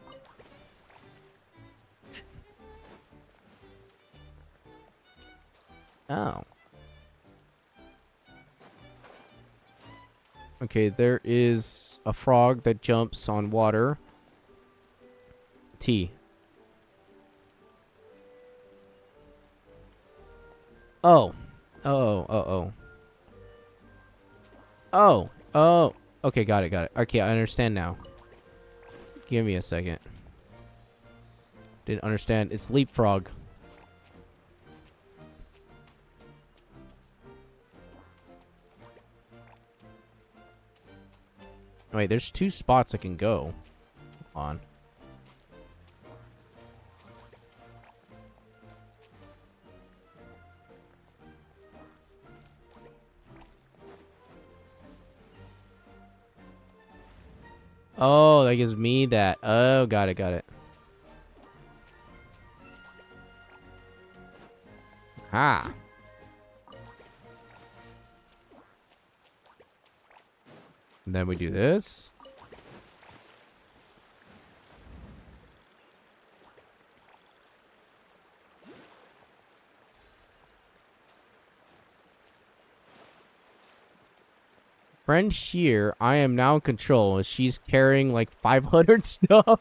Oh. Okay, there is a frog that jumps on water. T. Oh. Oh. Okay, got it. Okay, I understand now. Give me a second. Didn't understand. It's leapfrog. Wait, there's 2 spots I can go on. Oh, that gives me that. Oh, got it. Ah. And then we do this. Friend here, I am now in control. She's carrying like 500 stuff.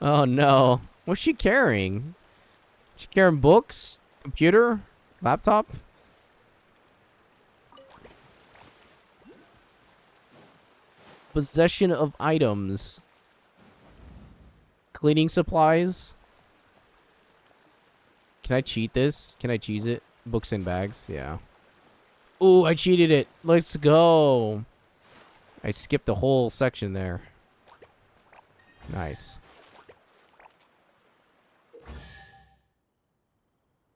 Oh no. What's she carrying? She carrying books? Computer? Laptop? Possession of items. Cleaning supplies. Can I cheat this? Can I cheese it? Books in bags? Yeah. Ooh, I cheated it. Let's go. I skipped the whole section there. Nice.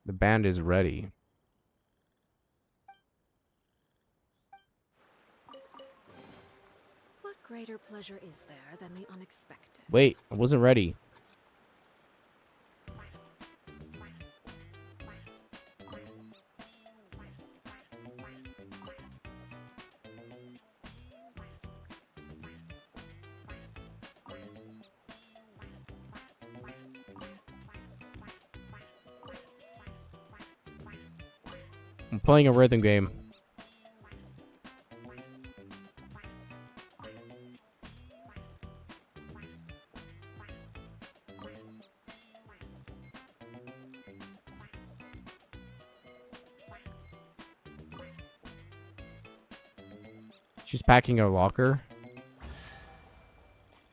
The band is ready. What greater pleasure is there than the unexpected? Wait, I wasn't ready. I'm playing a rhythm game. She's packing her locker.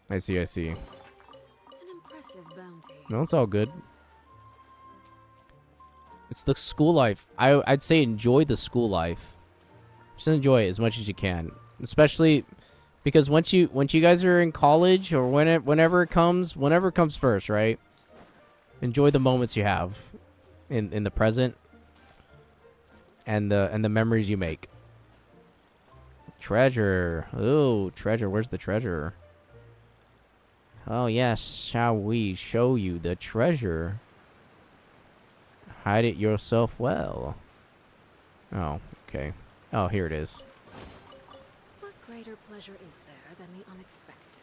I see, I see. An impressive bounty. No, it's all good. It's the school life. I'd say enjoy the school life. Just enjoy it as much as you can. Especially because once you guys are in college or whenever it comes first, right? Enjoy the moments you have in the present and the memories you make. Treasure. Oh, treasure. Where's the treasure? Oh, yes. Shall we show you the treasure? Hide it yourself well. Oh, okay. Oh, here it is. What greater pleasure is there than the unexpected?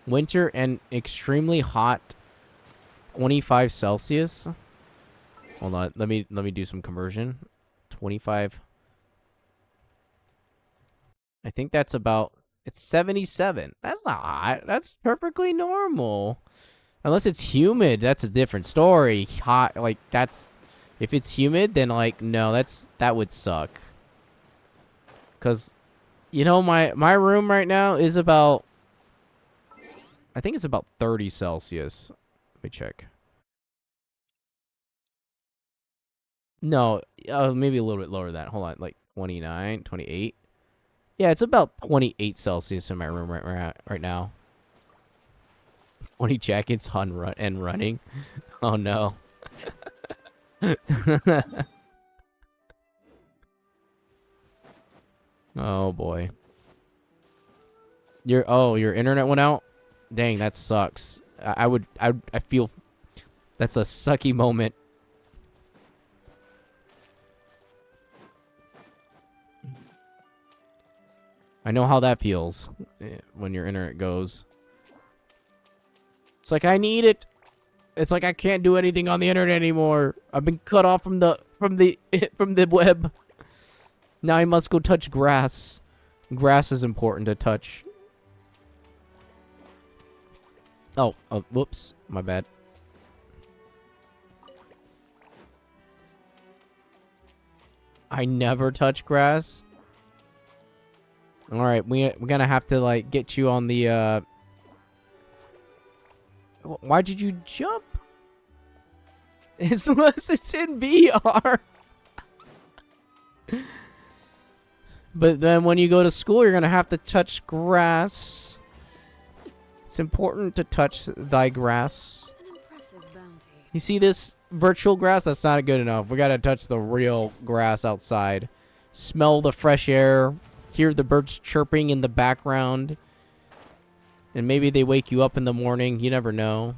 Winter and extremely hot 25 Celsius. Hold on. Let me do some conversion. 25. I think that's about, it's 77. That's not hot. That's perfectly normal. Unless it's humid, that's a different story. Hot, like, that's, if it's humid, then, like, no, that would suck. Because, you know, my room right now is about, I think it's about 30 Celsius. Let me check. No, maybe a little bit lower than that. Hold on, like 29, 28. Yeah, it's about 28 Celsius in my room right now. 20 jackets on running. Oh no. Oh boy. Your internet went out? Dang, that sucks. I feel that's a sucky moment. I know how that feels when your internet goes. It's like I need it. It's like I can't do anything on the internet anymore. I've been cut off from the web. Now I must go touch grass. Grass is important to touch. Oh, whoops, my bad. I never touch grass. All right, we're gonna have to like get you on the. Why did you jump? Unless it's in VR. But then when you go to school, you're gonna have to touch grass. It's important to touch thy grass. An impressive bounty. You see this virtual grass? That's not good enough. We gotta touch the real grass outside. Smell the fresh air. Hear the birds chirping in the background. And maybe they wake you up in the morning. You never know.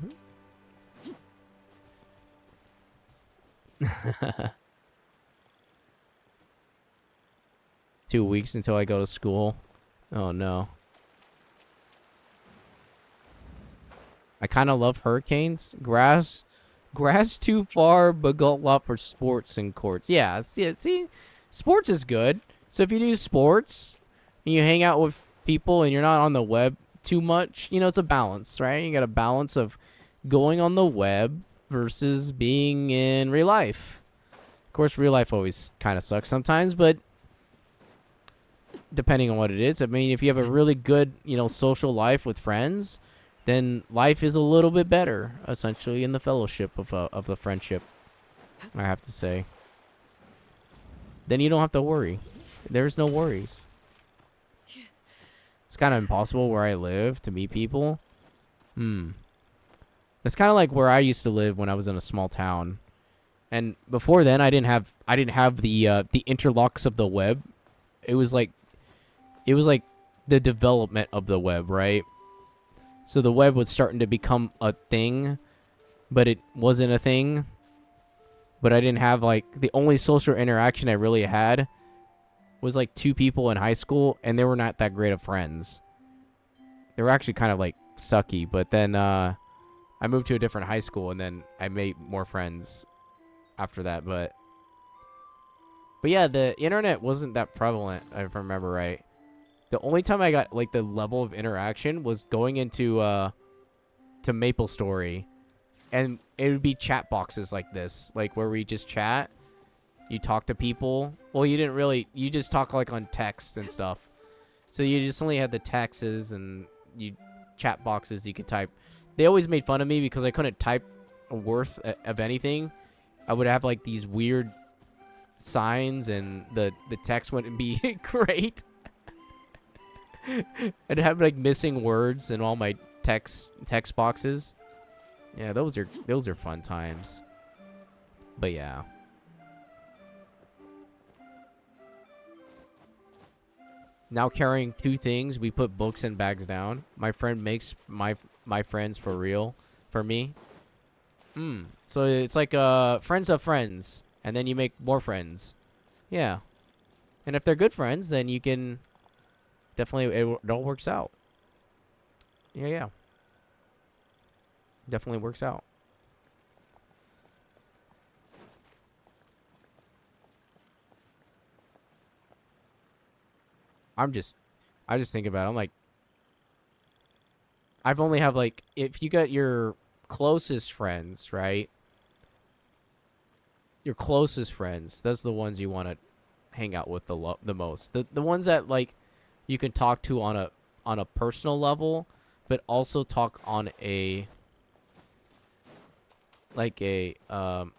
2 weeks until I go to school. Oh no. I kind of love hurricanes. Grass too far, but go a lot for sports and courts. Yeah, see, sports is good. So if you do sports and you hang out with people and you're not on the web too much, you know, it's a balance, right? You got a balance of going on the web versus being in real life. Of course, real life always kind of sucks sometimes, but depending on what it is, I mean, if you have a really good, you know, social life with friends, then life is a little bit better, essentially, in the fellowship of the friendship, I have to say. then you don't have to worry. There's no worries. It's kind of impossible where I live to meet people. It's kind of like where I used to live when I was in a small town. And before then, I didn't have the interlocks of the web. It was like the development of the web, right? So the web was starting to become a thing, but it wasn't a thing. But I didn't have, like, the only social interaction I really had was, like, 2 people in high school, and they were not that great of friends. They were actually kind of, like, sucky. But then I moved to a different high school, and then I made more friends after that. But yeah, the internet wasn't that prevalent, if I remember right. The only time I got, like, the level of interaction was going into to MapleStory. And it would be chat boxes like this, like where we just chat. You talk to people. Well, you just talk like on text and stuff. So you just only had the texts and you chat boxes you could type. They always made fun of me because I couldn't type a worth of anything. I would have like these weird signs and the text wouldn't be great. I'd have like missing words in all my text boxes. Yeah, those are fun times. But yeah. Now carrying 2 things, we put books and bags down. My friend makes my friends for real for me. So it's like friends of friends, and then you make more friends. Yeah. And if they're good friends, then you can definitely it all works out. Yeah. Definitely works out. I just think about it. I'm like, I've only have like, if you got your closest friends, right? Your closest friends, that's the ones you want to hang out with the most. The ones that like you can talk to on a personal level, but also talk on a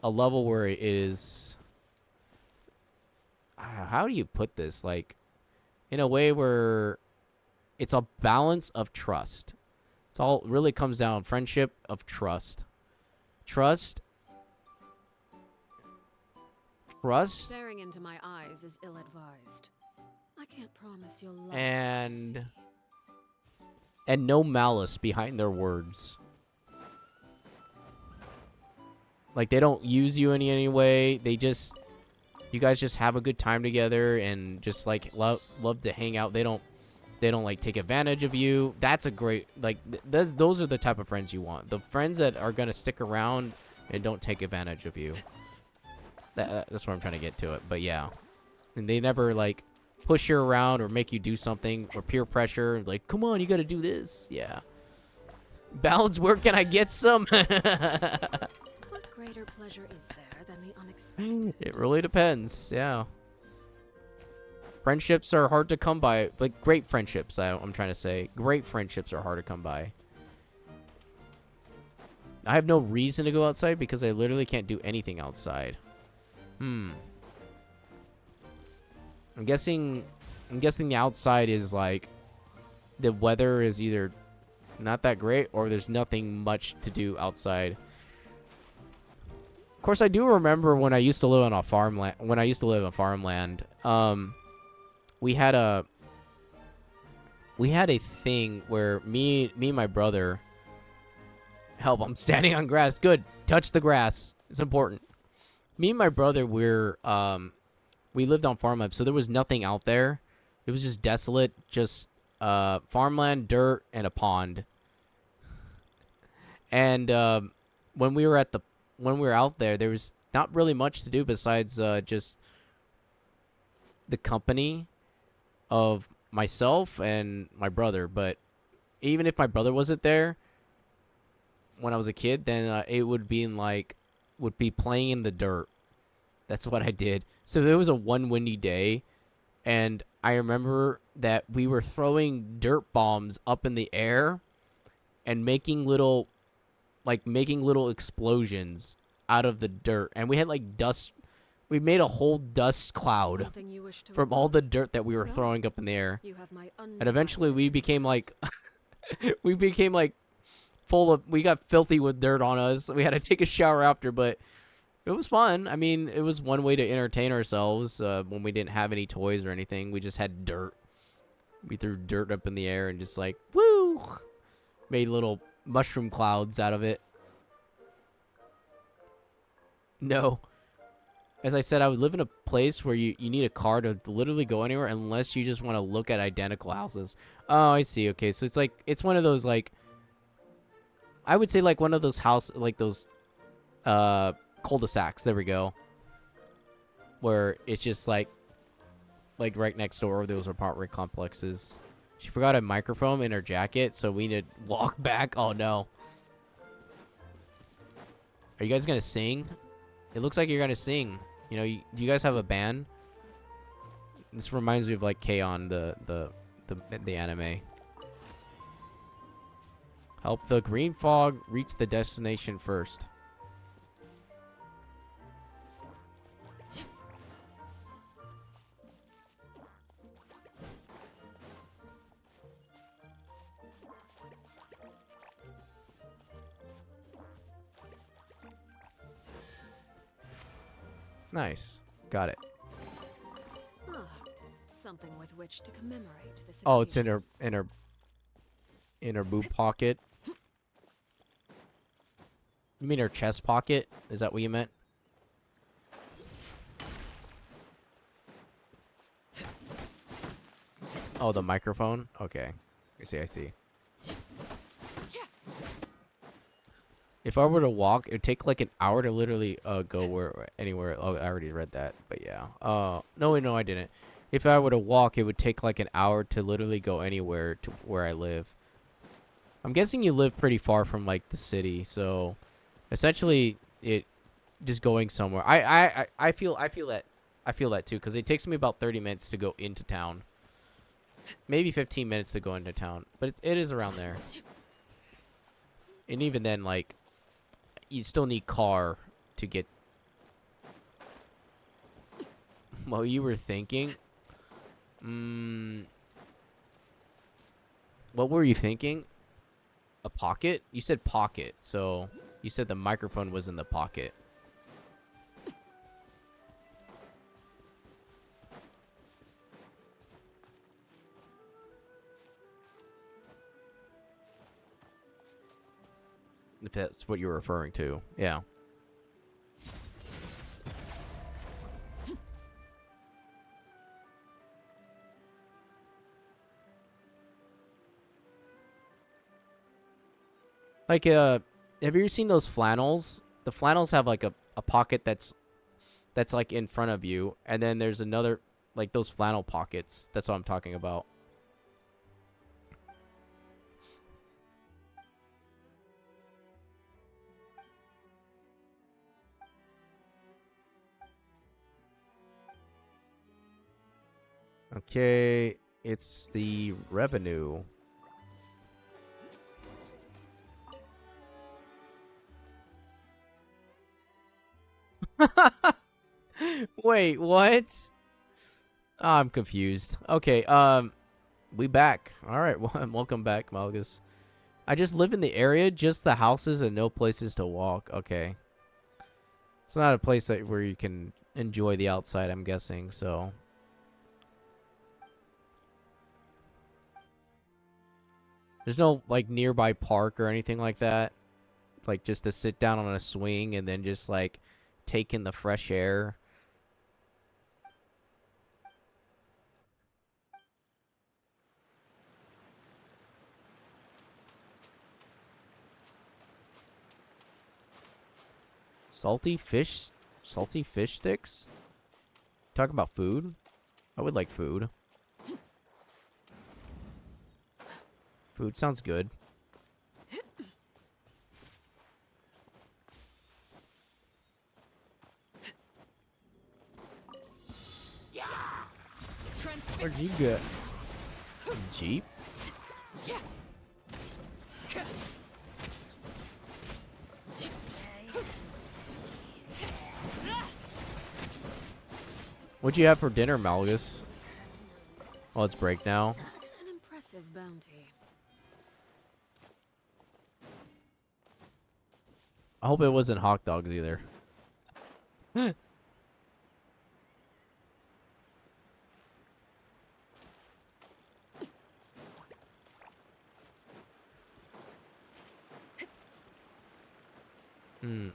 level where it is, how do you put this, like in a way where it's a balance of trust. It's all really comes down friendship of trust. Staring into my eyes is ill-advised. I can't promise you'll love and no malice behind their words. Like, they don't use you in any way. You guys just have a good time together and just like love to hang out. They don't like take advantage of you. That's a great, like, those are the type of friends you want. The friends that are gonna stick around and don't take advantage of you. That's what I'm trying to get to it. But yeah, and they never like push you around or make you do something or peer pressure. Like, come on, you got to do this. Yeah. Balance. Where can I get some? What greater pleasure is there than the unexpected? It really depends. Yeah. Friendships are hard to come by. Like, great friendships, I'm trying to say. Great friendships are hard to come by. I have no reason to go outside because I literally can't do anything outside. I'm guessing the outside is like the weather is either not that great or there's nothing much to do outside. Of course, I do remember when I used to live on a farmland. We had a thing where me and my brother. Help! I'm standing on grass. Good. Touch the grass. It's important. Me and my brother, we lived on farmland, so there was nothing out there. It was just desolate, just farmland, dirt, and a pond. And when we were out there, there was not really much to do besides just the company of myself and my brother. But even if my brother wasn't there when I was a kid, then it would be playing in the dirt. That's what I did. So there was one windy day, and I remember that we were throwing dirt bombs up in the air and making little explosions out of the dirt. And we had like dust. We made a whole dust cloud Something you wish to from all the avoid? dirt that we were No. throwing up in the air. You have my And eventually undivided we became like we became like we got filthy with dirt on us. We had to take a shower after, but it was fun. I mean, it was one way to entertain ourselves when we didn't have any toys or anything. We just had dirt. We threw dirt up in the air and just like, woo! Made little mushroom clouds out of it. No. As I said, I would live in a place where you need a car to literally go anywhere unless you just want to look at identical houses. Oh, I see. Okay, so it's like, it's one of those like, I would say like one of those like those cul-de-sacs. There we go. Where it's just like right next door, those apartment complexes. She forgot a microphone in her jacket, so we need to walk back. Oh no. Are you guys gonna sing? It looks like you're gonna sing. You know, do you guys have a band? This reminds me of like K-On! the anime. Help the green fog reach the destination first. Nice. Got it. Ah, something with which to commemorate this. Oh, it's in occasion. her boot pocket. You mean her chest pocket? Is that what you meant? Oh, the microphone? Okay. I see. If I were to walk, it would take like an hour to literally go anywhere. Oh, I already read that, but yeah. No, I didn't. If I were to walk, it would take like an hour to literally go anywhere to where I live. I'm guessing you live pretty far from like the city, so essentially it just going somewhere. I feel that too, because it takes me about 30 minutes to go into town. Maybe 15 minutes to go into town, but it is around there. And even then, like, you still need car to get. Well, you were thinking. What were you thinking? A pocket? You said pocket, so you said the microphone was in the pocket. If that's what you're referring to, yeah. Like, have you ever seen those flannels? The flannels have like a pocket that's like in front of you, and then there's another, like those flannel pockets. That's what I'm talking about. Okay, it's the revenue. Wait, what? Oh, I'm confused. Okay, we back. All right, well, welcome back, Malgus. I just live in the area, just the houses and no places to walk. Okay. It's not a place where you can enjoy the outside, I'm guessing, so. There's no, like, nearby park or anything like that. Like, just to sit down on a swing and then just, like, take in the fresh air. Salty fish sticks? Talking about food? I would like food. Food sounds good. Where'd you get? Jeep? What'd you have for dinner, Malgus? Oh, it's break now. An impressive bounty. I hope it wasn't hot dogs either.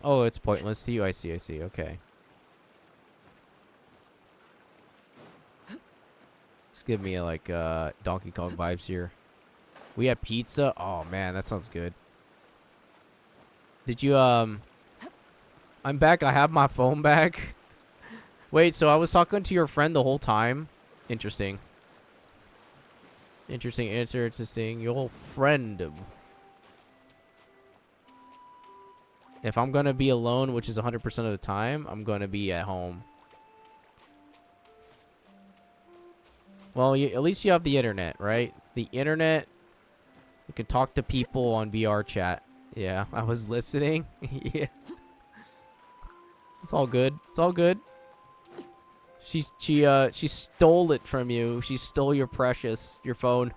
Oh, it's pointless to you. I see. I see. Okay. Just give me like Donkey Kong vibes here. We had pizza. Oh man, that sounds good. Did you I'm back. I have my phone back. Wait, so I was talking to your friend the whole time? Interesting. Interesting. Your friend. If I'm gonna be alone, which is 100% of the time, I'm gonna be at home. Well, at least you have the internet, right? The internet. You can talk to people on VR chat. Yeah, I was listening. Yeah. It's all good. It's all good. She stole it from you. She stole your phone.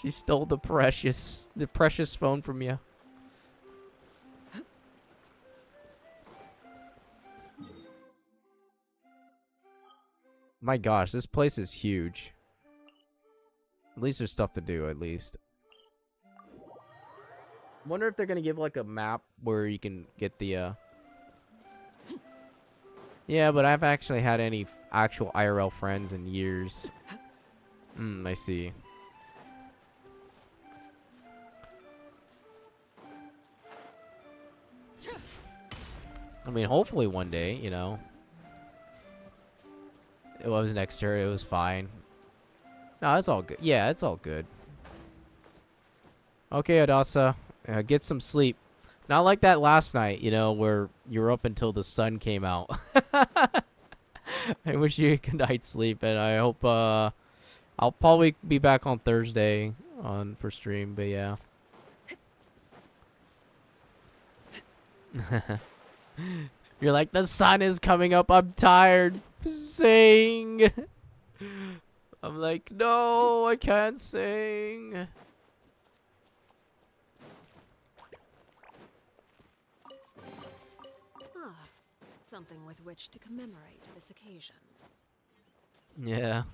She stole the precious phone from you. My gosh, this place is huge. At least there's stuff to do, at least. Wonder if they're gonna give like a map where you can get the Yeah, but I've actually had any actual IRL friends in years. I see. I mean, hopefully one day, you know. It was next year. It was fine. No, it's all good. Yeah, it's all good. Okay, Adasa. Get some sleep. Not like that last night, you know, where you were up until the sun came out. I wish you a good night's sleep, and I hope, I'll probably be back on Thursday for stream, but yeah. You're like, the sun is coming up. I'm tired. Sing. I'm like, no, I can't sing. Ah, something with which to commemorate this occasion. Yeah.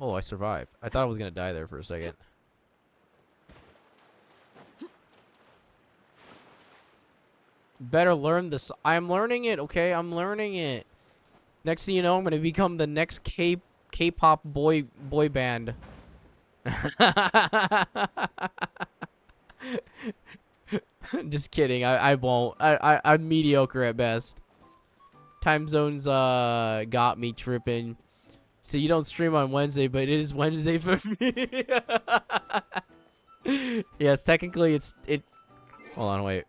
Oh, I survived. I thought I was gonna die there for a second. Better learn this. I'm learning it, okay? I'm learning it. Next thing you know, I'm gonna become the next K-pop boy band. Just kidding. I won't. I'm mediocre at best. Time zones got me tripping. So you don't stream on Wednesday, but it is Wednesday for me. Yes, technically it. Hold on, wait.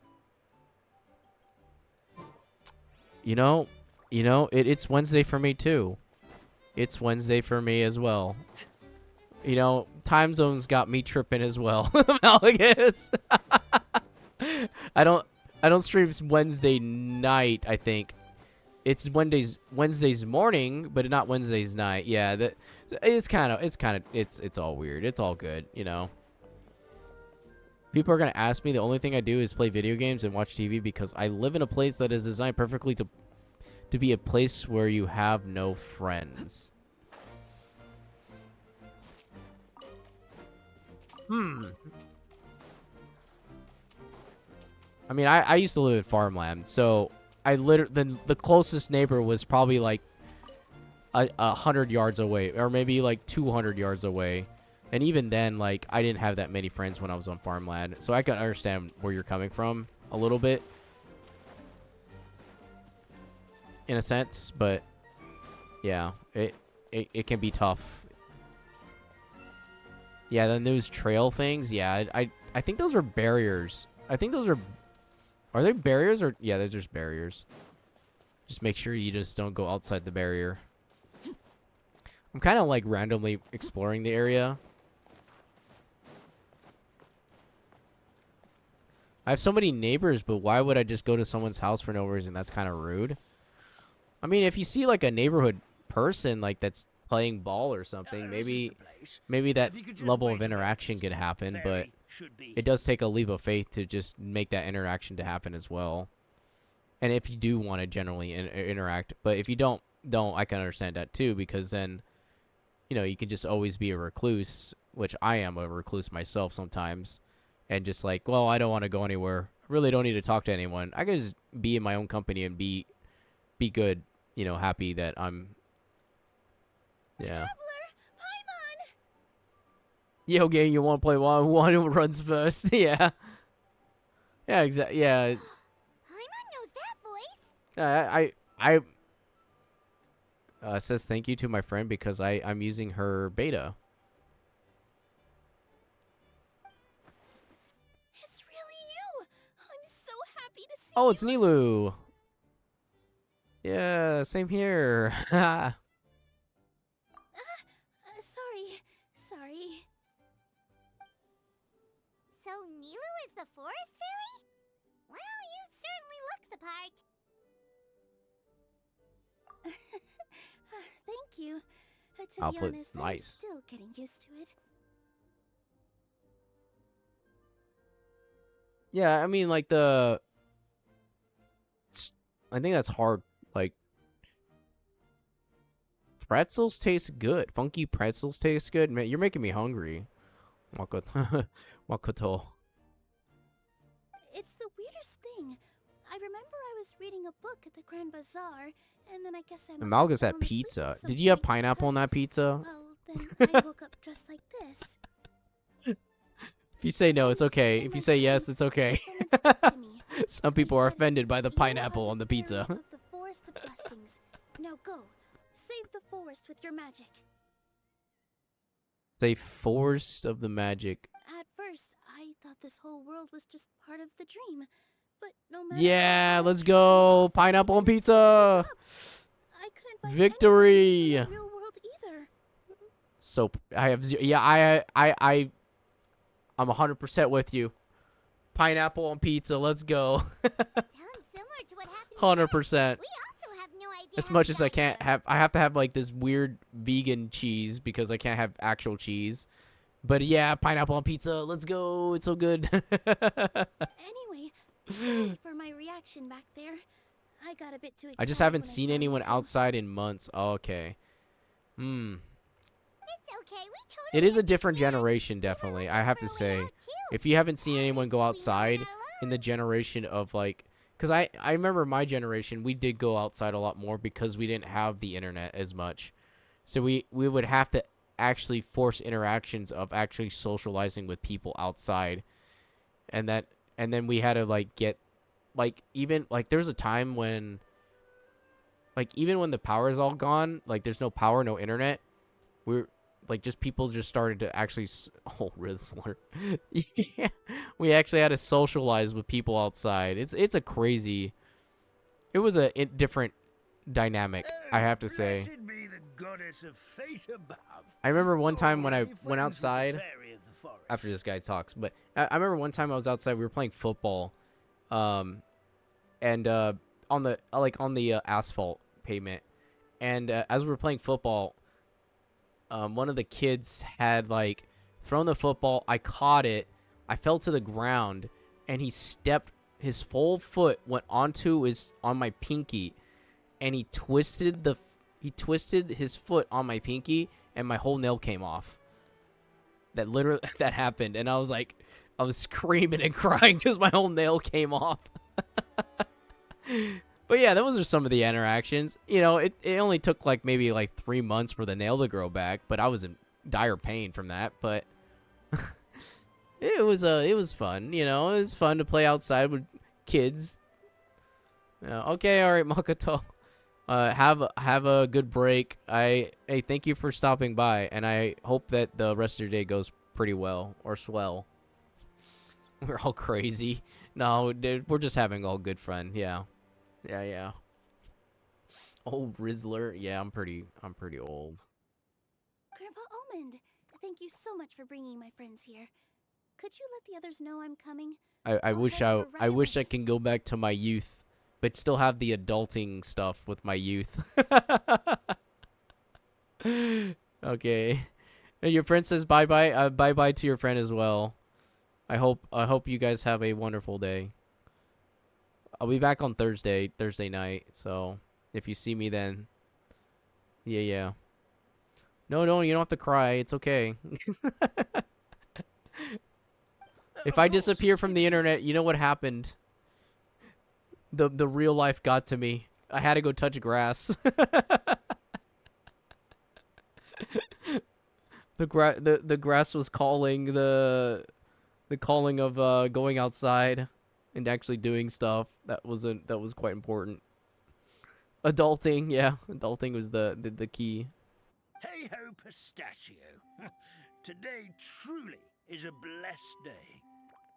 You know, it's Wednesday for me too. It's Wednesday for me as well. You know, time zones got me tripping as well. Malgus. I don't stream Wednesday night, I think. It's Wednesday's morning, but not Wednesday's night. Yeah, it's all weird. It's all good, you know. People are gonna ask me. The only thing I do is play video games and watch TV because I live in a place that is designed perfectly to be a place where you have no friends. I mean, I used to live in farmland, so I literally the closest neighbor was probably like 100 yards away, or maybe like 200 yards away. And even then, like, I didn't have that many friends when I was on farmland. So I can understand where you're coming from a little bit. In a sense, but yeah, it can be tough. Yeah, then those trail things, yeah, I think those are barriers. I think those are they barriers or yeah, they're just barriers. Just make sure you just don't go outside the barrier. I'm kind of like randomly exploring the area. I have so many neighbors, but why would I just go to someone's house for no reason? That's kind of rude. I mean, if you see like a neighborhood person like that's playing ball or something, This is the maybe place. that If you could just level wait of a moment, interaction could the happen, but ferry should be it does take a leap of faith to just make that interaction to happen as well. And if you do want to generally interact, but if you don't, I can understand that too, because then, you know, you can just always be a recluse, which I am a recluse myself sometimes, and just like, well, I don't want to go anywhere. I really don't need to talk to anyone. I can just be in my own company and be good, you know, happy that I'm, yeah. Traveler, Paimon! Yeah, okay, you want to play one who runs first? Yeah. Yeah, exactly. Yeah. Paimon knows that voice. I says thank you to my friend because I'm using her beta. It's really you. I'm so happy to see Oh, you. it's Nilu. Yeah, same here. Sorry. So Nilu is the forest fairy? Well, you certainly look the part. Thank you. To be Output's honest, I'm nice. still getting used to it. Yeah, I mean, like I think that's hard. Like, pretzels taste good. Funky pretzels taste good. Man, you're making me hungry. Makoto. It's the weirdest thing. I remember I was reading a book at the Grand Bazaar, and then I guess I must have Amalga's had fallen asleep pizza. at some Did you have point pineapple on because, that pizza? well, then I woke up just like this. If you say no, it's okay. In If my you say yes, dream, it's okay. someone spoke to me. Some They people are said, offended by the "You are pineapple on the fairy pizza. of the Forest of Blessings. Now go, save the forest with your magic." They forced of the magic. At first, I thought this whole world was just part of the dream, but no matter Yeah, how let's I go. tried, Pineapple I on couldn't seem to wake pizza. up. I couldn't find Victory. anyone in the real world either. So I have yeah, I'm 100% with you. Pineapple on pizza. Let's go. Sounds similar to what happened to us. 100%. We also have no idea As how much we as I got can't here. have, I have to have like this weird vegan cheese because I can't have actual cheese. But yeah, pineapple on pizza. Let's go. It's so good. Anyway, sorry for my reaction back there. I got a bit too excited. I just haven't when I seen saw you anyone two. outside in months. Oh, okay. Hmm. It's okay. We totally It is a different understand. generation, We were definitely. looking I have for to a way say. out, too. If you haven't seen At anyone least go we know we're outside not in the alone. generation of like, because I remember my generation, we did go outside a lot more because we didn't have the internet as much. So we would have to actually force interactions of actually socializing with people outside. And that, and then we had to like get, like, even, like, there's a time when, like, even when the power is all gone, like, there's no power, no internet, we're, like, just people just started to actually, oh, Rizzler. Yeah. We actually had to socialize with people outside. It's a crazy, it was a different dynamic, I have to say. Blessed be the goddess of fate above. I remember one You're time when I already went friends with the outside, fairy of the forest. after this guy talks, but I remember one time I was outside, we were playing football, and on the asphalt pavement, and as we were playing football, one of the kids had like thrown the football. I caught it. I fell to the ground, and he stepped. His full foot went on my pinky, and he twisted his foot on my pinky, and my whole nail came off. That literally that happened, and I was like, I was screaming and crying because my whole nail came off. But yeah, those are some of the interactions. You know, it only took like maybe like 3 months for the nail to grow back, but I was in dire pain from that. But it was fun. You know, it was fun to play outside with kids. Okay, all right, Makoto. Have a good break. Hey, thank you for stopping by, and I hope that the rest of your day goes pretty well or swell. We're all crazy. No, dude, we're just having all good fun. Yeah. Yeah. Old Rizzler. Yeah, I'm pretty old. Grandpa Almond, thank you so much for bringing my friends here. could you let the others know I'm coming? I I'll wish head over I right wish I away. can go back to my youth, but still have the adulting stuff with my youth. Okay. And your friend says bye bye. Bye bye to your friend as well. I hope you guys have a wonderful day. I'll be back on Thursday night. So if you see me then, yeah. No, you don't have to cry. It's okay. If I disappear from the internet, you know what happened. The real life got to me. I had to go touch grass. The grass was calling the calling of going outside and actually doing stuff. That was quite important. Adulting, yeah. Adulting was the key. Hey ho, pistachio. Today truly is a blessed day.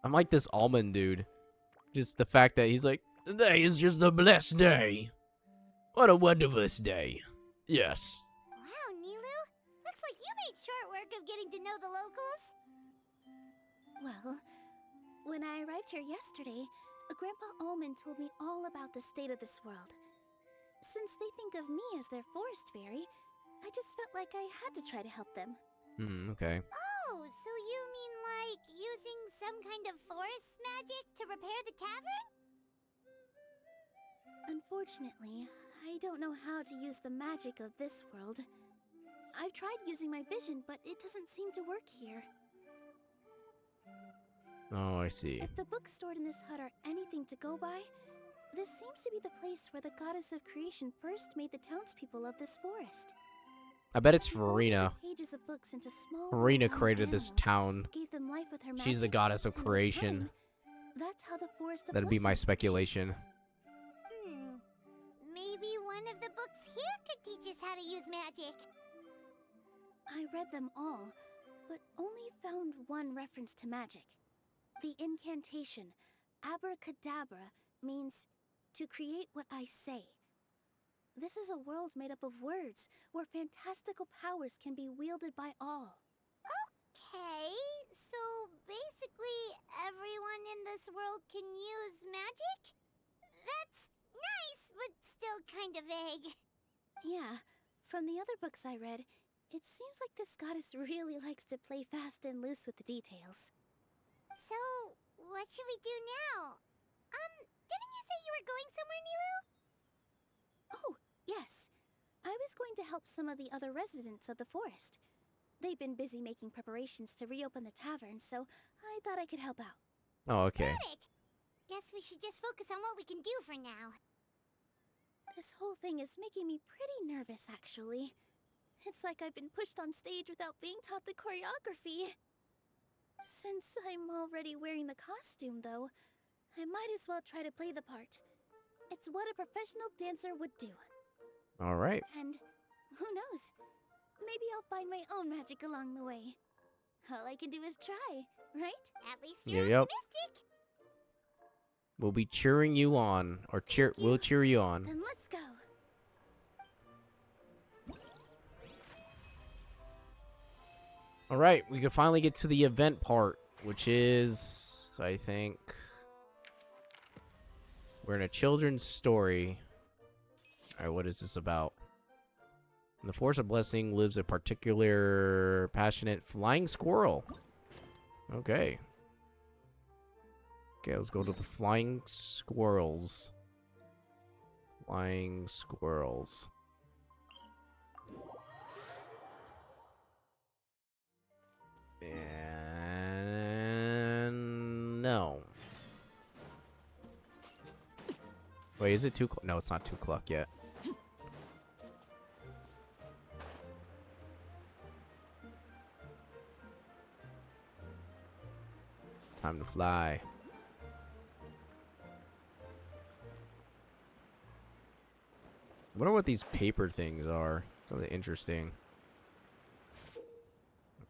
I'm like this almond dude. Just the fact that he's like, today is just a blessed day. What a wonderful day. Yes. Wow, Nilu. Looks like you made short work of getting to know the locals. Well, when I arrived here yesterday, Grandpa Almond told me all about the state of this world. Since they think of me as their forest fairy, I just felt like I had to try to help them. Okay. Oh, so you mean like using some kind of forest magic to repair the tavern? Unfortunately, I don't know how to use the magic of this world. I've tried using my vision, but it doesn't seem to work here. Oh, I see. If the books stored in this hut are anything to go by, this seems to be the place where the goddess of creation first made the townspeople of this forest. I bet it's She folded Farina. the pages of books into small Farina tiny created this animals, town. gave them life with her She's the magic, goddess of and with creation. time, that's how the forest of That'd be my blessings took shape. speculation. Maybe one of the books here could teach us how to use magic. I read them all, but only found one reference to magic. The incantation, abracadabra, means to create what I say. This is a world made up of words, where fantastical powers can be wielded by all. Okay, so basically everyone in this world can use magic? That's nice, but still kind of vague. Yeah, from the other books I read, it seems like this goddess really likes to play fast and loose with the details. So, what should we do now? Didn't you say you were going somewhere, Nilu? Oh, yes. I was going to help some of the other residents of the forest. They've been busy making preparations to reopen the tavern, so I thought I could help out. Oh, okay. Got it! Guess we should just focus on what we can do for now. This whole thing is making me pretty nervous, actually. It's like I've been pushed on stage without being taught the choreography. Since I'm already wearing the costume, though, I might as well try to play the part. It's what a professional dancer would do. All right. And who knows? Maybe I'll find my own magic along the way. All I can do is try, right? At least you're Yep. optimistic. We'll be cheering you on, or we'll cheer you on. Then let's go. All right, we can finally get to the event part, which is, I think, we're in a children's story. All right, what is this about? In the Forest of Blessing lives a particular passionate flying squirrel. Okay. Okay, let's go to the flying squirrels. Flying squirrels. And no. Wait, is it 2 o'clock? No, it's not 2 o'clock yet. Time to fly. I wonder what these paper things are. Something interesting.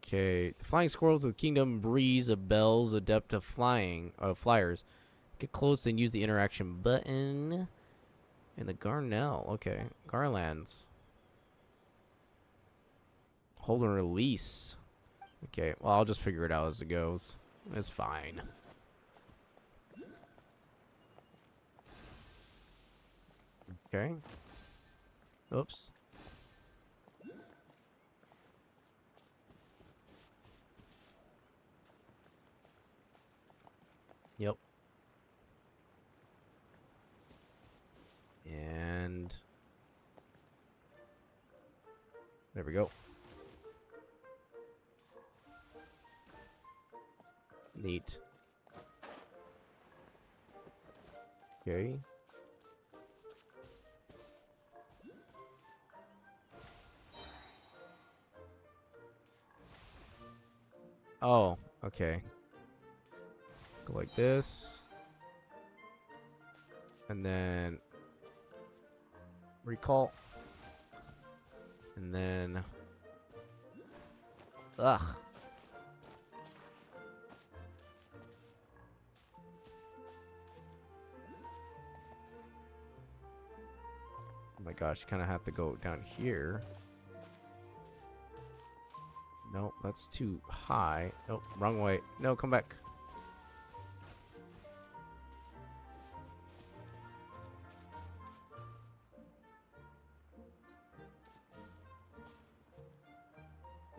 Okay, the flying squirrels of the kingdom breeze of bells, adept of flying, flyers. Get close and use the interaction button. And the Garnell, okay, Garlands. Hold and release. Okay, well, I'll just figure it out as it goes. It's fine. Okay. Oops. Yep. And there we go. Neat. Okay. Oh, okay. Go like this. And then recall. And then ugh. Oh my gosh, kind of have to go down here. No, that's too high. Oh, wrong way. No, come back.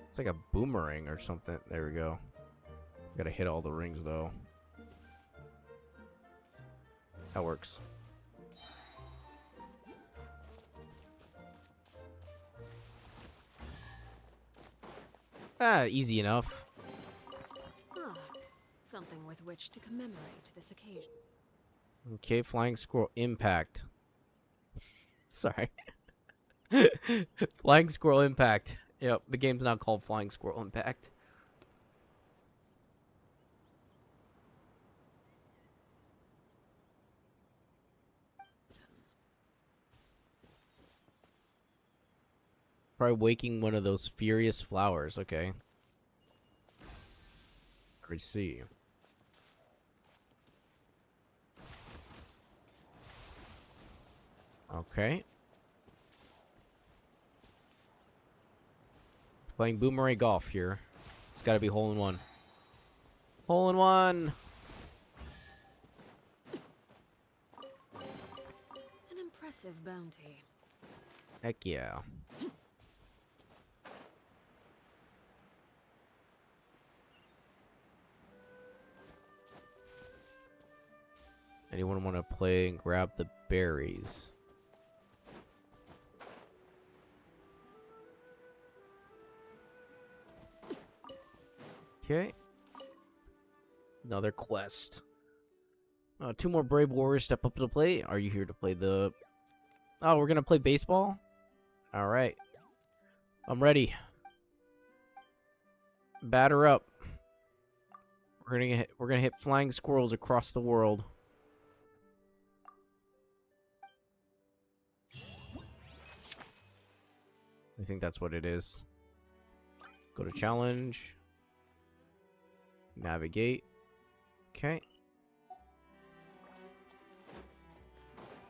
It's like a boomerang or something. There we go. Gotta hit all the rings though. That works. Ah, easy enough. Ah, something with which to commemorate this occasion. Okay, flying squirrel impact. Sorry. Flying squirrel impact. Yep, the game's not called Flying Squirrel Impact. Probably waking one of those furious flowers. Okay. I see. Okay. Playing boomerang golf here. It's got to be hole in one. Hole in one. An impressive bounty. Heck yeah. Anyone want to play and grab the berries? Okay. Another quest. 2 more brave warriors step up to the plate. Are you here to play the... Oh, we're gonna play baseball? Alright. I'm ready. Batter up. We're gonna hit flying squirrels across the world. I think that's what it is. Go to challenge. Navigate. Okay.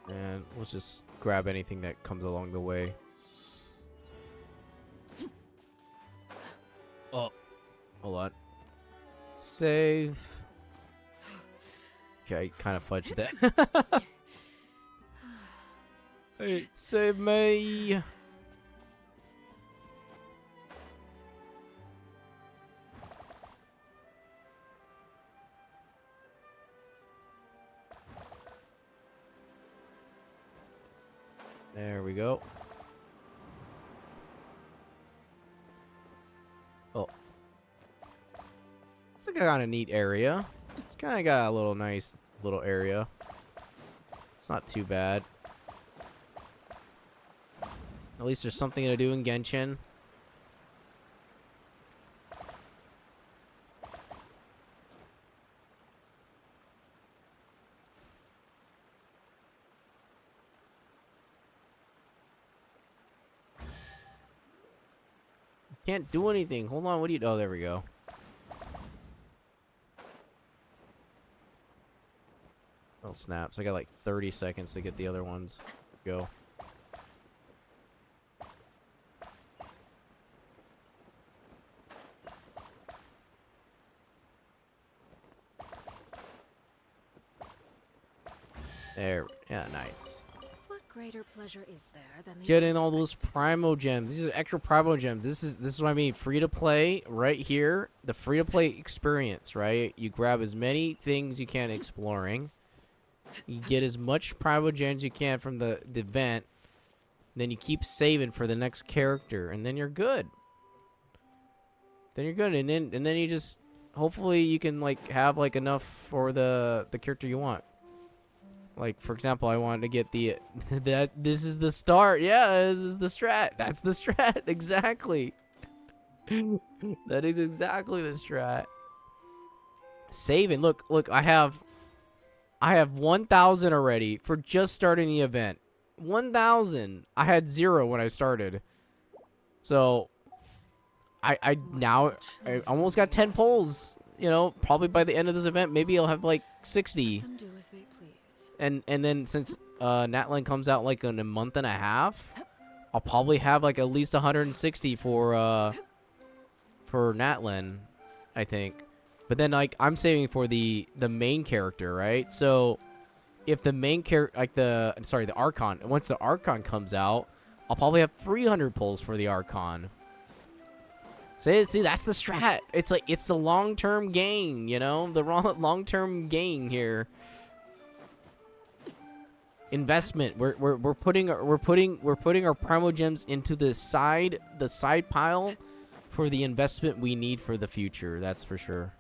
And let's just grab anything that comes along the way. Oh. Hold on. Save. Okay, kind of fudged that. Hey, save me. There we go. Oh. It's like a kind of neat area. It's kind of got a little nice little area. It's not too bad. At least there's something to do in Genshin. Can't do anything. Hold on, what do you... Oh, there we go. Oh, snaps. I got like 30 seconds to get the other ones. Go. There. Yeah, nice. What greater pleasure is there than the Getting all those unexpected? Primo gems. These are extra Primo gems. This is what I mean. Free to play right here. The free to play experience, right? You grab as many things you can exploring. You get as much Primo gems you can from the event. Then you keep saving for the next character, and then you're good. Then you're good, and then you just hopefully you can like have like enough for the character you want. Like for example, I wanted to get the this is the start. Yeah, this is the strat. That's the strat exactly. That is exactly the strat. Saving. Look. I have 1,000 already for just starting the event. 1,000. I had 0 when I started. So I now I almost got 10 polls. You know, probably by the end of this event, maybe I'll have like 60. Let them do as they please. And then since Natlan comes out like in a month and a half, I'll probably have like at least 160 for Natlan, I think. But then like I'm saving for the main character, right? So if the main character, like the Archon, once the Archon comes out, I'll probably have 300 pulls for the Archon. See, that's the strat. It's like it's the long-term gain, you know, the long-term gain here. Investment. We're putting our Primo gems into the side pile for the investment we need for the future. That's for sure.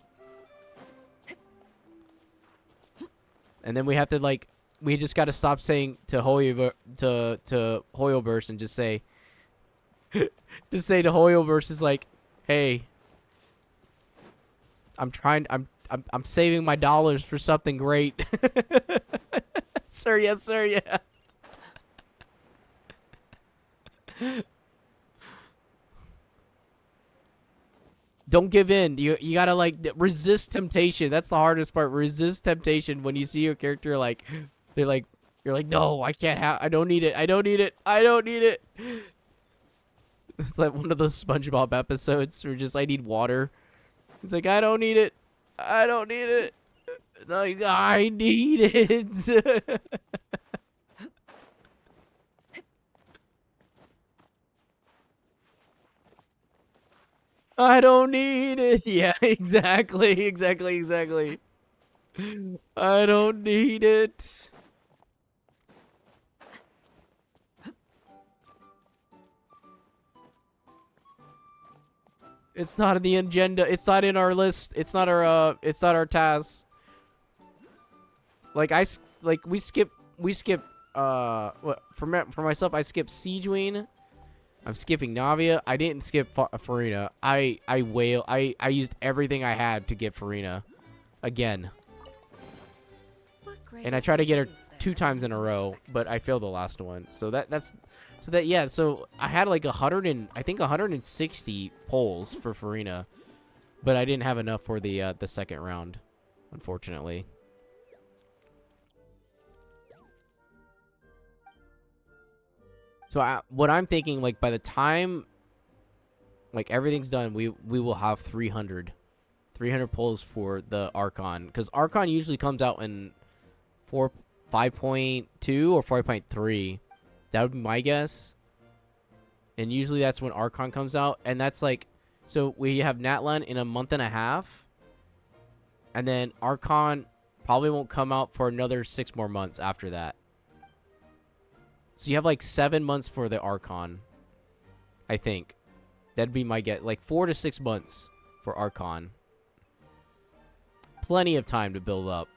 And then we have to like, we just got to stop saying to Hoyoverse and just say, to Hoyoverse is like, hey, I'm saving my dollars for something great. Sir, yes, sir, yeah. Don't give in. You gotta like resist temptation. That's the hardest part. Resist temptation when you see your character like you're like no, I can't have. I don't need it. I don't need it. I don't need it. It's like one of those SpongeBob episodes where just I need water. It's like I don't need it. I don't need it. Like I need it. I don't need it. Yeah, exactly. I don't need it. It's not in the agenda. It's not in our list. It's not our task. Like we skip what for myself I skip Siegewein. I'm skipping Navia. I didn't skip Farina. I used everything I had to get Farina again. And I tried to get her 2 times in a row, but I failed the last one. So so I had like 160 polls for Farina, but I didn't have enough for the second round, unfortunately. So what I'm thinking, like by the time like everything's done, we will have 300 polls for the Archon, because Archon usually comes out in 5.2 or 5.3. That would be my guess. And usually that's when Archon comes out, and that's like, so we have Natlan in a month and a half, and then Archon probably won't come out for another 6 more months after that. So you have like 7 months for the Archon, I think. That'd be my guess. Like 4 to 6 months for Archon. Plenty of time to build up.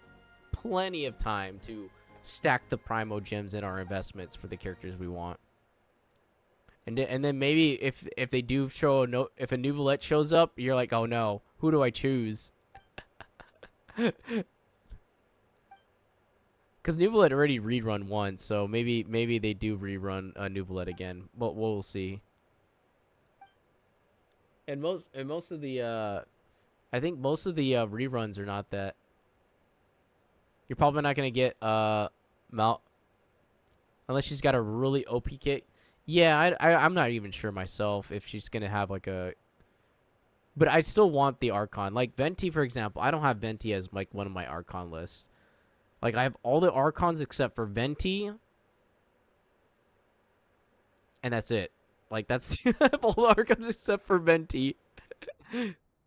Plenty of time to stack the Primo gems in our investments for the characters we want. And then maybe if they do show if a new Nouvellette shows up, you're like, oh no, who do I choose? Because Nouvellette already rerun once, so maybe they do rerun a Nouvellette again. But we'll see. And most of the I think most of the reruns are not that. You're probably not gonna get Mal unless she's got a really OP kit. Yeah, I'm not even sure myself if she's gonna have like a. But I still want the Archon, like Venti, for example. I don't have Venti as like one of my Archon lists. Like, I have all the Archons except for Venti. And that's it. Like, that's I have all the Archons except for Venti.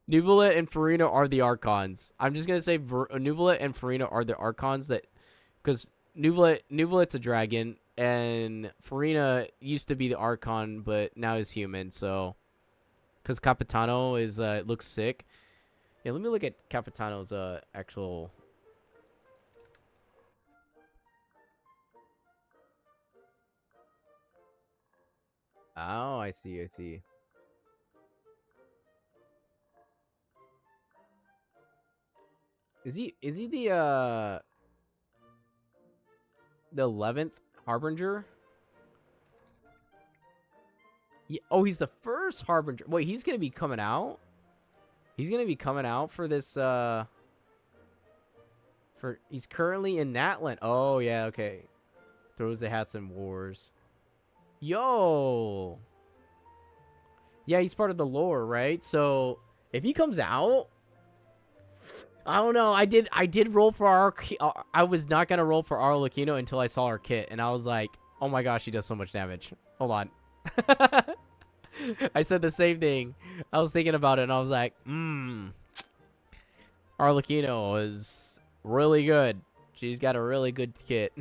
Nuvolet and Farina are the Archons. I'm just going to say Nuvolet and Farina are the Archons that... Because Nuvolet's a dragon, and Farina used to be the Archon, but now is human, so... Because Capitano is, looks sick. Yeah, let me look at Capitano's, actual... Oh, I see, I see. Is he the 11th Harbinger? Yeah, oh, he's the first Harbinger. Wait, he's gonna be coming out? He's gonna be coming out for this, he's currently in Natlan. Oh, yeah, okay. Throws the hats in wars. Yo! Yeah, he's part of the lore, right? So, if he comes out... I don't know. I did roll for our... I was not going to roll for Arlecchino until I saw her kit. And I was like, oh my gosh, she does so much damage. Hold on. I said the same thing. I was thinking about it and I was like, Arlecchino is really good. She's got a really good kit.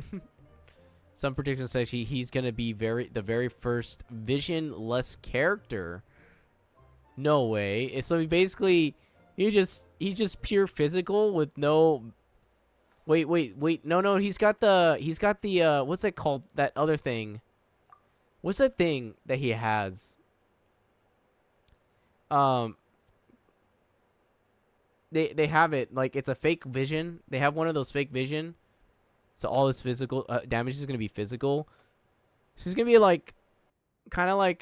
Some predictions say he's going to be the very first vision-less character. No way. So basically... he's just pure physical with no... Wait. No, he's got the, what's that called? That other thing. What's that thing that he has? They have it, like, it's a fake vision. They have one of those fake vision. So all his physical, damage is going to be physical. So he's going to be like, kind of like,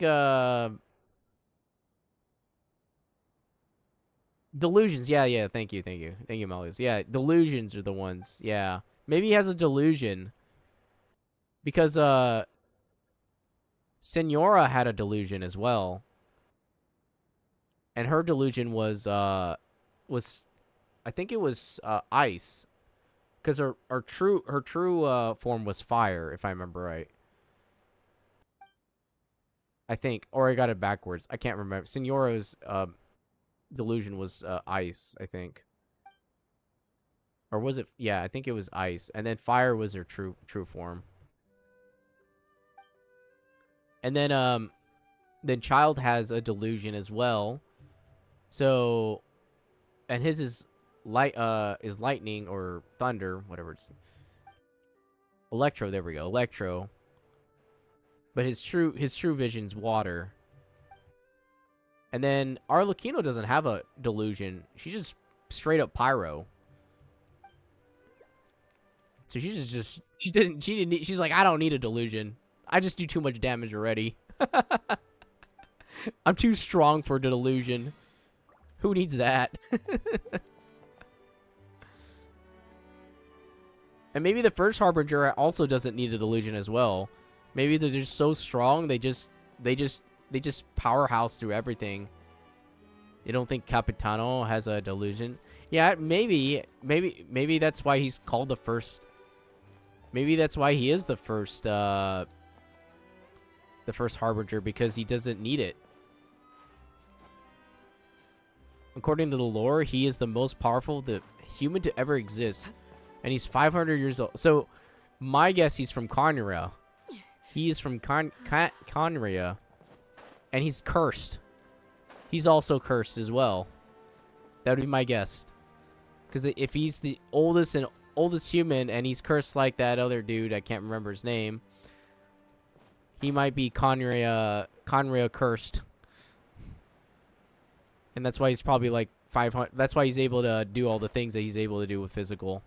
delusions. Yeah. Thank you, Melius. Yeah, delusions are the ones. Yeah. Maybe he has a delusion. Because, Senora had a delusion as well. And her delusion was I think it was, ice. Because her true form was fire, if I remember right. I think. Or I got it backwards. I can't remember. Senora's, delusion was ice, I think. Or was it? Yeah, I think it was ice. And then fire was her true form. And then Child has a delusion as well. So, and his is lightning or thunder, whatever it's. Electro, there we go. Electro. But his true vision's water. And then Arlecchino doesn't have a delusion. She's just straight up pyro. So she's like, I don't need a delusion. I just do too much damage already. I'm too strong for a delusion. Who needs that? And maybe the first Harbinger also doesn't need a delusion as well. Maybe they're just so strong, they just powerhouse through everything. You don't think Capitano has a delusion? Yeah, maybe that's why he's called the first. Maybe that's why he is the first Harbinger, because he doesn't need it. According to the lore, he is the most powerful human to ever exist, and he's 500 years old. So, my guess, he's from Conria. He is from Conria. And he's cursed. He's also cursed as well. That would be my guess. Because if he's the oldest human and he's cursed like that other dude, I can't remember his name. He might be Conria cursed. And that's why he's probably like 500. That's why he's able to do all the things that he's able to do with physical.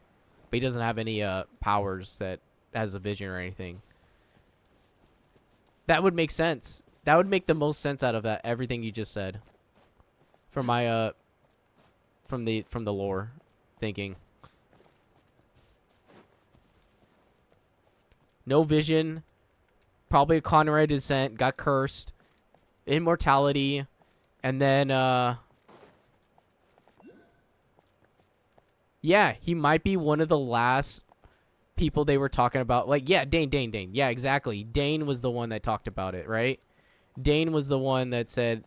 But he doesn't have any powers that has a vision or anything. That would make sense. That would make the most sense out of that everything you just said. From my from the lore thinking. No vision. Probably a Conrad descent, got cursed. Immortality, and then yeah, he might be one of the last people they were talking about. Like, yeah, Dane. Yeah, exactly. Dane was the one that talked about it, right? Dane was the one that said,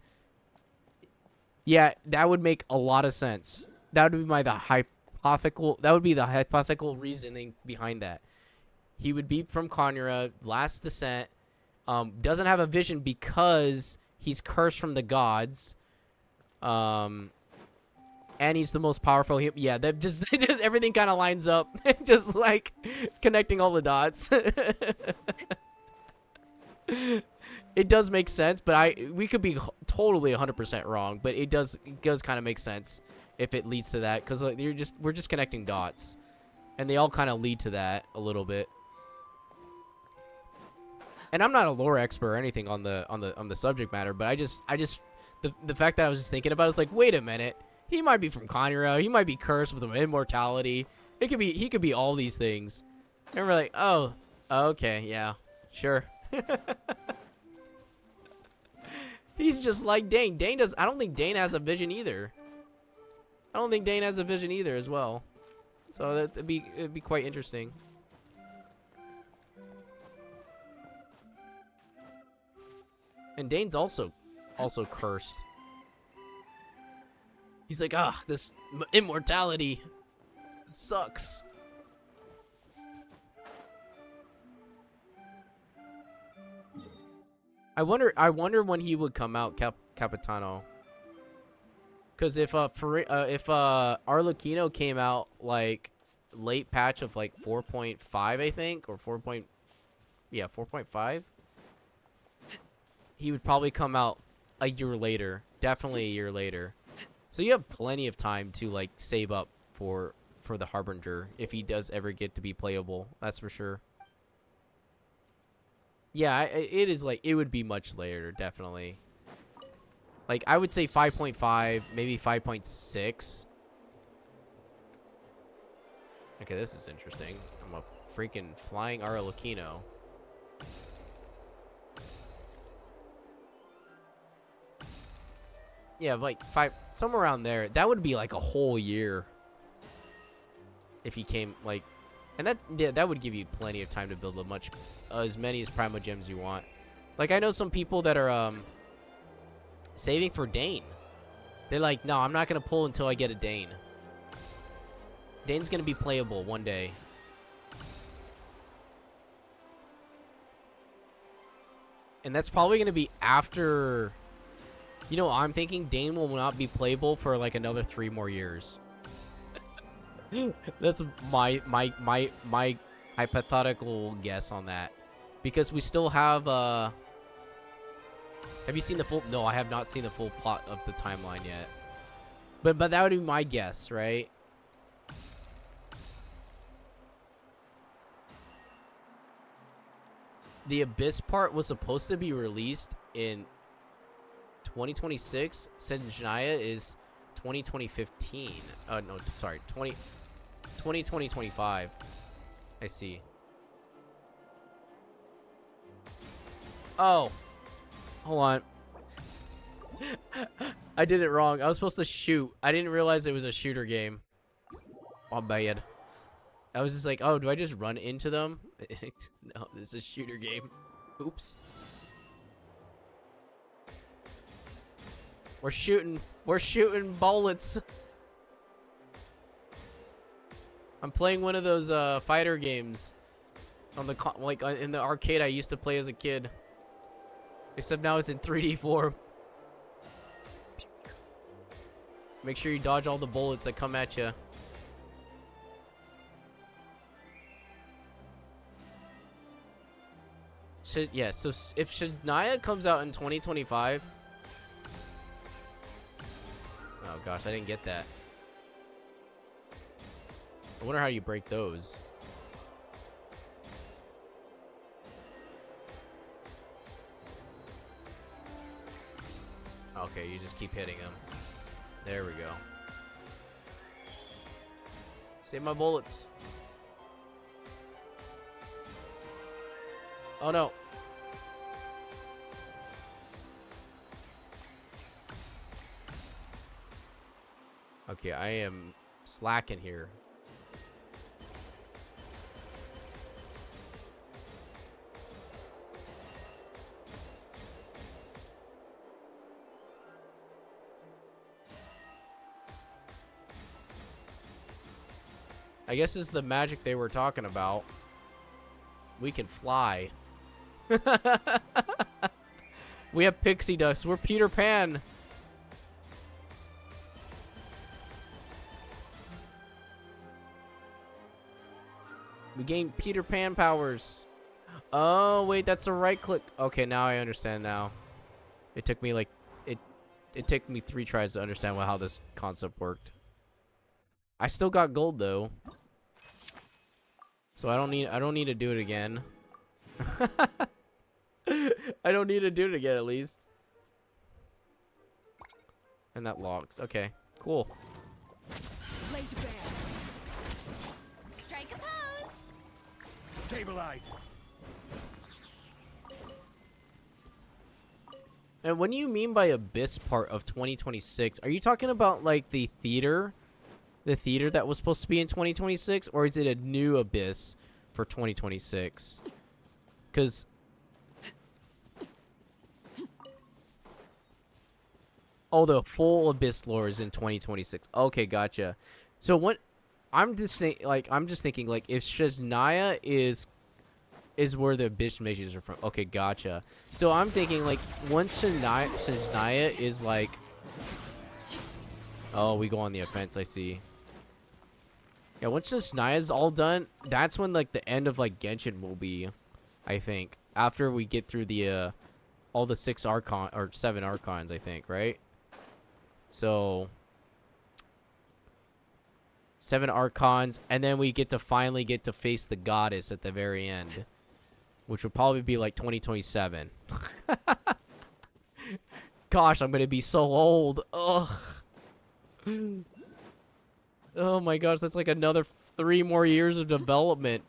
yeah, that would make a lot of sense. That would be the hypothetical reasoning behind that. He would be from Conura, last descent, doesn't have a vision because he's cursed from the gods. And he's the most powerful. Yeah, that just everything kind of lines up, just like connecting all the dots. It does make sense, but we could be totally 100% wrong, but it does kind of make sense if it leads to that, because we're just connecting dots, and they all kind of lead to that a little bit. And I'm not a lore expert or anything on the subject matter, but the fact that I was just thinking about it, it's like, wait a minute, he might be from Conura, he might be cursed with immortality. He could be all these things. And we're like, oh, okay, yeah, sure. He's just like Dane. I don't think Dane has a vision either. I don't think Dane has a vision either as well. So it'd be quite interesting. And Dane's also cursed. He's like, this immortality sucks. I wonder when he would come out, Capitano. Because if Arlecchino came out like late patch of like 4.5, I think, or 4.5, he would probably come out a year later, definitely a year later. So you have plenty of time to like save up for the Harbinger if he does ever get to be playable. That's for sure. Yeah, it is like, it would be much later, definitely. Like, I would say 5.5, maybe 5.6. Okay, this is interesting. I'm a freaking flying Arlecchino. Yeah, like somewhere around there. That would be like a whole year. If he came, like, and that would give you plenty of time to build as many as Primogems you want. Like, I know some people that are saving for Dane. They're like, no, I'm not gonna pull until I get a Dane. Dane's gonna be playable one day. And that's probably gonna be after. You know, I'm thinking Dane will not be playable for like another 3 more years. That's my hypothetical guess on that, because we still have have you seen the full? No, I have not seen the full plot of the timeline yet. But that would be my guess, right? The Abyss part was supposed to be released in 2026. Senjaya is 2015. No, sorry, 2025. I see. Oh, hold on. I did it wrong. I was supposed to shoot. I didn't realize it was a shooter game. Oh, bad. I was just like, oh, do I just run into them? No, this is a shooter game. Oops. We're shooting bullets. I'm playing one of those fighter games on the in the arcade I used to play as a kid. Except now it's in 3D form. Make sure you dodge all the bullets that come at you. Yeah, so if Shania comes out in 2025... Oh gosh, I didn't get that. I wonder how you break those. Okay, you just keep hitting them. There we go. Save my bullets. Oh no. Okay, I am slacking here. I guess it's the magic they were talking about. We can fly. We have pixie dust. We're Peter Pan. We gained Peter Pan powers. Oh, wait, that's a right click. Okay, now I understand now. It took me like it took me 3 tries to understand how this concept worked. I still got gold though. So I don't need to do it again. I don't need to do it again at least. And that logs. Okay, cool. Strike a pose. Stabilize. And what do you mean by Abyss part of 2026? Are you talking about like the theater? The theater that was supposed to be in 2026? Or is it a new Abyss for 2026? Because... Oh, the full Abyss lore is in 2026. Okay, gotcha. So what... I'm just thinking, like, if Shaznia is where the Abyss mages are from. Okay, gotcha. So I'm thinking, like, once Shaznia is, like... Oh, we go on the offense, I see. Yeah, once Shaznia is all done, that's when, like, the end of, like, Genshin will be, I think. After we get through the, all the 6 Archon, or 7 Archons, I think, right? So... 7 Archons, and then we finally get to face the goddess at the very end. Which will probably be like 2027. Gosh, I'm gonna be so old. Ugh. Oh my gosh, that's like another 3 more years of development.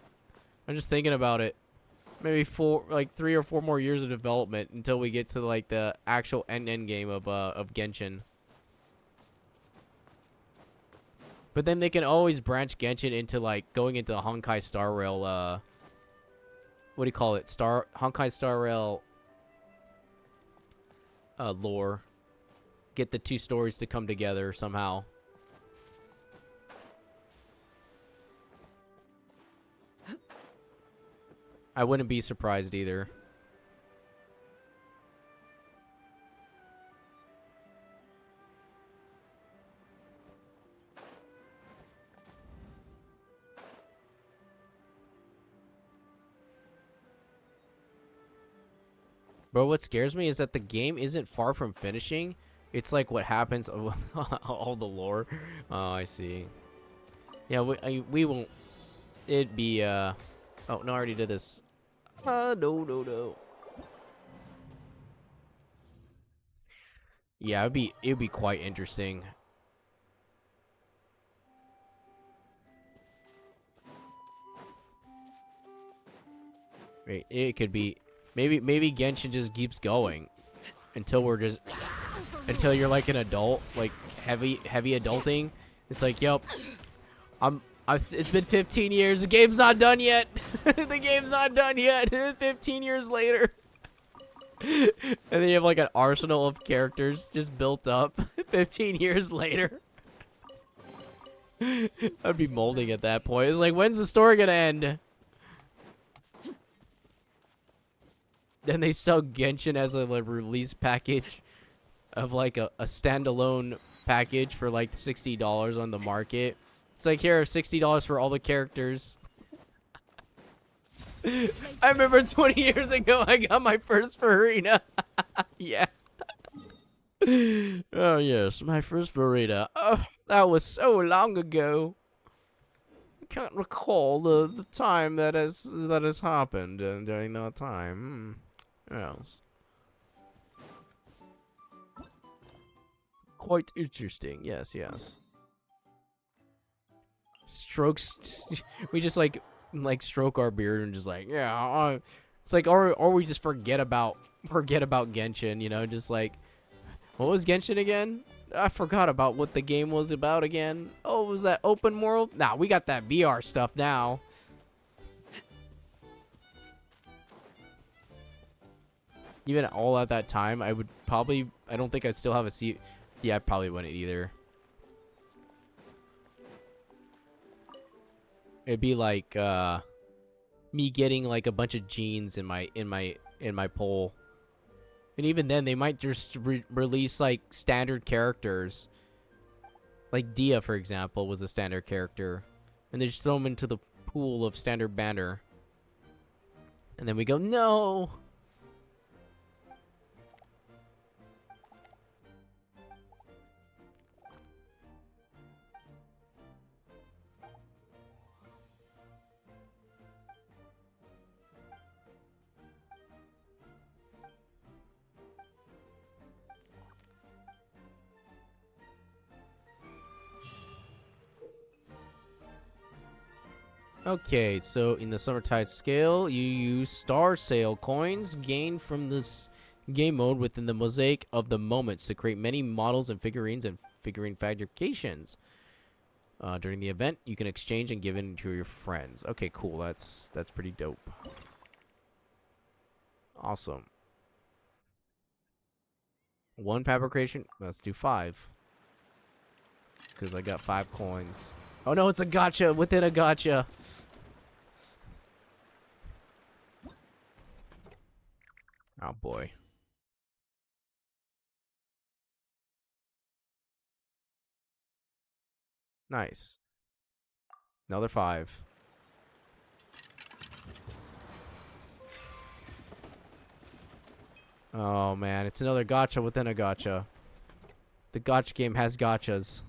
I'm just thinking about it. Maybe 3 or 4 more years of development until we get to like the actual end game of Genshin. But then they can always branch Genshin into like going into Honkai Star Rail what do you call it? Honkai Star Rail lore. Get the 2 stories to come together somehow. I wouldn't be surprised either. But what scares me is that the game isn't far from finishing. It's like what happens with all the lore. Oh, I see. Yeah, we won't. It'd be, Oh, no, I already did this. No. Yeah, it'd be quite interesting. Wait, it could be... Maybe Genshin just keeps going until until you're like an adult, like heavy adulting. It's like, yep, it's been 15 years. The game's not done yet. The game's not done yet. 15 years later, and then you have like an arsenal of characters just built up. 15 years later, I'd be molding at that point. It's like, when's the story gonna end? Then they sell Genshin as a release package of like a standalone package for like $60 on the market. It's like, here, $60 for all the characters. I remember 20 years ago I got my first Farina. Yeah. Oh yes, my first Farina. Oh, that was so long ago. I can't recall the time that has happened during that time. Yes. Quite interesting. Yes. Strokes. We just like stroke our beard and just like, yeah. It's like, or we just forget about Genshin. You know, just like, what was Genshin again? I forgot about what the game was about again. Oh, was that open world? Nah, we got that VR stuff now. Even all at that time, I don't think I'd still have a seat. Yeah, I probably wouldn't either. It'd be like me getting like a bunch of genes in my poll. And even then, they might just release like standard characters. Like Dia, for example, was a standard character, and they just throw them into the pool of standard banner. And then we go, no. Okay, so in the Summertide scale, you use Star Sail coins gained from this game mode within the Mosaic of the Moments to create many models and figurines and figurine fabrications. During the event, you can exchange and give in to your friends. Okay, cool. That's pretty dope. Awesome. One fabrication. Let's do 5. Because I got 5 coins. Oh no, it's a gacha within a gacha. Oh boy. Nice. Another 5. Oh man, it's another gacha within a gacha. The gacha game has gachas.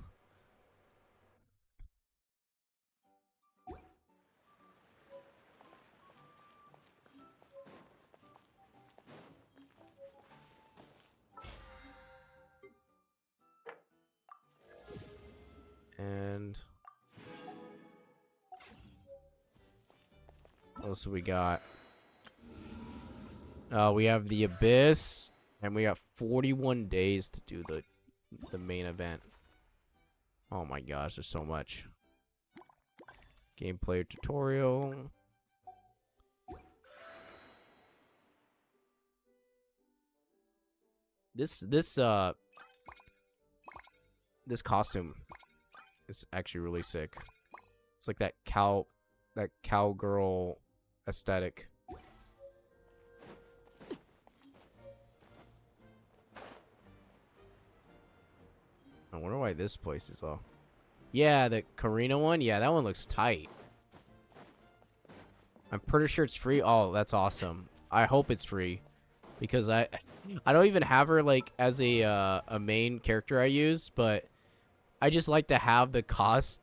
And what else do we got? We have the Abyss, and we got 41 days to do the main event. Oh my gosh, there's so much. Gameplay tutorial. This costume is actually really sick. It's like that cowgirl aesthetic. I wonder why this place is all. Yeah, the Karina one. Yeah, that one looks tight. I'm pretty sure it's free. Oh, that's awesome. I hope it's free, because I don't even have her like as a main character I use, but I just like to have the cost,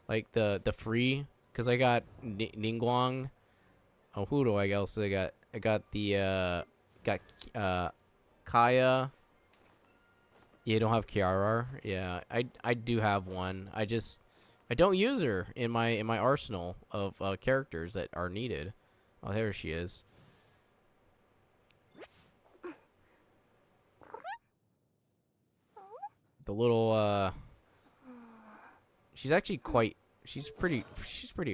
like the free, because I got Ningguang. Oh, who do I else I got? I got the Kaya. You don't have Kiara. Yeah, I do have one. I don't use her in my arsenal of characters that are needed. Oh, there she is. The little she's actually quite she's pretty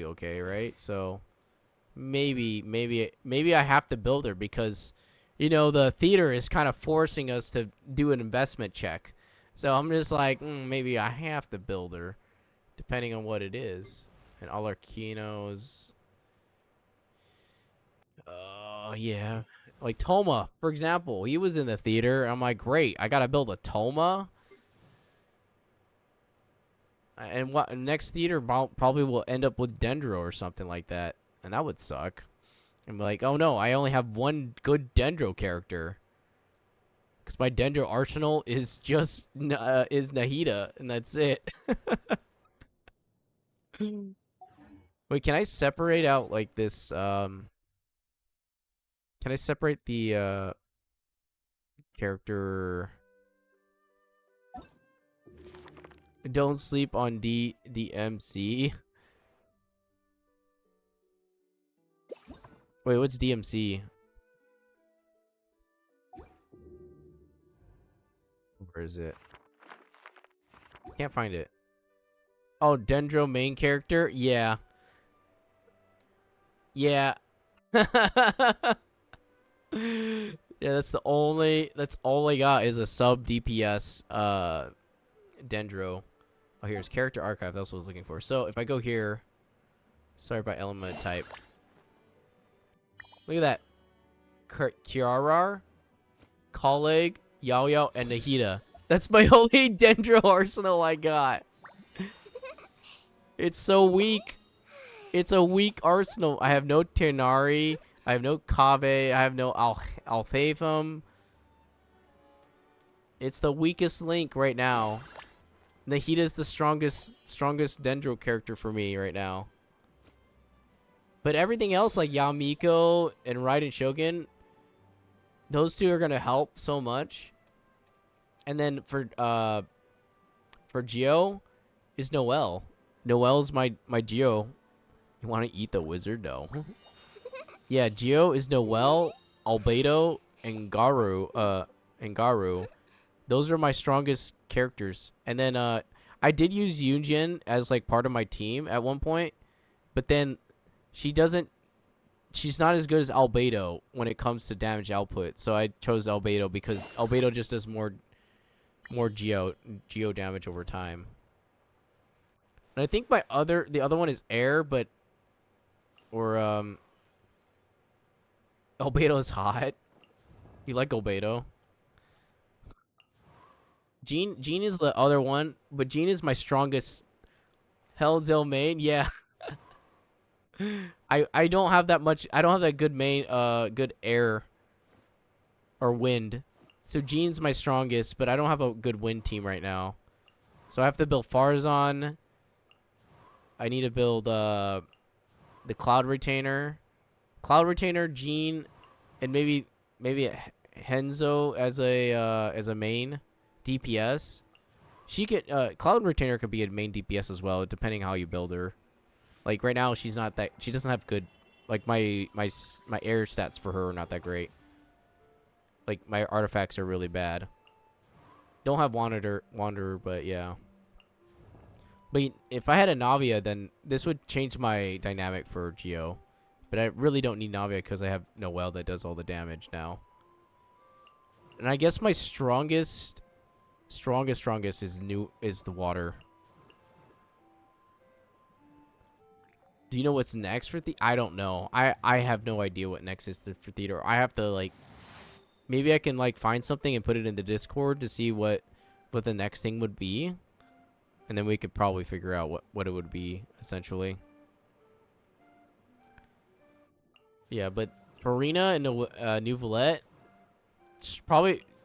okay, right? So maybe I have to build her, because you know the theater is kind of forcing us to do an investment check. So I'm just like, maybe I have to build her, depending on what it is. And Alarkinos. Yeah. Like Toma, for example. He was in the theater. I'm like, great. I got to build a Toma. And what next theater probably will end up with Dendro or something like that. And that would suck. I'm like, oh no, I only have one good Dendro character. Because my Dendro arsenal is just is Nahida, and that's it. Wait, can I separate out like this? Can I separate the character? Don't sleep on DMC. Wait, what's DMC? Where is it? Can't find it. Oh, Dendro main character? Yeah. Yeah. Yeah, that's all I got is a sub DPS Dendro. Oh, here's character archive. That's what I was looking for. So if I go here, Sorry about element type. Look at that. Kiarar, Colleague, Yao Yao, and Nahida. That's my only Dendro arsenal I got. It's so weak. It's a weak arsenal. I have no Ternari. I have no Kave. I have no Alphathum. It's the weakest link right now. Nahida's the strongest Dendro character for me right now. But everything else, like Yamiko and Raiden Shogun, those two are gonna help so much. And then for Geo is Noelle. Noelle's my Geo. You want to eat the wizard? No. Yeah, Geo is Noelle, Albedo, and Garu. Those are my strongest characters. And then I did use Yunjin as like part of my team at one point, but then she's not as good as Albedo when it comes to damage output. So I chose Albedo because Albedo just does more Geo damage over time. And I think the other one is Air, but Albedo is hot. You like Albedo? Jean is the other one, but Jean is my strongest Hellzel main. Yeah. I don't have that much. I don't have that good main good air or wind. So Jean's my strongest, but I don't have a good wind team right now. So I have to build Farzan. I need to build the Cloud Retainer. Cloud Retainer, Jean, and maybe Henzo as a main DPS. She could Cloud Retainer could be a main DPS as well, depending how you build her. Like right now, she doesn't have good. Like my air stats for her are not that great. Like my artifacts are really bad. Don't have Wanderer, but yeah. But if I had a Navia, then this would change my dynamic for Geo. But I really don't need Navia because I have Noelle that does all the damage now. And I guess my strongest is the water. Do you know what's next for I don't know. I have no idea what next is for theater. I have to like maybe I can like find something and put it in the Discord to see what the next thing would be. And then we could probably figure out what it would be essentially. Yeah, but Farina and New Valette,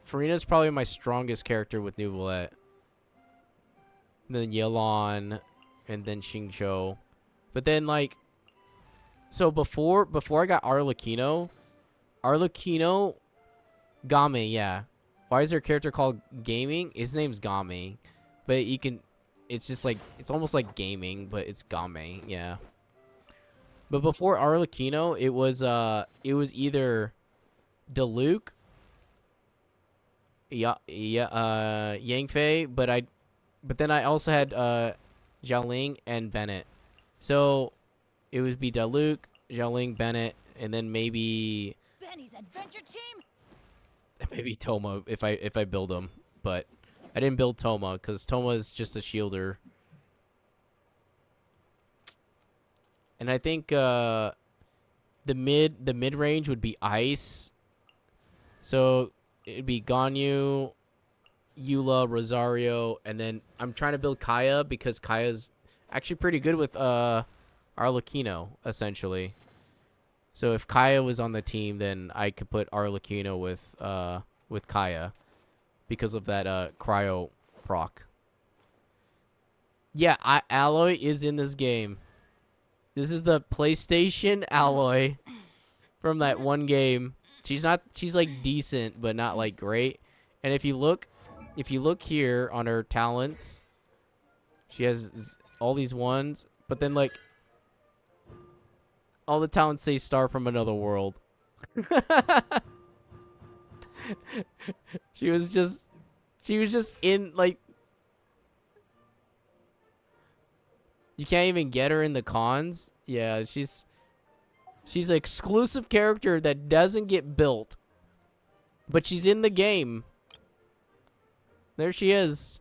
Farina's probably my strongest character with New Valette. And then Yelan, and then Xingqiu. But then like, so before I got Arlecchino, Game, yeah. Why is there a character called Gaming? His name's Game, but you can. It's just like it's almost like gaming, but it's Game, yeah. But before Arlecchino, it was either Diluc, Yangfei, but then I also had Xiaoling and Bennett. So it would be Diluc, Xiaoling, Bennett, and then maybe Benny's adventure team. maybe Toma if I build him, but I didn't build Toma because Toma is just a shielder. And I think the mid range would be Ice. So it'd be Ganyu, Eula, Rosario, and then I'm trying to build Kaya because Kaya's actually pretty good with Arlecchino, essentially. So if Kaya was on the team, then I could put Arlecchino with Kaya because of that cryo proc. Yeah, Alloy is in this game. This is the PlayStation Alloy from that one game. She's like decent, but not like great. And if you look here on her talents, she has all these ones, but then like all the talents say star from another world. She was just in like, you can't even get her in the cons. Yeah, she's an exclusive character that doesn't get built, but she's in the game. There she is,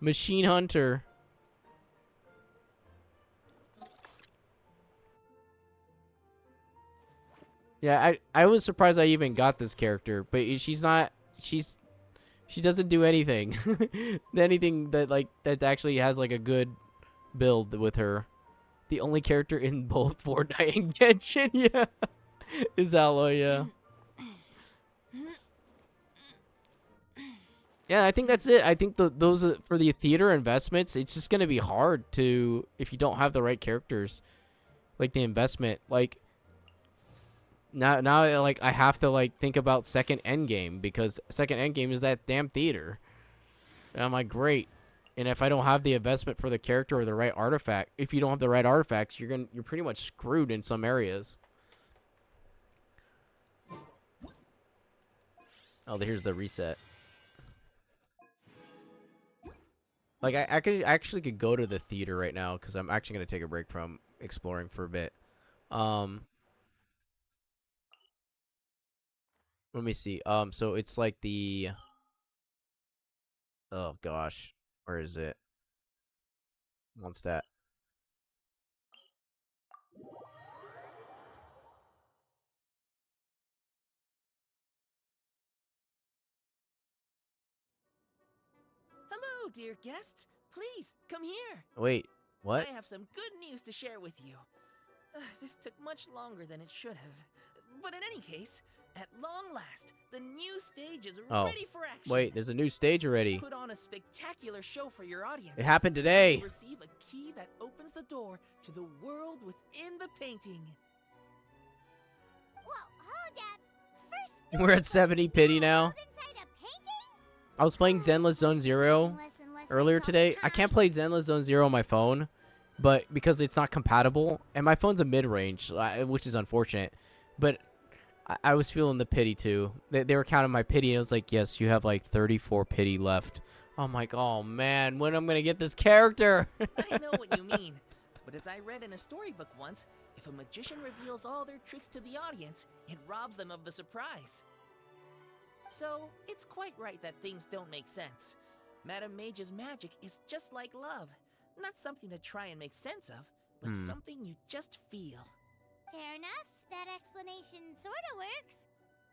Machine Hunter. Yeah, I was surprised I even got this character, but she's not. She doesn't do anything. Anything that that actually has like a good build with her. The only character in both Fortnite and Genshin, yeah, is Aloy, yeah. Yeah, I think that's it. I think those are, for the theater investments, it's just gonna be hard to if you don't have the right characters. Like the investment, like now like I have to like think about second endgame because second endgame is that damn theater. And I'm like, great. And if I don't have the investment for the character or the right artifact, if you don't have the right artifacts, you're pretty much screwed in some areas. Oh, here's the reset. Like I actually could go to the theater right now because I'm actually gonna take a break from exploring for a bit. Um, let me see. So it's like the oh gosh, where is it? What's that? Hello, dear guests. Please, come here. Wait, what? I have some good news to share with you. This took much longer than it should have. But in any case, at long last, the new stage is Oh, ready for action. wait, there's a new stage already. Put on a spectacular show for your audience. It happened today. You'll receive a key that opens the door to the world within the painting. Well, hold up. First, We're at 70 pity now. inside a painting? I was playing Zenless Zone Zero Listen, earlier all the today. I time. can't play Zenless Zone Zero on my phone, but because it's not compatible, and my phone's a mid-range, which is unfortunate. But I was feeling the pity too. They were counting my pity, and it was like, yes, you have like 34 pity left. I'm like, oh man, when am I gonna get this character? I know what you mean. But as I read in a storybook once, if a magician reveals all their tricks to the audience, it robs them of the surprise. So, it's quite right that things don't make sense. Madame Mage's magic is just like love. Not something to try and make sense of, but something you just feel. Fair enough. That explanation sorta works.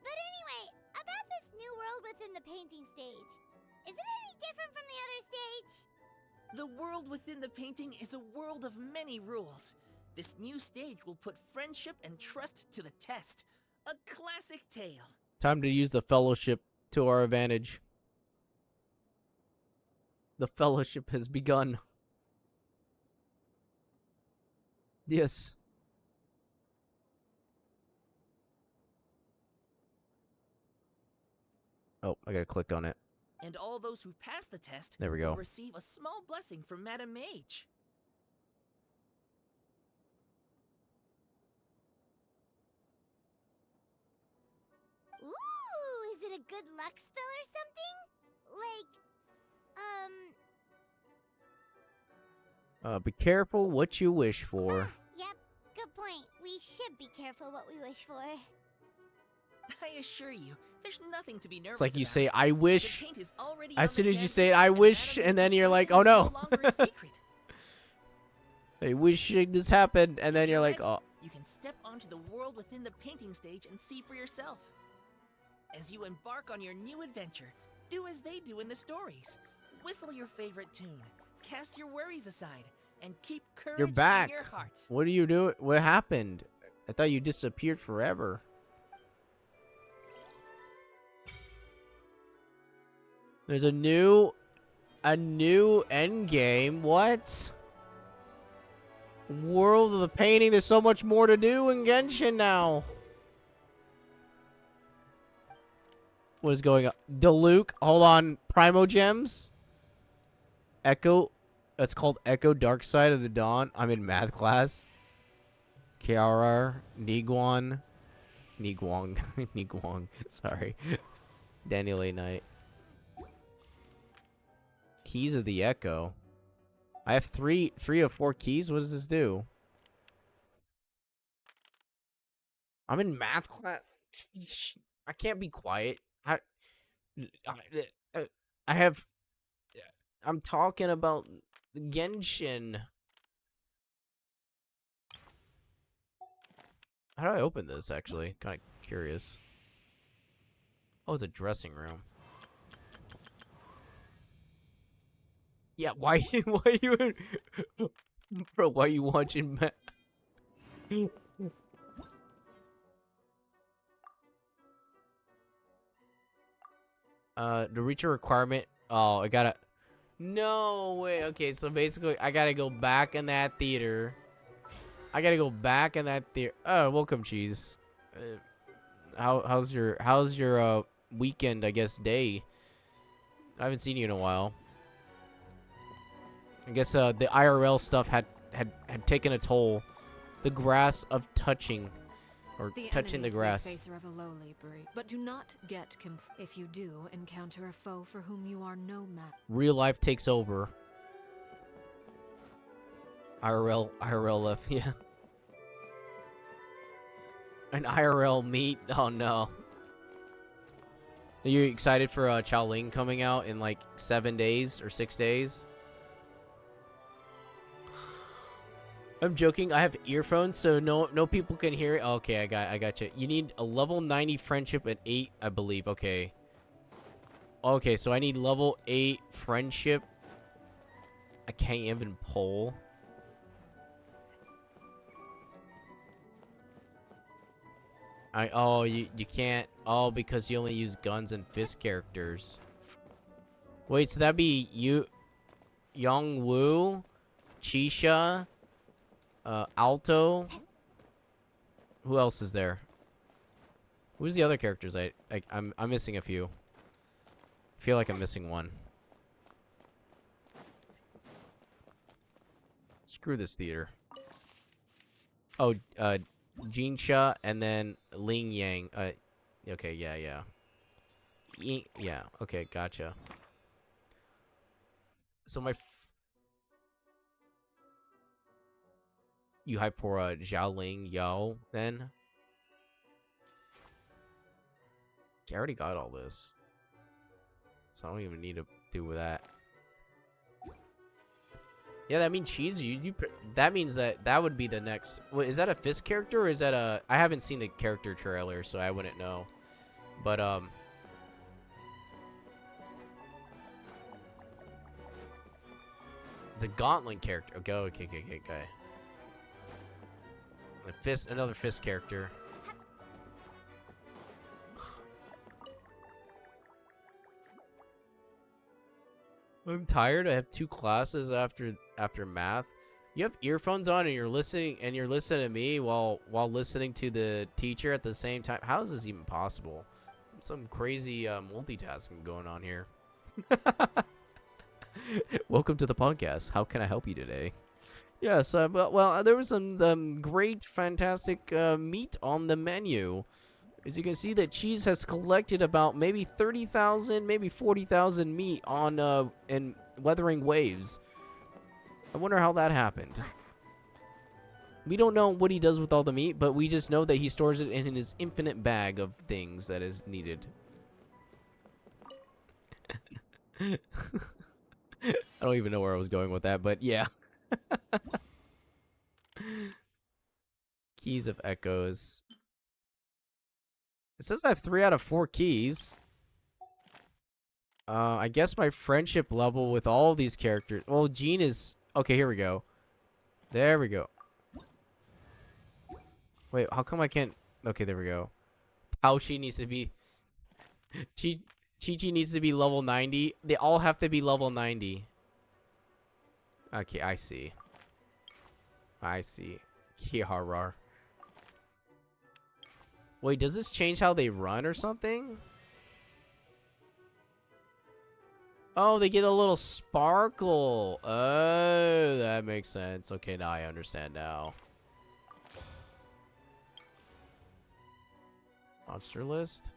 But anyway, about this new world within the painting stage. Is it any different from the other stage? The world within the painting is a world of many rules. This new stage will put friendship and trust to the test. A classic tale. Time to use the fellowship to our advantage. The fellowship has begun. Yes. Oh, I gotta click on it. And all those who pass the test There we go. will receive a small blessing from Madame Mage. Ooh, is it a good luck spell or something? Be careful what you wish for. Yep, good point. We should be careful what we wish for. I assure you, there's nothing to be nervous It's like you about. say, I The wish. paint is already As on soon the as you canvas, say it, I and wish, Madame and then Mage's you're like, blessing oh is no. longer a secret. I wish this happened, and then If you're like, ready, oh. You can step onto the world within the painting stage and see for yourself. As you embark on your new adventure, do as they do in the stories. Whistle your favorite tune, cast your worries aside, and keep courage You're back. in your heart. What are you doing? What happened? I thought you disappeared forever. There's a new end game. What? World of the painting. There's so much more to do in Genshin now. What is going on? Diluc, hold on. Primogems. Echo. That's called Echo Dark Side of the Dawn. I'm in math class. Kiara. Niguang. Niguang. Sorry. Daniel A. Knight. Keys of the Echo. I have three of 4 keys. What does this do? I'm in math class. I can't be quiet. I have. I'm talking about Genshin. How do I open this, actually? Kind of curious. Oh, it's a dressing room. Yeah, why, why you... Bro, why you watching to reach a requirement... Oh, I gotta... No way. Okay, so basically, I gotta go back in that theater. Oh, welcome, Cheese. How's your weekend, I guess, day? I haven't seen you in a while. I guess the IRL stuff had taken a toll. The grass of touching, or touching the grass. Face are of a lowly breed, but do not get if you do encounter a foe for whom you are no match. Real life takes over. IRL left, yeah. An IRL meet. Oh no. Are you excited for Chow Ling coming out in like 7 days or 6 days? I'm joking. I have earphones, so no people can hear it. Okay, I got you. You need a level 90 friendship and 8, I believe. Okay. Okay, so I need level 8 friendship. I can't even pull. You can't. Oh, because you only use guns and fist characters. Wait, so that'd be you, Yong Woo, Chisha, Alto. Who else is there? Who's the other characters? I'm missing a few. I feel like I'm missing one. Screw this theater. Oh, Jinsha and then Ling Yang. Okay, yeah. Yeah, okay, gotcha. So you hype for Zhao Ling Yao then? I already got all this. So I don't even need to do with that. Yeah, that means Cheese. That means that would be the next. Wait, is that a Fist character or is that a? I haven't seen the character trailer, so I wouldn't know. But it's a Gauntlet character. Okay. Another Fist character. I'm tired. I have 2 classes after math. You have earphones on and you're listening to me while listening to the teacher at the same time. How is this even possible? Some crazy multitasking going on here. Welcome to the podcast. How can I help you today? Yes, well, there was some great, fantastic meat on the menu. As you can see, that Cheese has collected about maybe 30,000, maybe 40,000 meat on in Weathering Waves. I wonder how that happened. We don't know what he does with all the meat, but we just know that he stores it in his infinite bag of things that is needed. I don't even know where I was going with that, but yeah. Keys of Echoes. It says I have 3 out of 4 keys. I guess my friendship level with all of these characters. Well, Jean is... Okay, here we go. There we go. Wait, how come I can't... Okay, there we go. Paushi needs to be... Chi-Chi needs to be level 90. They all have to be level 90. Okay, I see. Kiharar. Wait, does this change how they run or something? Oh, they get a little sparkle. Oh, that makes sense. Okay, now I understand now. Monster list?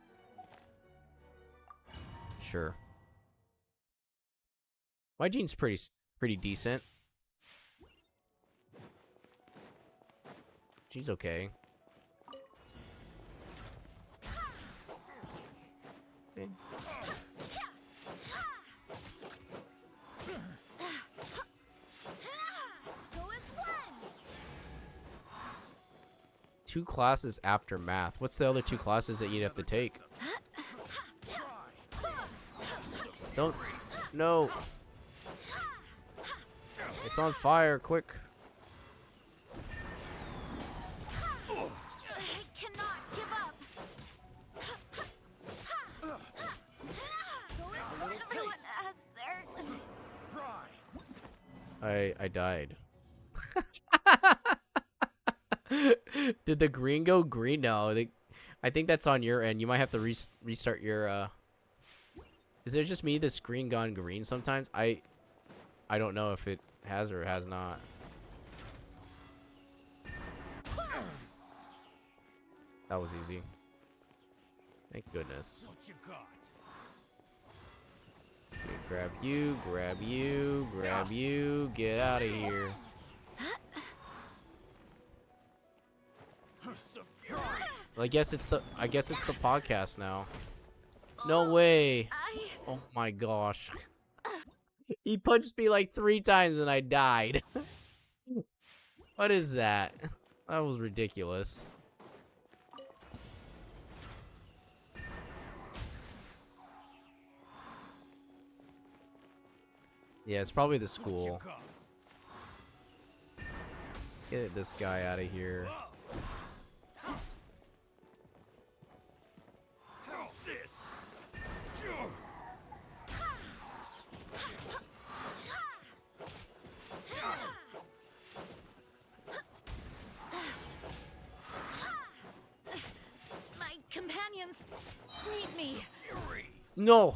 Sure. My Gene's pretty decent. She's okay. Okay. 2 classes after math. What's the other 2 classes that you'd have to take? Don't. No. It's on fire, quick. I cannot give up. Everyone has their limits. I died. Did the green go green? No, I think that's on your end. You might have to restart your Is it just me, the screen gone green sometimes? I don't know if it has or has not. That was easy. Thank goodness. What you got? Okay, grab you, grab you, grab you. Get out of here. Well, I guess it's the podcast now. No way. Oh my gosh. He punched me like 3 times and I died. What is that? That was ridiculous. Yeah, it's probably the school. Get this guy out of here. My companions need me. No.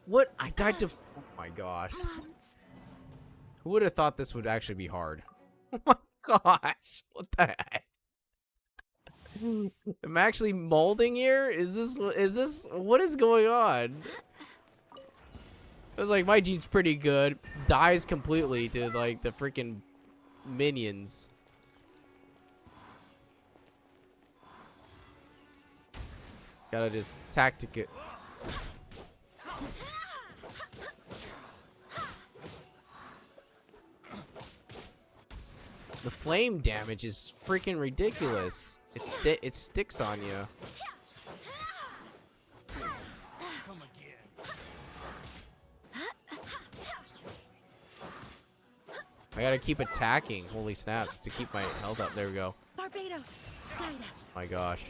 What? I died to. Oh my gosh. Who would have thought this would actually be hard? Oh my gosh. What the heck? I'm actually molding here? Is this what is going on? It was like my gene's pretty good. Dies completely to like the freaking minions. Gotta just tactic it. The flame damage is freaking ridiculous. It sticks on you. Come again. I gotta keep attacking. Holy snaps, to keep my health up. There we go. Barbados, guide us. My gosh.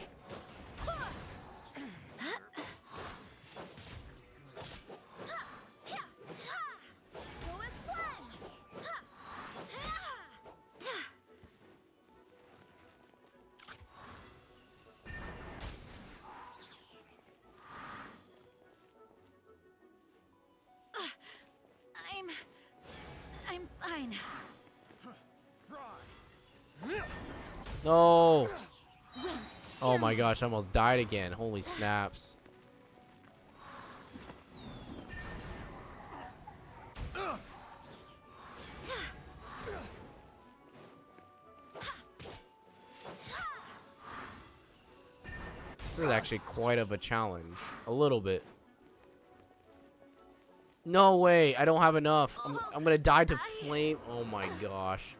I'm fine. No. Oh my gosh, I almost died again. Holy snaps. This is actually quite of a challenge. A little bit. No way, I don't have enough. I'm gonna die to flame. Oh my gosh.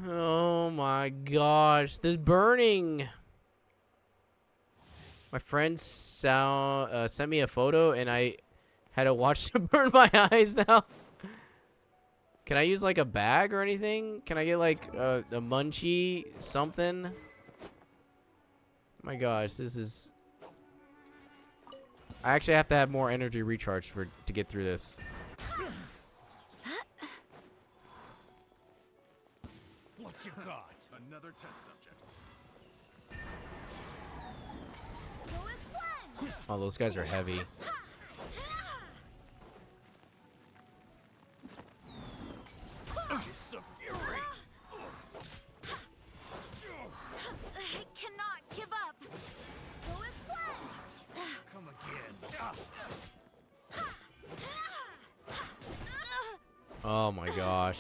Oh my gosh, this burning. My friend sent me a photo and I had to watch it burn my eyes now. Can I use like a bag or anything? Can I get like a munchie something? My gosh, this is... I actually have to have more energy recharge to get through this. What you got? Another test subject. Oh, those guys are heavy. It's a fury. I cannot give up. Go as planned. Come again. Oh my gosh.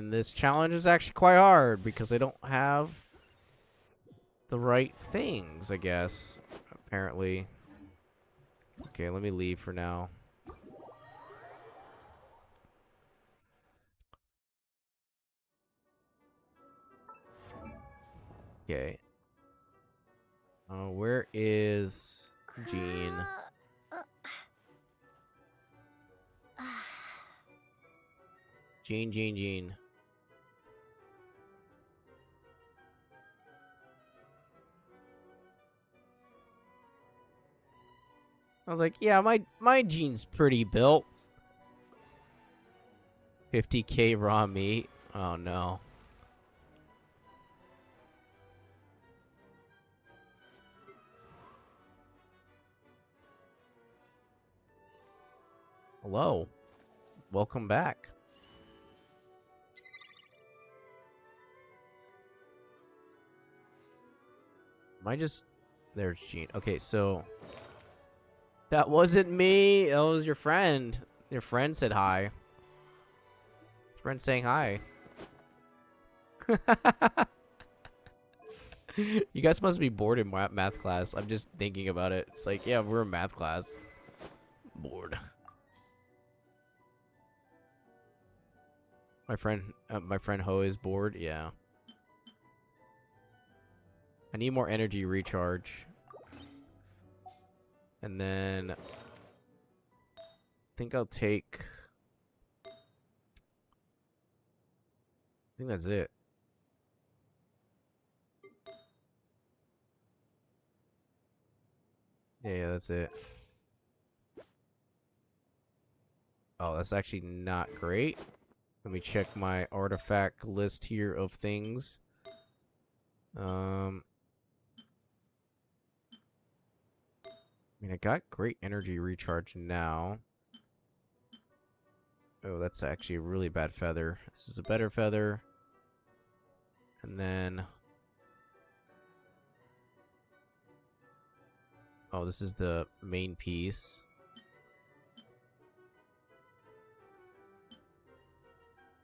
This challenge is actually quite hard because I don't have the right things, I guess. Apparently. Okay, let me leave for now. Okay. Where is Jean? Jean. I was like, yeah, my Jean's pretty built. 50k raw meat. Oh no. Hello. Welcome back. Am I just... There's Jean. Okay, so... That wasn't me. That was your friend. Your friend said hi. Friend saying hi. You guys must be bored in math class. I'm just thinking about it. It's like, yeah, we're in math class. Bored. My friend Ho is bored. Yeah. I need more energy recharge. And then I think I'll take... I think that's it. Yeah, that's it. Oh, that's actually not great. Let me check my artifact list here of things. I mean, I got great energy recharge now. Oh, that's actually a really bad feather. This is a better feather. And then... Oh, this is the main piece.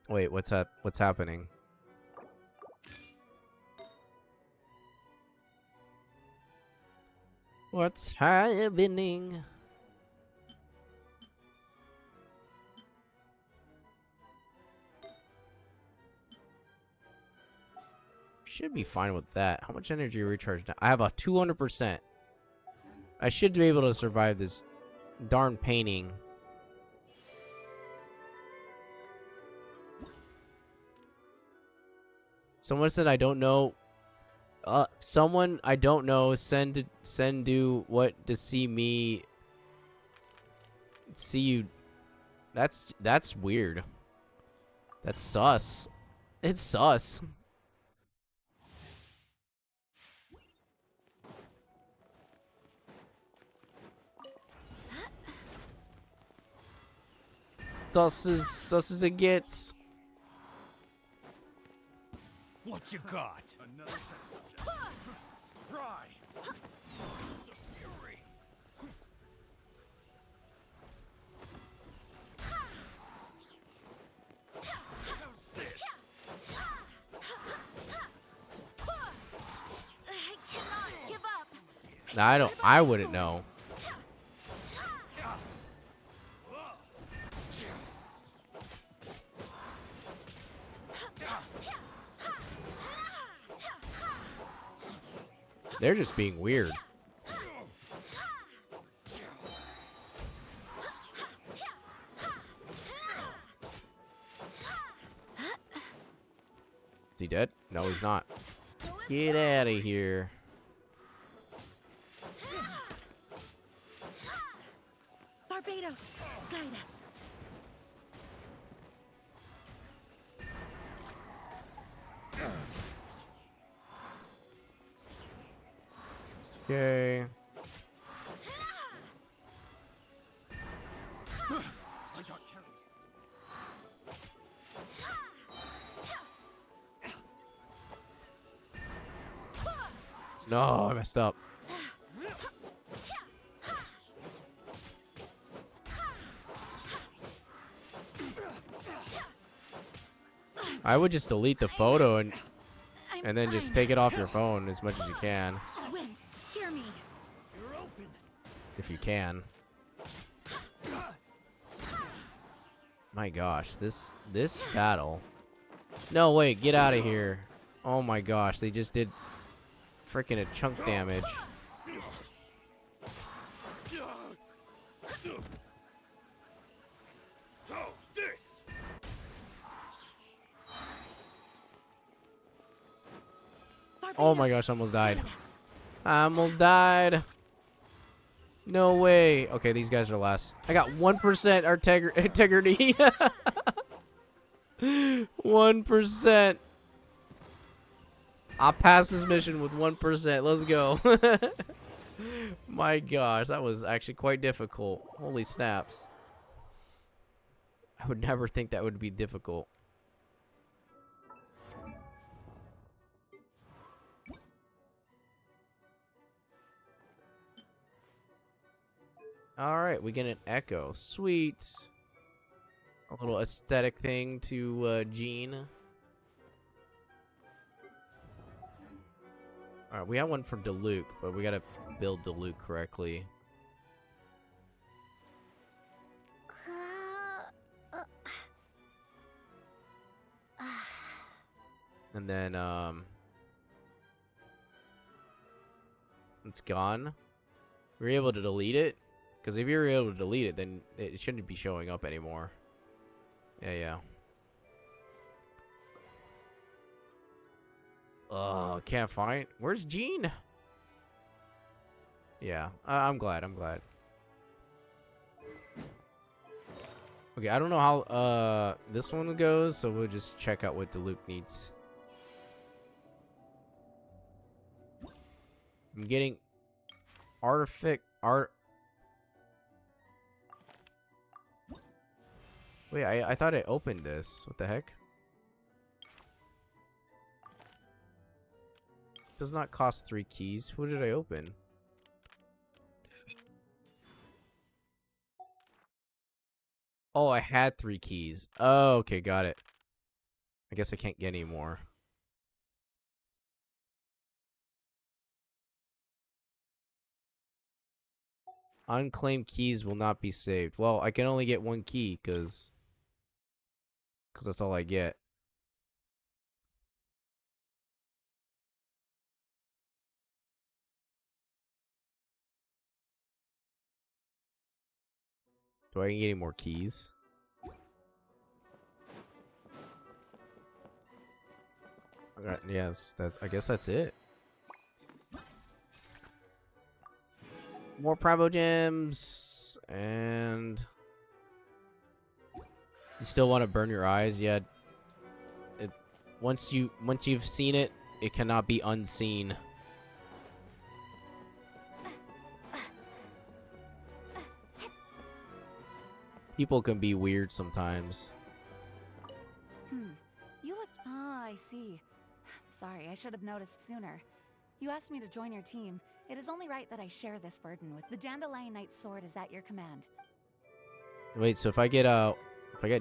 Wait, what's happening? What's happening? Should be fine with that. How much energy recharge now? I have a 200%. I should be able to survive this darn painting. Someone said I don't know. Someone I don't know send do what to see me. See you. That's weird. That's sus. It's sus. Sus as it gets. What you got? Another fry. Fury. How's this? I cannot give up. Nah, I wouldn't know. They're just being weird. Is he dead? No, he's not. Get out of here. Barbados, guide us. Okay. I got careless. No, I messed up. I would just delete the photo and then just take it off your phone as much as you can. Wind, hear me. You're open. If you can. My gosh, this battle. No, wait, get out of here. Oh my gosh, they just did freaking a chunk damage. Oh my gosh, I almost died. I almost died. No way. Okay, these guys are last. I got 1% integrity. 1%. I'll pass this mission with 1%. Let's go. My gosh, that was actually quite difficult. Holy snaps. I would never think that would be difficult. Alright, we get an echo. Sweet. A little aesthetic thing to Jean. Alright, we have one for Diluc, but we gotta build Diluc correctly. And then, it's gone. Were you able to delete it? Because if you were able to delete it, then it shouldn't be showing up anymore. Yeah. Can't find. Where's Jean? Yeah, I'm glad. Okay, I don't know how this one goes, so we'll just check out what Diluc needs. I'm getting artifact art. Wait, I thought I opened this. What the heck? Does not cost 3 keys. Who did I open? Oh, I had 3 keys. Oh, okay, got it. I guess I can't get any more. Unclaimed keys will not be saved. Well, I can only get 1 key because that's all I get. Do I get any more keys? Alright, yes, I guess that's it. More Primo Gems, and you still want to burn your eyes? Yeah. Once you've seen it, it cannot be unseen. People can be weird sometimes. You look... Ah, I see. Sorry, I should have noticed sooner. You asked me to join your team. It is only right that I share this burden with... The Dandelion Knight's sword is at your command. Wait, so if I get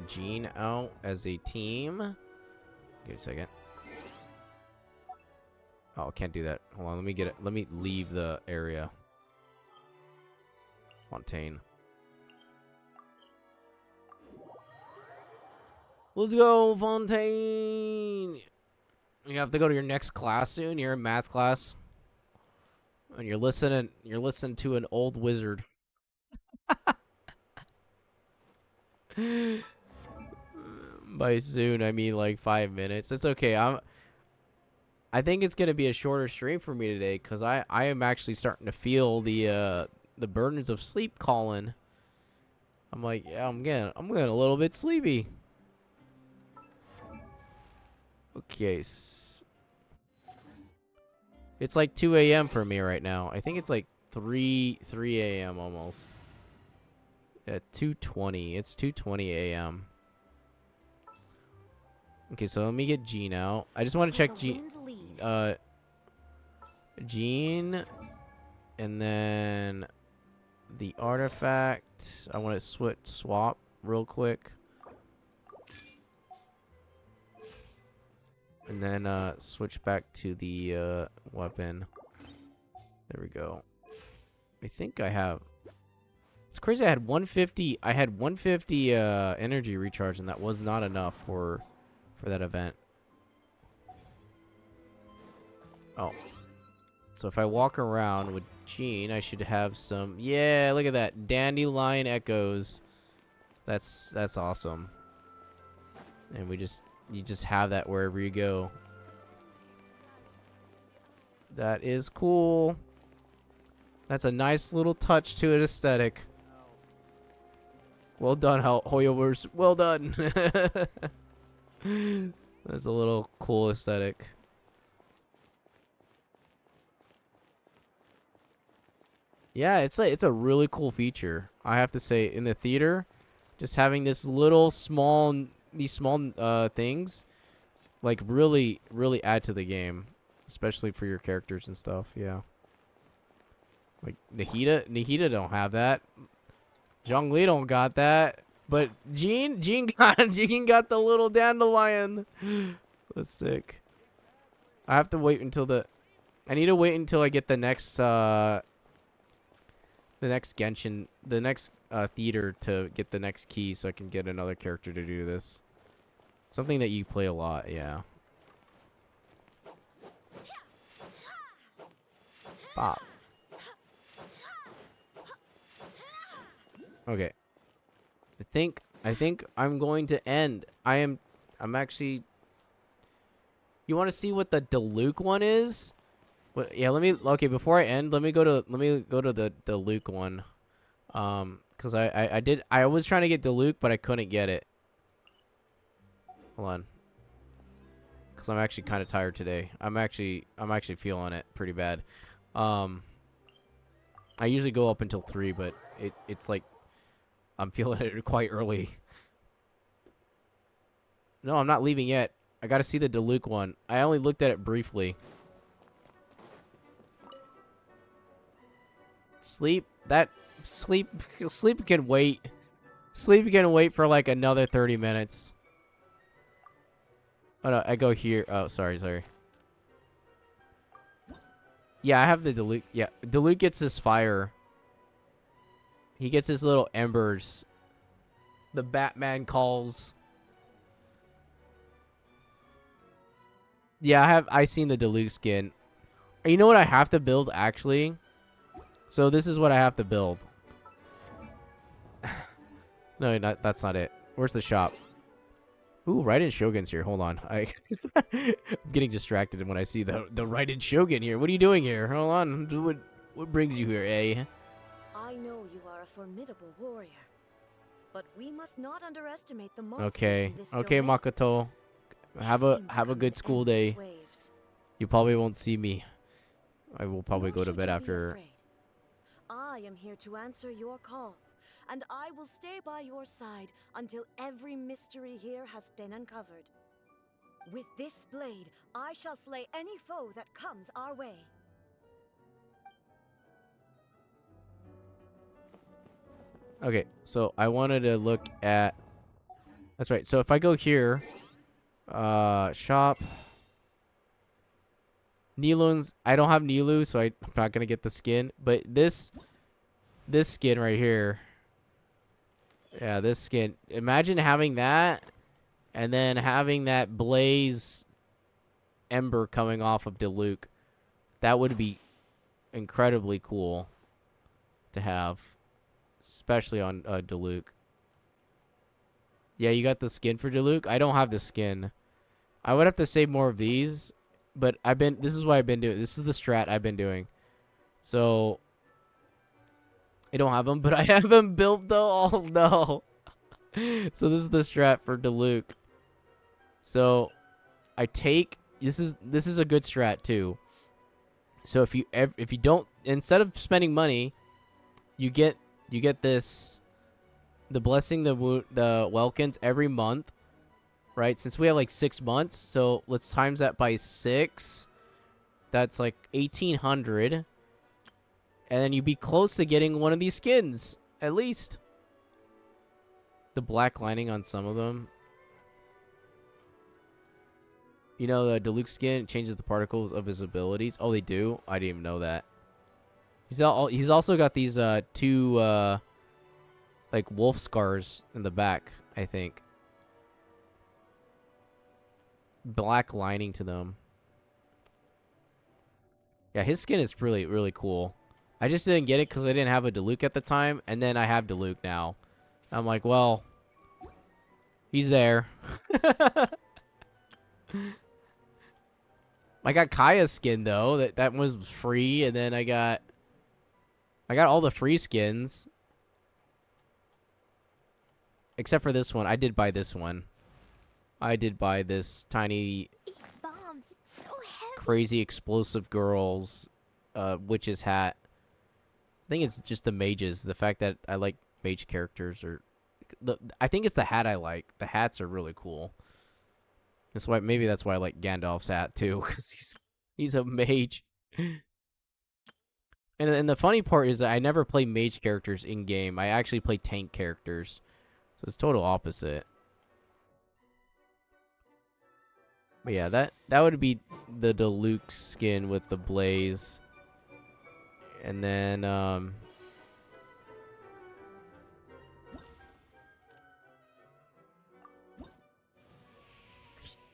Jean out as a team... Give me a second. Oh, I can't do that. Hold on, let me get it. Let me leave the area. Fontaine. Let's go, Fontaine! You have to go to your next class soon. You're in math class. And you're listening to an old wizard. By soon, I mean like 5 minutes. It's okay. I think it's gonna be a shorter stream for me today because I am actually starting to feel the burdens of sleep calling. I'm like, yeah, I'm getting a little bit sleepy. Okay. It's like 2 a.m. for me right now. I think it's like 3 a.m. almost. At 2:20. It's 2:20 a.m. Okay, so let me get Jean out. I just want to check Jean, and then the artifact. I want to swap real quick. And then switch back to the weapon. There we go. I think I have... It's crazy. I had 150 energy recharge, and that was not enough for that event. Oh. So if I walk around with Jean, I should have some. Yeah, look at that. Dandelion echoes. That's awesome. And you just have that wherever you go. That is cool. That's a nice little touch to an aesthetic. Well done, Hoyoverse. Well done. That's a little cool aesthetic. Yeah, it's a really cool feature. I have to say, in the theater, just having this little these small things, like really add to the game, especially for your characters and stuff. Yeah. Like Nahida don't have that. Zhongli don't got that. But Jean got the little dandelion. That's sick. I have to wait until I need to wait until I get the next Genshin, the next theater to get the next key so I can get another character to do this. Something that you play a lot, yeah. Pop. Okay. I think I'm going to end. I'm actually. You want to see what the Diluc one is? What, yeah, okay, before I end, let me go to the Diluc one. Cuz I was trying to get Diluc, but I couldn't get it. Hold on. Cuz I'm actually kind of tired today. I'm actually feeling it pretty bad. I usually go up until 3, but it's like I'm feeling it quite early. No, I'm not leaving yet. I got to see the Diluc one. I only looked at it briefly. Sleep can wait. Sleep can wait for like another 30 minutes. Oh no, I go here. Oh, sorry. Yeah, I have the Diluc. Yeah, Diluc gets this fire. He gets his little embers. The Batman calls. Yeah, I seen the Diluc skin. You know what I have to build actually? So this is what I have to build. No, that's not it. Where's the shop? Ooh, Raiden Shogun's here. Hold on. I'm getting distracted when I see the Raiden Shogun here. What are you doing here? Hold on. What brings you here, eh? I know you are a formidable warrior, but we must not underestimate the monsters Okay. in this Okay, domain. Makoto. Have a good school day. Waves. You probably won't see me. I will probably Nor go to should bed you be after. afraid. I am here to answer your call, and I will stay by your side until every mystery here has been uncovered. With this blade, I shall slay any foe that comes our way. Okay, so I wanted to look at. That's right. So if I go here, shop. Nilun's. I don't have Nilu, so I'm not gonna get the skin. But this skin right here. Yeah, this skin. Imagine having that, and then having that blaze ember coming off of Diluc. That would be incredibly cool to have, especially on Diluc. Yeah, you got the skin for Diluc? I don't have the skin. I would have to save more of these, but this is what I've been doing. This is the strat I've been doing. So I don't have them, but I have them built though. Oh no. So this is the strat for Diluc. So I take this is a good strat too. So if you don't, instead of spending money, you get this, the blessing the Welkins every month, right? Since we have like 6 months, so let's times that by 6. That's like 1,800, and then you'd be close to getting one of these skins at least. The black lining on some of them. You know, the Diluc skin changes the particles of his abilities. Oh, they do? I didn't even know that. He's also got these 2 like wolf scars in the back, I think. Black lining to them. Yeah, his skin is really, really cool. I just didn't get it because I didn't have a Diluc at the time, and then I have Diluc now. I'm like, well, he's there. I got Kaya's skin though. That was free, and then I got all the free skins. Except for this one. I did buy this one. I did buy this tiny These bombs, so heavy. crazy explosive girls witch's hat. I think it's just the mages. The fact that I like mage characters, or I think it's the hat I like. The hats are really cool. That's why, maybe that's why I like Gandalf's hat too, because he's a mage. And the funny part is that I never play mage characters in game. I actually play tank characters, so it's total opposite. But yeah, that would be the Diluc skin with the blaze. And then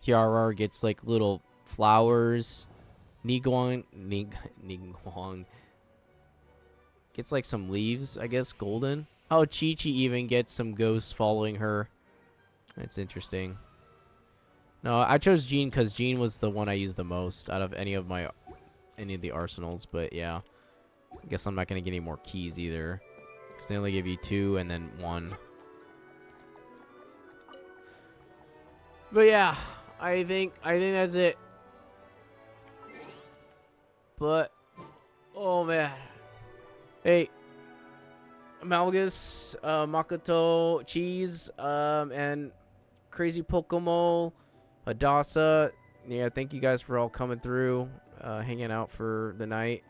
Kiara gets like little flowers. Niguang gets like some leaves, I guess, golden. Oh, Chi-Chi even gets some ghosts following her. That's interesting. No, I chose Jean because Jean was the one I used the most out of any of the arsenals. But yeah, I guess I'm not gonna get any more keys either, because they only give you 2 and then 1. But yeah, I think that's it. But oh man, hey, Malgus, Makoto, Cheese, and Crazy Pokémo, Hadassah. Yeah, thank you guys for all coming through, hanging out for the night.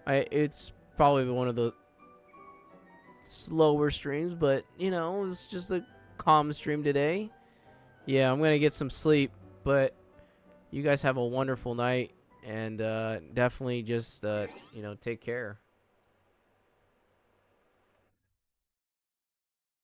It's probably one of the slower streams, but you know, it's just a calm stream today. Yeah, I'm gonna get some sleep, but you guys have a wonderful night, and definitely just you know, take care.